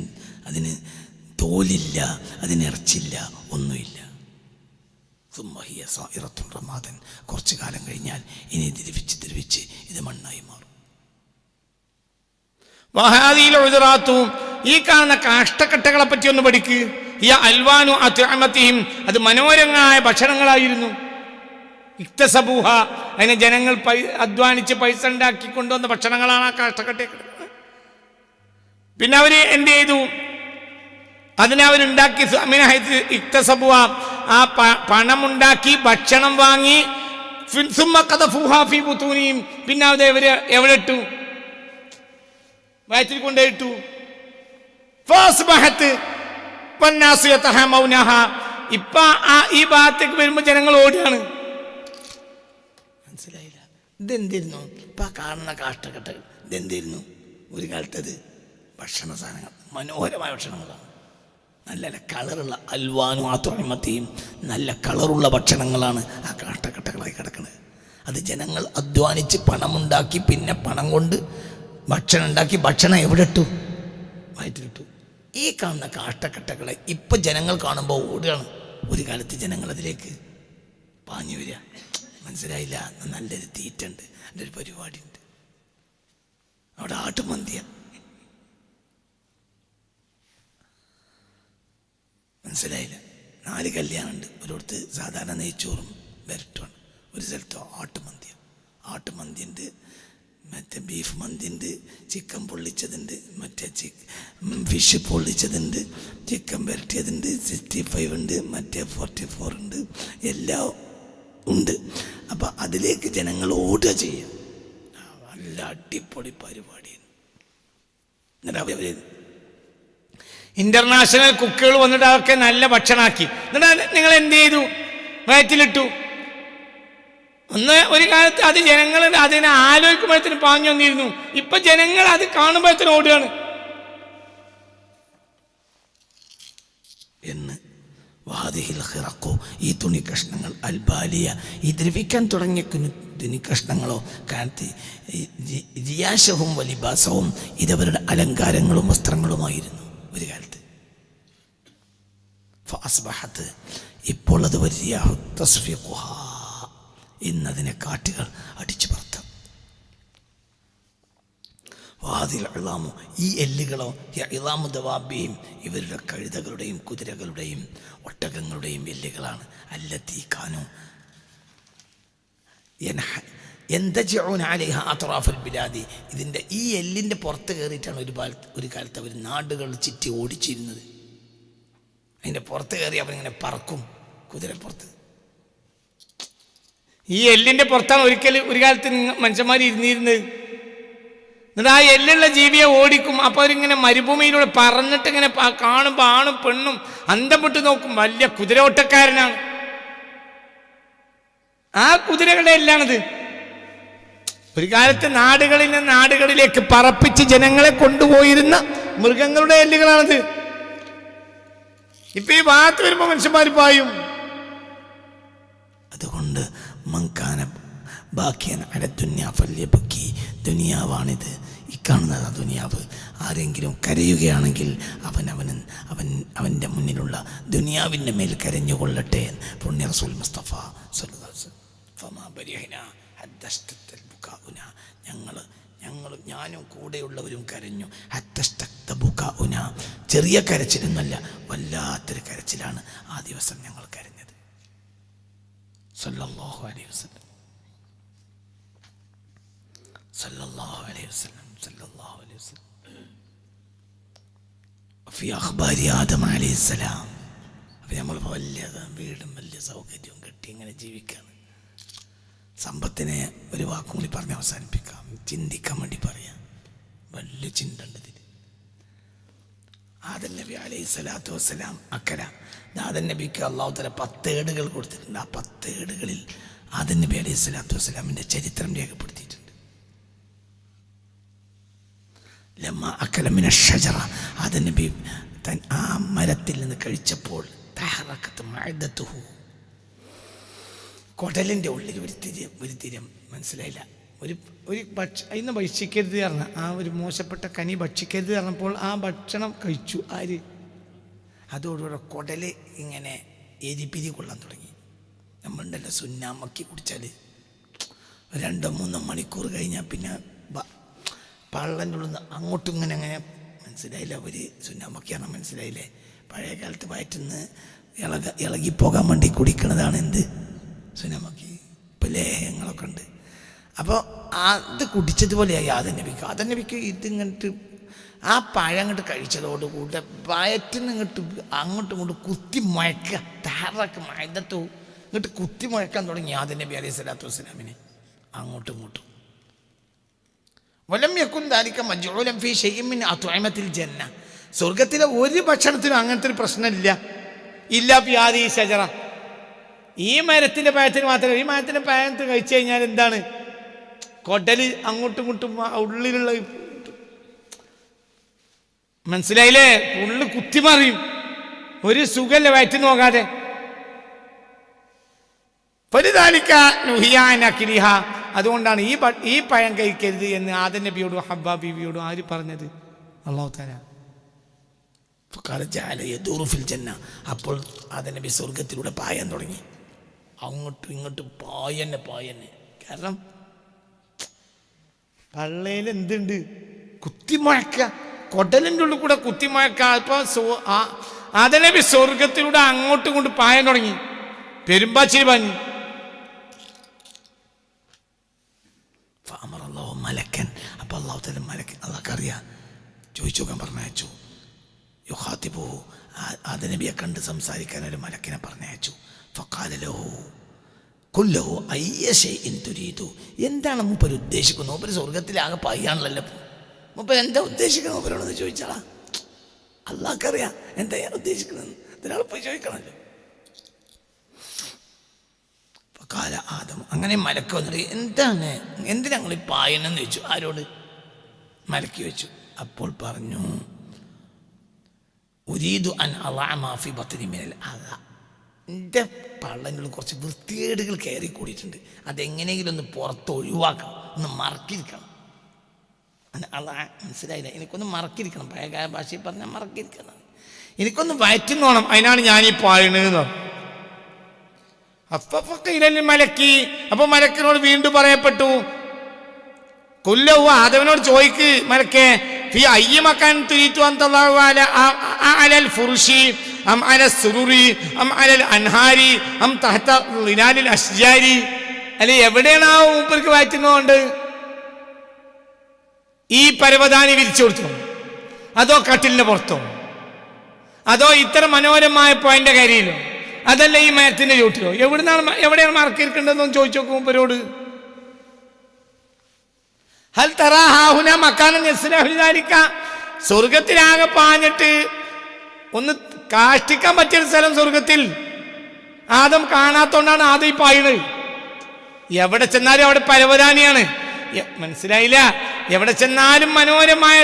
അതിന് തോലില്ല, അതിനിറച്ചില്ല, ഒന്നുമില്ല. സുമ്മഹിയ സായിറത്തുൻ റമാദൻ, കുറച്ചു കാലം കഴിഞ്ഞാൽ ഇനി ദ്രവിച്ച് ഇത് മണ്ണായി മാറും. വഹാദിയിലും, ഈ കാണുന്ന കാഷ്ടക്കട്ടകളെ പറ്റി ഒന്ന് പഠിക്ക്. ഈ അൽവാനു അത്അമതിഹിം, അത് മനോഹരമായ ഭക്ഷണങ്ങളായിരുന്നു. ഇക്തസബൂഹ, അതിനെ ജനങ്ങൾ അധ്വാനിച്ച് പൈസ ഉണ്ടാക്കി കൊണ്ടുവന്ന ഭക്ഷണങ്ങളാണ് ആ കാഷ്ടക്കട്ടകൾ. പിന്നെ അവര് എന്ത് ചെയ്തു? അതിനവരുണ്ടാക്കി ഇക്തസബൂഹ, ആ പണമുണ്ടാക്കി ഭക്ഷണം വാങ്ങി. പിന്നെ അത് എവിടെ ഇട്ടു? വയറ്റിൽ കൊണ്ടേയിട്ടു. ഇപ്പൊ ഈ ഭാഗത്തേക്ക് വരുമ്പോ ജനങ്ങൾ ഓടുകയാണ്. മനസ്സിലായില്ല? ഇതെന്തിരുന്നു? ഇപ്പൊ കാണുന്ന കാഷ്ടക്കട്ടകൾ ഇതെന്തിരുന്നു? ഒരു കാലത്തത് ഭക്ഷണ സാധനങ്ങൾ, മനോഹരമായ ഭക്ഷണങ്ങളാണ്. നല്ല കളറുള്ള അൽവാനും ആത്മഹത്യയും നല്ല കളറുള്ള ഭക്ഷണങ്ങളാണ് ആ കാഷ്ടക്കട്ടകളായി കിടക്കുന്നത്. അത് ജനങ്ങൾ അധ്വാനിച്ച് പണമുണ്ടാക്കി, പിന്നെ പണം കൊണ്ട് ഭക്ഷണം ഉണ്ടാക്കി. ഭക്ഷണം എവിടെ ഇട്ടു? വയറ്റിലിട്ടു. ഈ കാണുന്ന കാഷ്ടക്കട്ടകളെ ഇപ്പം ജനങ്ങൾ കാണുമ്പോൾ ഓടുകയാണ്. ഒരു കാലത്ത് ജനങ്ങൾ അതിലേക്ക് പാഞ്ഞു വരിക. മനസ്സിലായില്ല? നല്ലൊരു തീറ്റുണ്ട്, നല്ലൊരു പരിപാടിയുണ്ട്. അവിടെ ആട്ടുമന്തിയ. മനസ്സിലായില്ല? 4 കല്യാണമുണ്ട്. ഒരിടത്ത് സാധാരണ നെയ്ച്ചോറും വരട്ടുമാണ്, ഒരു സ്ഥലത്ത് ആട്ടുമന്തിയുണ്ട്, മറ്റേ ബീഫ് മന്തിയുണ്ട്, ചിക്കൻ പൊള്ളിച്ചതുണ്ട്, മറ്റേ ഫിഷ് പൊള്ളിച്ചതുണ്ട്, ചിക്കൻ വരട്ടിയതുണ്ട്, 65 ഉണ്ട്, മറ്റേ 44 ഉണ്ട്, എല്ലാം ഉണ്ട്. അപ്പം അതിലേക്ക് ജനങ്ങൾ ഓടുക ചെയ്യും. നല്ല അടിപൊളി പരിപാടിയാണ്. എന്നിട്ട് അവർ ഇന്റർനാഷണൽ കുക്കുകൾ വന്നിട്ട് അതൊക്കെ നല്ല ഭക്ഷണമാക്കി. എന്നിട്ട് നിങ്ങൾ എന്ത് ചെയ്തു? വയറ്റിലിട്ടു. ഒരു കാലത്ത് അത് ജനങ്ങൾ അതിനെ ആലോചിക്കുമ്പോഴത്തേന് പാഞ്ഞു വന്നിരുന്നു. ഇപ്പൊ ജനങ്ങൾ അത് കാണുമ്പോഴത്തേന് ഓടുകയാണ് എന്ന്. വാദിഹിൽ ഖിറഖു, ഈ തുണി കഷ്ണങ്ങൾ, അൽബാലിയ, ഈ ദ്രവിക്കാൻ തുടങ്ങിയ തുണി കഷ്ണങ്ങളോ, കാലത്ത് ജിയാശവും വലിബാസവും, ഇതവരുടെ അലങ്കാരങ്ങളും വസ്ത്രങ്ങളുമായിരുന്നു ഒരു കാലത്ത്. ഫഅസ്ബഹത്ത്, ഇപ്പോൾ അത് വലിയ തസ്ഫിഖുഹ, ഇന്നതിനെ കാറ്റുകൾ അടിച്ചു പറത്ത. വാദിൽ ഇളാമു, ഈ എല്ലുകളോ, ഇളാമു ദവാബിയും, ഇവരുടെ കഴുതകളുടെയും കുതിരകളുടെയും ഒട്ടകങ്ങളുടെയും എല്ലുകളാണ്. അല്ലത്തി കാനു യന്തജിഊന അലൈഹ അത്റാഫൽ ബിലാദി. ഇതിൻ്റെ ഈ എല്ലിൻ്റെ പുറത്ത് കയറിയിട്ടാണ് ഒരു കാലത്ത് അവർ നാടുകൾ ചുറ്റി ഓടിച്ചിരുന്നത്. അതിൻ്റെ പുറത്ത് കയറി അവരിങ്ങനെ പറക്കും, കുതിരപ്പുറത്ത്. ഈ എല്ലിൻ്റെ പുറത്താണ് ഒരു കാലത്ത് മനുഷ്യന്മാർ ഇരുന്നിരുന്നത്. എന്നിട്ട് ആ എല്ലുള്ള ജീവിയെ ഓടിക്കും. അപ്പോൾ അവരിങ്ങനെ മരുഭൂമിയിലൂടെ പറന്നിട്ട് ഇങ്ങനെ കാണുമ്പോൾ ആണും പെണ്ണും അന്തം വിട്ട് നോക്കും. വലിയ കുതിരോട്ടക്കാരനാണ്. ആ കുതിരകളുടെ എല്ലാണിത്. ഒരു കാലത്ത് നാടുകളിൽ നിന്ന് നാടുകളിലേക്ക് പറപ്പിച്ച് ജനങ്ങളെ കൊണ്ടുപോയിരുന്ന മൃഗങ്ങളുടെ എല്ലുകളാണിത്. ഇപ്പൊ ഈ ഭാഗത്ത് വരുമ്പോൾ മനുഷ്യന്മാർ പായും. അതുകൊണ്ട് മങ്കാന ബാക്കിയൻ അല ദുനിയാ ഫല്യബക്കി. ദുനിയാവാണിത്, ഈ കാണുന്നത് ദുനിയാവ്. ആരെങ്കിലും കരയുകയാണെങ്കിൽ അവൻ്റെ മുന്നിലുള്ള ദുനിയാവിൻ്റെ മേൽ കരഞ്ഞുകൊള്ളട്ടെ. പുണ്യ റസൂൽ മുസ്തഫ ഞാനും കൂടെയുള്ളവരും കരഞ്ഞു. ചെറിയ കരച്ചിലൊന്നല്ല, വല്ലാത്തൊരു കരച്ചിലാണ് ആ ദിവസം ഞങ്ങൾ കരഞ്ഞത്. സല്ലല്ലാഹു അലൈഹി വസല്ലം, സല്ലല്ലാഹു അലൈഹി വസല്ലം, സല്ലല്ലാഹു അലൈഹി വസല്ലം. ഫി അഖ്ബാരി ആദം അലൈഹിസ്സലാം. അപ്പോൾ നമ്മൾ വലിയ വീടും വലിയ സൗകര്യവും കെട്ടി ഇങ്ങനെ ജീവിക്കുകയാണ്. സമ്പത്തിനെ ഒരു വാക്കും കൂടി പറഞ്ഞ് അവസാനിപ്പിക്കാം, ചിന്തിക്കാൻ വേണ്ടി പറയാം. വലിയ ചിന്തണ്ട് ഇതിൽ. ആദം നബി അലൈഹി സ്വലാത്തു വസ്സലാം അക്കര. ആദം നബിക്ക് അള്ളാഹു തആല 10 ഏടുകൾ കൊടുത്തിട്ടുണ്ട്. ആ 10 ഏടുകളിൽ ആദം നബി അലൈഹി സ്വലാത്തു വസ്സലാമിൻ്റെ ചരിത്രം രേഖപ്പെടുത്തിയിട്ടുണ്ട്. ലമ്മ അക്കല മിന ഷജറ. ആദം നബി ആ മരത്തിൽ നിന്ന് കഴിച്ചപ്പോൾ തഹറക്കത്ത് മഅദതുഹു, കുടലിൻ്റെ ഉള്ളിൽ ഒരു തിരം മനസ്സിലായില്ല. ഒരു ഇന്ന് ഭക്ഷിക്കരുത് പറഞ്ഞ ആ ഒരു മോശപ്പെട്ട കനി ഭക്ഷിക്കരുത് പറഞ്ഞപ്പോൾ ആ ഭക്ഷണം കഴിച്ചു. ആര്? അതോടുകൂടെ കുടല് ഇങ്ങനെ എരിപിരി കൊള്ളാൻ തുടങ്ങി. നമ്മളുണ്ടല്ലോ സുന്നാമക്കി കുടിച്ചാൽ 2-3 മണിക്കൂർ കഴിഞ്ഞാൽ പിന്നെ പള്ളൻ്റെ ഉള്ളിൽ നിന്ന് അങ്ങോട്ടും ഇങ്ങനെ മനസ്സിലായില്ല. ഒരു സുന്നാമക്കിയാണ്, മനസ്സിലായില്ലേ? പഴയ കാലത്ത് വയറ്റുനിന്ന് ഇളകിപ്പോകാൻ വേണ്ടി കുടിക്കണതാണ് എന്ത്? സുന്നാമക്കി. ഇപ്പം ലേഹങ്ങളൊക്കെ ഉണ്ട്. അപ്പോൾ അത് കുടിച്ചതുപോലെയായി ആദം നബിക്ക്. ആദം നബിക്ക് ഇതിങ്ങോട്ട് ആ പഴം അങ്ങോട്ട് കഴിച്ചതോടുകൂടെ വയറ്റിന് അങ്ങോട്ടും ഇങ്ങോട്ട് കുത്തി മുഴക്കുക. താറക്ക് മൈദത്തോ ഇങ്ങോട്ട് കുത്തി മുഴക്കാൻ തുടങ്ങി ആദം നബി അലൈഹി സ്വലാത്തു വസ്സലാമിനെ അങ്ങോട്ടും ഇങ്ങോട്ടും. വലം യകുൻ ദാലിക മജ്ഊലൻ ഫീ ശൈഇൻ മിൻ അത്അമത്തിൽ ജന്ന. സ്വർഗത്തിലെ ഒരു ഭക്ഷണത്തിനും അങ്ങനത്തെ ഒരു പ്രശ്നമില്ല. ഇല്ലാ ഫീ ഹാദിഹി ഷജറ. ഈ മരത്തിൻ്റെ പഴത്തിന് മാത്രമല്ല, ഈ മരത്തിൻ്റെ പഴത്ത് കഴിച്ചു കഴിഞ്ഞാൽ എന്താണ്? കൊടല് അങ്ങോട്ടും ഇങ്ങോട്ടും ഉള്ളിലുള്ള മനസ്സിലായില്ലേ? ഉള്ളു കുത്തിമറിയും. ഒരു സുഖല്ല വയറ്റിന് പോകാതെ. അതുകൊണ്ടാണ് ഈ പഴം കഴിക്കരുത് എന്ന് ആദം നബിയോടും ഹവ്വാ ബീവിയോടും ആര് പറഞ്ഞത്? അല്ലാഹു തആല. അപ്പോൾ ആദം നബി സ്വർഗത്തിലൂടെ പായാൻ തുടങ്ങി. അങ്ങോട്ടും ഇങ്ങോട്ടും പായന്നെ. കാരണം പള്ളയിൽ എന്തുണ്ട്? കുത്തിമുഴക്ക. കൊടലിൻ്റെ ഉള്ളിൽ കൂടെ കുത്തിമുഴക്ക. അപ്പോൾ ആദം നബി സ്വർഗത്തിലൂടെ അങ്ങോട്ടും ഇങ്ങോട്ടും പായാൻ തുടങ്ങി. പെരുമ്പാച്ചിരി പറഞ്ഞു. മലക്കൻ. അപ്പോൾ അല്ലാഹു തആല മലക്കൻ, അള്ളാഹ്ക്കറിയാം, ചോദിച്ചു നോക്കാൻ പറഞ്ഞയച്ചു. യുഖാതിബു, ആദം നബിയെ കണ്ട് സംസാരിക്കാൻ ഒരു മലക്കിനെ പറഞ്ഞയച്ചു. ഫഖാല ലഹു ഖുൽ ലഹു അയ്യ ശൈഇൻ തുരീദു. എന്താണ് മൂപ്പര് ഉദ്ദേശിക്കുന്നത്? മൂപ്പര് സ്വർഗത്തിലാകെ പായാണല്ലോ. മൂപ്പര് എന്താ ഉദ്ദേശിക്കുന്നത്? മൂപ്പരോടൊന്ന് ചോദിച്ചാളാ. അള്ളാഹ്ക്കറിയാം എന്താ ഉദ്ദേശിക്കുന്നത്. ഒരാൾ പോയി ചോദിക്കണമല്ലോ. കാല ആദം. അങ്ങനെ മലക്ക് വന്നിട്ട് എന്തിനാ ഞങ്ങൾ പായണെന്ന് ചോദിച്ചു. ആരോട്? മലക്ക് ചോദിച്ചു. അപ്പോൾ പറഞ്ഞു, ഉരീദു അൻ അളഅ മാ ഫി ബത്നി മിനൽ അദാ. എൻ്റെ പള്ളങ്ങളിൽ കുറച്ച് വൃത്തികേടുകൾ കയറി കൂടിയിട്ടുണ്ട്. അതെങ്ങനെയെങ്കിലും ഒന്ന് പുറത്ത് ഒഴിവാക്കണം, ഒന്ന് മറക്കിരിക്കണം. മനസ്സിലായില്ല? എനിക്കൊന്ന് മറക്കിരിക്കണം. പഴയ ഭാഷയിൽ പറഞ്ഞാൽ മറക്കിരിക്കണം. എനിക്കൊന്ന് വയറ്റിന്ന് വേണം. അതിനാണ് ഞാനീ പായണെന്ന്. മലക്കി. അപ്പൊ മലക്കിനോട് വീണ്ടും പറയപ്പെട്ടു, കൊല്ലവ ആദവനോട് ചോദിക്ക് മലക്കെ, ഫീ അയ്യ മക്കാൻ തുരീതു അൻ തളഅ അലൽ ഫുർഷി അം അല സുറുരി അം അലൽ അൻഹാരി അം തഹത ളിനാലിൽ അശ്ജാരി. അല്ലെ എവിടെയാണ് ആ മൂപ്പർക്ക് വയറ്റുന്നതുകൊണ്ട്? ഈ പരവതാനി വിരിച്ചു കൊടുത്തു, അതോ കട്ടിലിന്റെ പുറത്തോ, അതോ ഇത്ര മനോഹരമായ പോയിന്റെ കരിയിലോ, അതല്ല ഈ മരത്തിന്റെ ചുവട്ടിലോ? എവിടെയാണ് മറക്കിരിക്കേണ്ടതെന്ന് ചോദിച്ചു നോക്കും മൂപ്പരോട്. ഹൽ തറാ ഹാഹുന മക്കാനൻ യസ്ലഹു ദാലിക, സ്വർഗത്തിലാകെ പാഞ്ഞിട്ട് ഒന്ന് കാഷ്ടിക്കാൻ പറ്റിയ സ്ഥലം സ്വർഗത്തിൽ ആദം കാണാത്തോണ്ടാണ് ആദം ഈ പായുന്നത്. എവിടെ ചെന്നാലും അവിടെ പരവതാനിയാണ്. മനസ്സിലായില്ല? എവിടെ ചെന്നാലും മനോഹരമായ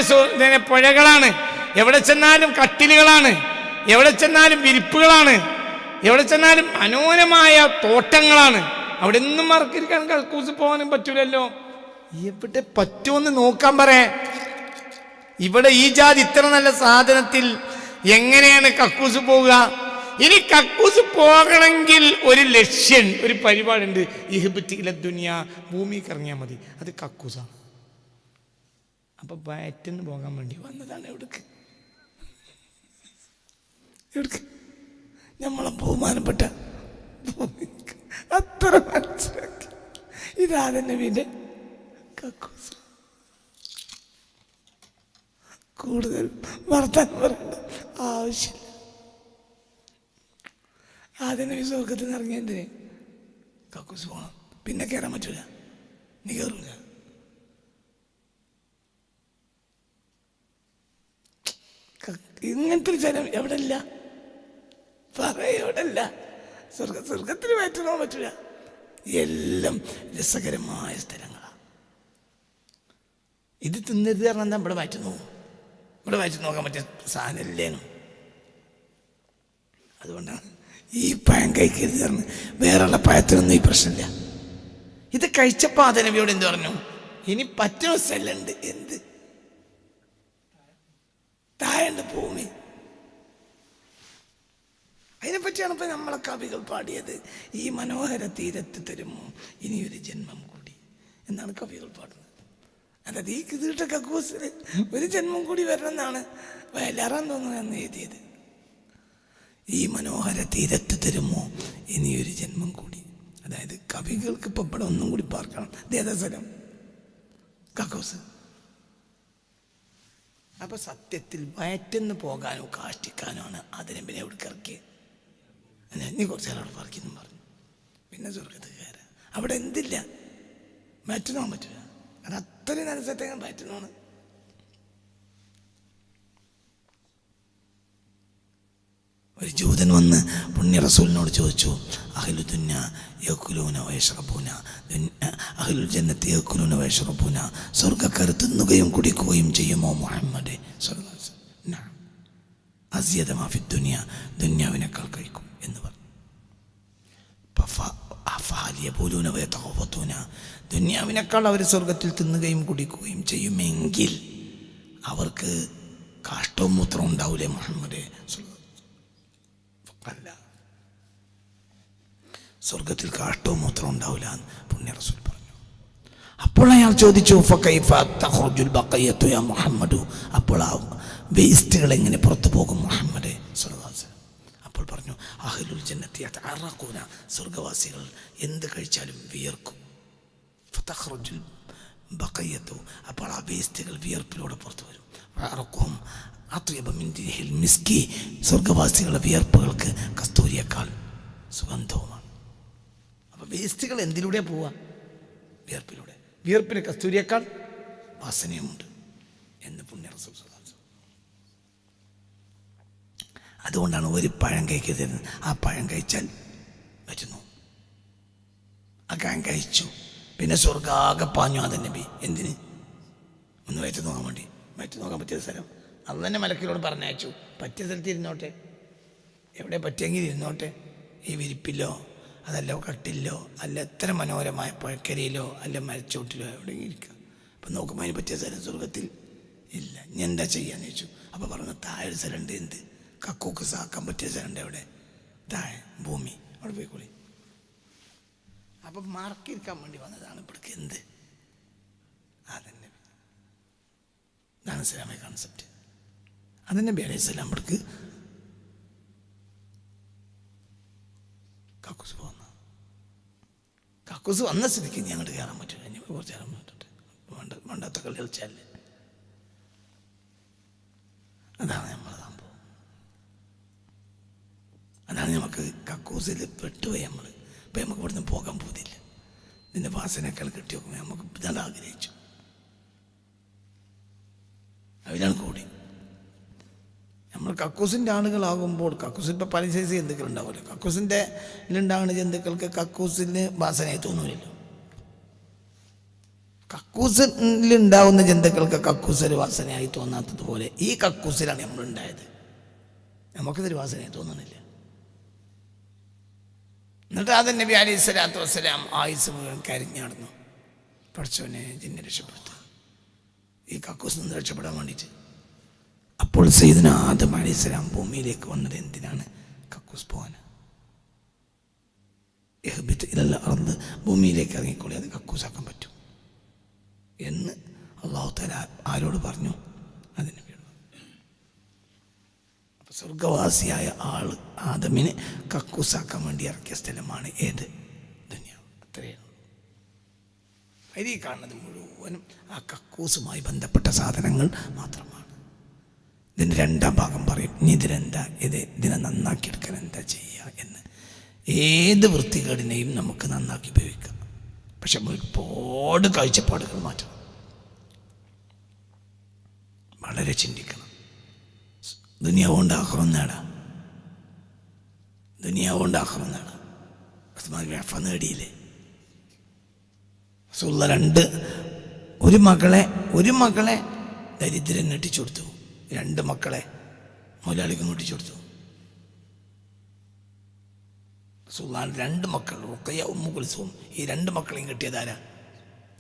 പുഴകളാണ്, എവിടെ ചെന്നാലും കട്ടിലുകളാണ്, എവിടെ ചെന്നാലും വിരിപ്പുകളാണ്, എവിടെ ചെന്നാലും മനോഹരമായ തോട്ടങ്ങളാണ്. അവിടെ ഒന്നും മറക്കിരിക്കാൻ കക്കൂസ് പോകാനും പറ്റൂലല്ലോ. എവിടെ പറ്റുമെന്ന് നോക്കാൻ പറയേ. ഇവിടെ ഈ ജാതി ഇത്ര നല്ല സാധനത്തിൽ എങ്ങനെയാണ് കക്കൂസ് പോവുക? ഇനി കക്കൂസ് പോകണമെങ്കിൽ ഒരു ലക്ഷ്യം, ഒരു പരിപാടിയുണ്ട്. ഇഹ്ബിത്തില ദുനിയ, ഭൂമിക്ക് ഇറങ്ങിയാൽ മതി. അത് കക്കൂസാണ്. അപ്പൊ വയറ്റിന്ന് പോകാൻ വേണ്ടി വന്നതാണ്. എവിടേക്ക് നമ്മളെ ബഹുമാനപ്പെട്ട അത്ര മനസ്സിലാക്കി. ഇതാദ്യം നബിന്റെ കക്കൂസ്. കൂടുതൽ വർത്താനം പറയേണ്ട ആവശ്യമില്ല. ആദ്യം നബി സ്വർഗത്തിൽ നിന്ന് ഇറങ്ങിയതിന് കക്കൂസ് പോകണം. പിന്നെ കയറാൻ പറ്റൂല, നീ കയറൂല. ഇങ്ങനത്തെ ഒരു ജനം എവിടെ ഇല്ല, എവിടെ ഇല്ല. സ്വർഗത്തിൽ വയറ്റാൻ പറ്റൂല. എല്ലാം രസകരമായ സ്ഥലങ്ങളാണ്. ഇത് തിന്നരുത് കാരണം എന്താ? ഇവിടെ വയറ്റ് നോക്കും, ഇവിടെ വയറ്റ് നോക്കാൻ പറ്റിയ സാധനമില്ലേനും. അതുകൊണ്ടാണ് ഈ പഴം കഴിക്കരുത് പറഞ്ഞ്. വേറെയുള്ള പഴത്തിനൊന്നും ഈ പ്രശ്നമില്ല. ഇത് കഴിച്ചപ്പോൾ ആ നബിയോട് എന്ത് പറഞ്ഞു? ഇനി പറ്റുന്ന സ്ഥലമുണ്ട്. എന്ത്? താഴെ ഭൂമി. അതിനെപ്പറ്റിയാണ് ഇപ്പൊ നമ്മളെ കവികൾ പാടിയത്. ഈ മനോഹര തീരത്ത് തരുമോ ഇനിയൊരു ജന്മം കൂടി എന്നാണ് കവികൾ പാടുന്നത്. അല്ലാതെ ഈ കിതീട്ട കക്കൂസിന് ഒരു ജന്മം കൂടി വരണം എന്നാണ് വയലാറാൻ തോന്നുന്നു എഴുതിയത്. ഈ മനോഹര തീരത്ത് തരുമോ ഇനിയൊരു ജന്മം കൂടി. അതായത് കവികൾക്ക് ഇപ്പൊ ഇവിടെ ഒന്നും കൂടി പാർക്കണം. ദേദസരം കക്കൂസ്. അപ്പൊ സത്യത്തിൽ വയറ്റിന്ന് പോകാനോ കാഷ്ടിക്കാനോ ആണ് അതിനെ പിന്നെ എവിടെ ഇറക്കിയത്. നീ കുറച്ച് ആളോട് പാർക്കിന്നും പറഞ്ഞു. പിന്നെ സ്വർഗത്ത് കയറാം. അവിടെ എന്തില്ല, വയറ്റിന് പോകാൻ പറ്റില്ല. അത് അത്രയും നല്ല സ്ഥലത്തേക്ക് വയറ്റിനാണ്. ഒരു ജൂതൻ വന്ന് പുണ്യ റസൂലിനോട് ചോദിച്ചു, അഹ്ലു ദുന്യ യഅ്കുലൂന വയശ്റബൂന, അഹ്ലുൽ ജന്നത്തി യഅ്കുലൂന വയശ്റബൂന, സ്വർഗ്ഗക്കാർ തിന്നുകയും കുടിക്കുകയും ചെയ്യുമോ മുഹമ്മദ് സ്വല്ലല്ലാഹു അലൈഹി വസല്ലം? നഅം അസ്യദ മാ ഫി ദുനിയ, ദുനിയാവിനേക്കാൾ കഴിക്കും എന്ന് പറഞ്ഞു. ഫഅലിയബൂലൂന വയതഖവതൂന, ദുനിയാവിനേക്കാൾ അവർ സ്വർഗത്തിൽ തിന്നുകയും കുടിക്കുകയും ചെയ്യുമെങ്കിൽ അവർക്ക് കാഷ്ടവും മൂത്രവും ഉണ്ടാവൂലേ മുഹമ്മദ്? അല്ല, സ്വർഗത്തിൽ കാഷ്ടവും മൂത്രവും ഉണ്ടാവില്ല എന്ന് പുണ്യ റസൂൽ പറഞ്ഞു. അപ്പോൾ അയാൾ ചോദിച്ചു, ഫകൈഫ തഖ്റുജുൽ ബഖിയത്തു യാ മുഹമ്മദു, അപ്പോൾ ആ വേസ്റ്റുകൾ എങ്ങനെ പുറത്തു പോകും മുഹമ്മദ് സ്വല്ലല്ലാഹു അലൈഹി വസല്ലം? അപ്പോൾ പറഞ്ഞു, അഹ്ലുൽ ജന്നത്തി യതഅറഖൂന, സ്വർഗ്ഗവാസികൾ എന്ത് കഴിച്ചാലും വിയർക്കും. ഫതഖ്റുജുൽ ബഖിയത്തു, അപ്പോൾ ആ വേസ്റ്റുകൾ വിയർപ്പിലൂടെ പുറത്തു വരും. വഅറഖുഹും അത്യബ മിൻ റിഹിൽ മിസ്കി, സ്വർഗ്ഗവാസികളുടെ വിയർപ്പുകൾക്ക് കസ്തൂരിയേക്കാൾ സുഗന്ധവുമാണ്. അപ്പൊ വേസ്റ്റുകൾ എന്തിലൂടെ പോവാ? വിയർപ്പിലൂടെ. വിയർപ്പിന് കസ്തൂരിയേക്കാൾ വാസനയുമുണ്ട് എന്ന് പുണ്യ റസൂൽ സ്വല്ലല്ലാഹു അലൈഹി വസല്ലം. അതുകൊണ്ടാണ് ഒരു പഴം കഴിക്കരുത്. ആ പഴം കഴിച്ചാൽ പറ്റുന്നു. ആ പഴം കഴിച്ചു, പിന്നെ സ്വർഗ്ഗാകെ പാഞ്ഞു. ആ നബി എന്തിന്? ഒന്ന് വയറ്റ് നോക്കാൻ വേണ്ടി. വയറ്റ് നോക്കാൻ പറ്റിയ സ്ഥലം അത് തന്നെ മലക്കിനോട് പറഞ്ഞയച്ചു. പറ്റിയ സ്ഥലത്ത് ഇരുന്നോട്ടെ, എവിടെ പറ്റിയെങ്കിൽ ഇരുന്നോട്ടെ. ഈ വിരിപ്പിലോ അതല്ല കട്ടിലോ അല്ല എത്ര മനോഹരമായ പുഴക്കരയിലോ അല്ല മരച്ചോട്ടിലോ എവിടെയെങ്കിലും ഇരിക്കുക. അപ്പം നോക്കുമ്പോൾ അതിന് പറ്റിയ സ്ഥലം സ്വർഗത്തിൽ ഇല്ല. ഞാൻ എന്താ ചെയ്യാന്ന് ചോദിച്ചു. അപ്പോൾ പറഞ്ഞു, താഴെ സ്ഥലമുണ്ട്. എന്ത്? കക്കൂക്ക് സാക്കാൻ പറ്റിയ സ്ഥലമുണ്ട്. എവിടെ? താഴെ ഭൂമി. അവിടെ പോയിക്കോളി. അപ്പം മാർക്കിരിക്കാൻ വേണ്ടി വന്നതാണ് ഇവിടേക്ക്. എന്ത്? അതന്നെ ഇതാണ് ഇസ്ലാമിക കോൺസെപ്റ്റ്. അതന്നെ നബി അലൈഹി സ്വലാം ഇവിടേക്ക് കക്കൂസ് പോകുന്ന കക്കൂസ് വന്ന സ്ഥിതിക്ക് ഇനി അങ്ങോട്ട് കയറാൻ പറ്റില്ല. ഇനി കുറച്ച് നേരം വേണ്ടാത്ത കളി കളിച്ചാലേ. അതാണ് നമ്മളെ സംഭവം. അതാണ് നമുക്ക് കക്കൂസിൽ പെട്ടുപോയി നമ്മൾ. ഇപ്പം നമുക്ക് ഇവിടുന്ന് പോകാൻ പോകുന്നില്ല. ഇതിൻ്റെ വാസനേക്കാൾ കിട്ടി നോക്കുമ്പോൾ നമുക്ക് ഇതാണ് ആഗ്രഹിച്ചു. അതിലാണ് കൂടി നമ്മൾ കക്കൂസിൻ്റെ ആളുകളാകുമ്പോൾ. കക്കൂസിൽ ഇപ്പോൾ പല സൈസ് ജന്തുക്കൾ ഉണ്ടാവില്ല. കക്കൂസിൻ്റെ ഉണ്ടാകുന്ന ജന്തുക്കൾക്ക് കക്കൂസിന് വാസനയായി തോന്നുന്നില്ലല്ലോ. കക്കൂസിലുണ്ടാവുന്ന ജന്തുക്കൾക്ക് കക്കൂസിൽ വാസനയായി തോന്നാത്തതുപോലെ ഈ കക്കൂസിലാണ് നമ്മളുണ്ടായത്. നമുക്കിതൊരു വാസനയായി തോന്നുന്നില്ല. എന്നിട്ട് അത് നബി അലൈഹി സ്വലാത്തു വസ്സലാം ആയുസ് മുഴുവൻ കരഞ്ഞു നടന്നു. പഠിച്ചവനെ ജിന്നെ രക്ഷപ്പെടുത്തുക, ഈ കക്കൂസിൽ നിന്ന് രക്ഷപ്പെടാൻ വേണ്ടിയിട്ട്. അപ്പോൾ സയ്യിദുനാ ആദം അലൈഹിസ്സലാം ഭൂമിയിലേക്ക് വന്നത് എന്തിനാണ്? കക്കൂസ് പോകാൻ. ഭൂമിയിലേക്ക് ഇറങ്ങിക്കൊള്ളി, അത് കക്കൂസാക്കാൻ പറ്റും എന്ന് അല്ലാഹു തആല ആരോട് പറഞ്ഞു? അതിന് വേണം. അപ്പോൾ സ്വർഗവാസിയായ ആൾ ആദമിനെ കക്കൂസാക്കാൻ വേണ്ടി ഇറക്കിയ സ്ഥലമാണ് ഏത്? ദുനിയാവ്. അത്രയാണ്. അതിൽ കാണുന്നത് മുഴുവനും ആ കക്കൂസുമായി ബന്ധപ്പെട്ട സാധനങ്ങൾ മാത്രമാണ്. ഇതിൻ്റെ രണ്ടാം ഭാഗം പറയും. ഇനി ഇതിനെ നന്നാക്കിയെടുക്കാൻ എന്താ ചെയ്യുക എന്ന്. ഏത് വൃത്തികേടിനെയും നമുക്ക് നന്നാക്കി ഉപയോഗിക്കാം. പക്ഷെ നമ്മൾ ഒരുപാട് കാഴ്ചപ്പാടുകൾ മാറ്റണം. വളരെ ചിന്തിക്കണം. ദുനിയാവുകൊണ്ട് ആഖിറത്ത് നേടാം. ദുനിയാവുകൊണ്ട് ആഖിറത്ത് നേടാം. ഉസ്മാൻ ബിൻ അഫ്ഫാൻ നേടിയില്ലേ? ഒരു മകളെ ദരിദ്രൻ കെട്ടിച്ചു കൊടുത്തു. 2 മക്കളെ മുതലാളിക്കും കെട്ടിച്ചു കൊടുത്തു. സുൽത്താൻ 2 മക്കൾ, റുഖയ്യ, ഉമ്മു കുൽസൂം. ഈ 2 മക്കളെയും കിട്ടിയതാരാ?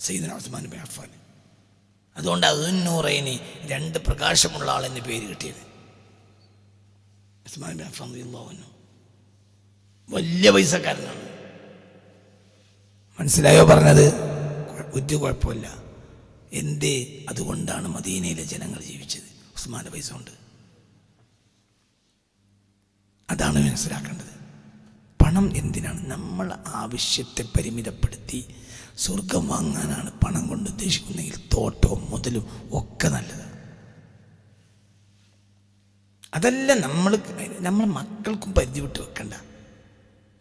സയ്യിദുനാ ഉസ്മാൻ ബിൻ അഫ്ഫാൻ. അതുകൊണ്ട് അദ്ദുന്നൂറൈനി, 2 പ്രകാശമുള്ള ആളെന്ന് പേര് കിട്ടിയത്. ഉസ്മാൻ ബിൻ അഫ്ഫാൻ റളിയല്ലാഹു അൻഹു വലിയ പൈസക്കാരനാണ്. മനസ്സിലായോ പറഞ്ഞത്? ഒരു കുഴപ്പമില്ല. എന്തേ? അതുകൊണ്ടാണ് മദീനയിലെ ജനങ്ങൾ ജീവിച്ചത്. ഉസ്മാൻ്റെ പൈസ ഉണ്ട്. അതാണ് മനസ്സിലാക്കേണ്ടത്. പണം എന്തിനാണ്? നമ്മൾ ആവശ്യത്തെ പരിമിതപ്പെടുത്തി സ്വർഗം വാങ്ങാനാണ് പണം കൊണ്ട് ഉദ്ദേശിക്കുന്നതെങ്കിൽ തോട്ടവും മുതലും ഒക്കെ നല്ലതാണ്. അതല്ല നമ്മളെ മക്കൾക്കും പരിധി വിട്ട് വെക്കണ്ട.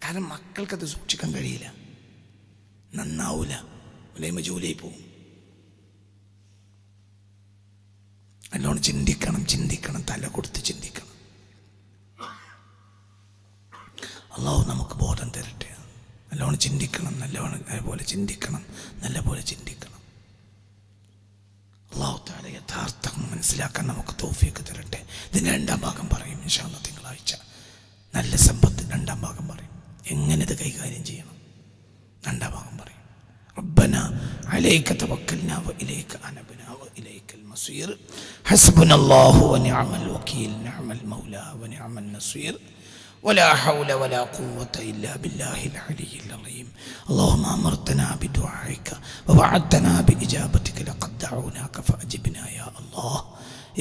കാരണം മക്കൾക്കത് സൂക്ഷിക്കാൻ കഴിയില്ല, നന്നാവൂല, അല്ലെങ്കിൽ ജോലിയായി പോകും. നല്ലോണം ചിന്തിക്കണം, തല കൊടുത്ത് ചിന്തിക്കണം. അല്ലാഹു നമുക്ക് ബോധം തരട്ടെ. നല്ലോണം ചിന്തിക്കണം, നല്ലപോലെ ചിന്തിക്കണം. അല്ലാഹു തആല യഥാർത്ഥം മനസ്സിലാക്കാൻ നമുക്ക് തൗഫീഖ് തരട്ടെ. ഇതിന് 2ാം ഭാഗം പറയും ഇൻഷാ അല്ലാഹ് തിങ്കളാഴ്ച. നല്ല സമ്പത്ത് 2ാം ഭാഗം പറയും. എങ്ങനെ ഇത് കൈകാര്യം ചെയ്യണം 2ാം ഭാഗം പറയും. ربنا عليك توكلنا وإليك أنبنا وإليك المصير حسبنا الله ونعم الوكيل نعم المولى ونعم النصير ولا حول ولا قوة إلا بالله العلي العظيم اللهم أمرتنا بدعائك ووعدتنا بإجابتك لقد دعوناك فأجبنا يا الله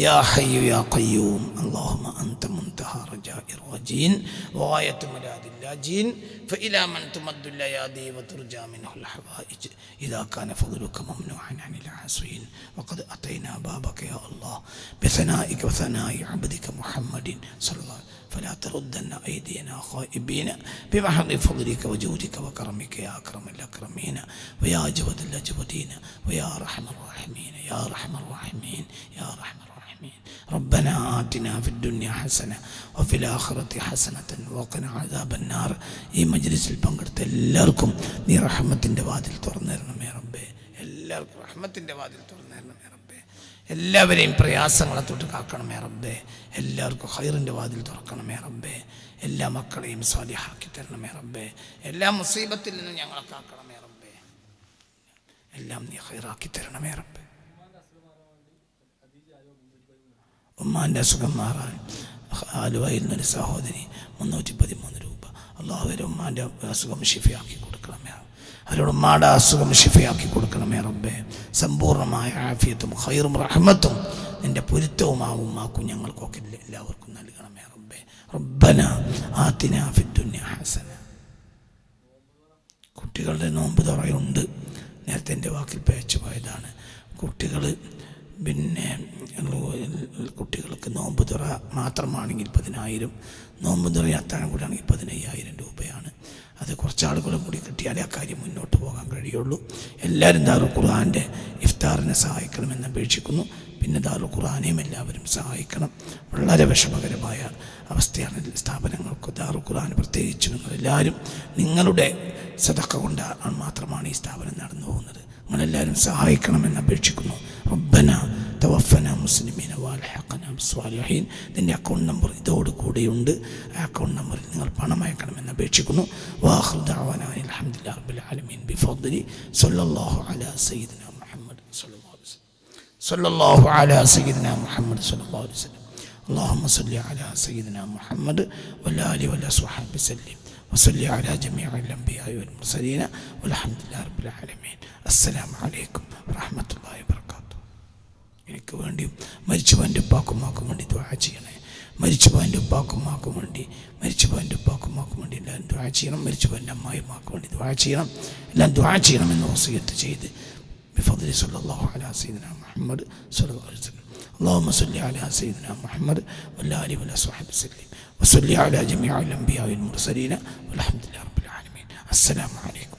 يا حي يا قيوم اللهم أنت منتهى رجاء الراجين وغاية ملاذ اللاجين فإلى من تمد الأيادي وترجى منه الحوائج إذا كان فضلك ممنوعا عن العاصين وقد أتينا بابك يا الله بثنائك وثناء عبدك محمد صلى الله عليه وسلم فلا تردن أيدينا خائبين بمحض فضلك وجودك وكرمك يا أكرم الأكرمين ويا أجود الأجودين ويا أرحم الراحمين يا أرحم الراحمين يا أرحم الراحمين ربنا آتنا في الدنيا حسنة وفي الآخرة حسنة وقنا عذاب النار ഈ മജ്‌ലിസിൽ പങ്കെടുത്ത എല്ലാവർക്കും നീ റഹ്മത്തിൻ്റെ വാതിൽ തുറന്നു തരണമേ റബ്ബേ. എല്ലാവർക്കും റഹ്മത്തിൻ്റെ വാതിൽ തുറന്നു തരണമേ റബ്ബേ. എല്ലാവരെയും പ്രയാസങ്ങളെ തൊട്ട് കാക്കണമേ റബ്ബേ. എല്ലാവർക്കും ഖൈറിൻ്റെ വാതിൽ തുറക്കണമേ റബ്ബേ. എല്ലാ മക്കളെയും സ്വാലിഹാക്കി തരണമേ റബ്ബേ. എല്ലാ മുസീബത്തിൽ നിന്നും ഞങ്ങളെ കാക്കണമേ റബ്ബേ. എല്ലാം നീ ഖൈറാക്കി തരണമേ റബ്ബേ. ഉമ്മാൻ്റെ അസുഖം മാറാൻ ആലുവയിൽ നിന്നൊരു സഹോദരി 313 രൂപ. അള്ളാഹുവിൻ്റെ ഉമ്മാൻ്റെ അസുഖം ഷിഫയാക്കി കൊടുക്കണമേ. അവരോട് ഉമ്മാടെ അസുഖം ഷിഫയാക്കി കൊടുക്കണമേ റബ്ബേ. സമ്പൂർണ്ണമായ ആഫിയത്തും ഖൈറും റഹ്മത്തും നിൻ്റെ പൊരുത്തവും ആ ഉമ്മാക്കും ഞങ്ങൾക്കൊക്കെ എല്ലാവർക്കും നൽകണമേ റബ്ബേ. റബ്ബന ആതിനാ ഫിദ്ദുനിയ ഹസന കുട്ടികളുടെ നോമ്പ് തുറയുണ്ട്. നേരത്തെ എൻ്റെ വാക്കിൽ പേച്ചു പോയതാണ്. കുട്ടികൾക്ക് നോമ്പ് തുറ മാത്രമാണെങ്കിൽ 10,000, നോമ്പ് തുറ അത്താഴം കൂടിയാണെങ്കിൽ 15,000 രൂപയാണ്. അത് കുറച്ചാളുകളും കൂടി കിട്ടിയാലേ ആ കാര്യം മുന്നോട്ട് പോകാൻ കഴിയുള്ളൂ. എല്ലാവരും ദാറുൽ ഖുർആൻ്റെ ഇഫ്താറിനെ സഹായിക്കണമെന്ന് അപേക്ഷിക്കുന്നു. പിന്നെ ദാറുൽ ഖുർആനെയും എല്ലാവരും സഹായിക്കണം. വളരെ വിഷമകരമായ അവസ്ഥയാണ് സ്ഥാപനങ്ങൾക്ക്. ദാറുൽ ഖുർആൻ പ്രത്യേകിച്ച് നിങ്ങളെല്ലാവരും നിങ്ങളുടെ സദഖ കൊണ്ട് മാത്രമാണ് ഈ സ്ഥാപനം നടന്നു പോകുന്നത്. നിങ്ങളെല്ലാവരും സഹായിക്കണമെന്ന് അപേക്ഷിക്കുന്നു. റബ്ബന തവഫന മുസ്ലിമീന വൽഹഖന ബിസ്സാലിഹീൻ. ഇതിൻ്റെ അക്കൗണ്ട് നമ്പർ ഇതോട് കൂടെയുണ്ട്. ആ അക്കൗണ്ട് നമ്പറിൽ നിങ്ങൾ പണം അയക്കണമെന്ന് അപേക്ഷിക്കുന്നു. വാഖിറു ദഅവാനാ അൽഹംദുലില്ലാഹി റബ്ബിൽ ആലമീൻ ബിഫദ്ലി സല്ലല്ലാഹു അലാ സയ്യിദിനാ മുഹമ്മദ് സല്ലല്ലാഹു അലാ സയ്യിദിനാ മുഹമ്മദ് സല്ലല്ലാഹു അലൈഹി വസല്ലം. اللهم صل على سيدنا محمد وعلى آله وصحبه وسلم وصل على جميع الأنبياء والمرسلين والحمد لله رب العالمين. السلام عليكم ورحمة الله وبركاته. എനിക്ക് വേണ്ടിയും മരിച്ചുപോയൻ്റെ ഉപ്പാക്കും മാക്കും വേണ്ടി ദുആ ചെയ്യണേ. മരിച്ചുപോയൻ്റെ ഉപ്പാക്കും മാക്കും വേണ്ടി എല്ലാവരും ദുആ ചെയ്യണം. മരിച്ചുപോയൻ്റെ അമ്മായിയും മാക്കും വേണ്ടി ദുആ ചെയ്യണം. എല്ലാം ദുആ ചെയ്യണമെന്ന് വസിയത്ത് ചെയ്ത് ബിഫദ്ലി സല്ലല്ലാഹു അലാ സയ്യിദിനാ മുഹമ്മദ് സല്ലല്ലാഹു അലൈഹി വസല്ലം. اللهم صل على سيدنا محمد وعلى آله وصحبه وسلم وصل على جميع الأنبياء والمرسلين والحمد لله رب العالمين. السلام عليكم.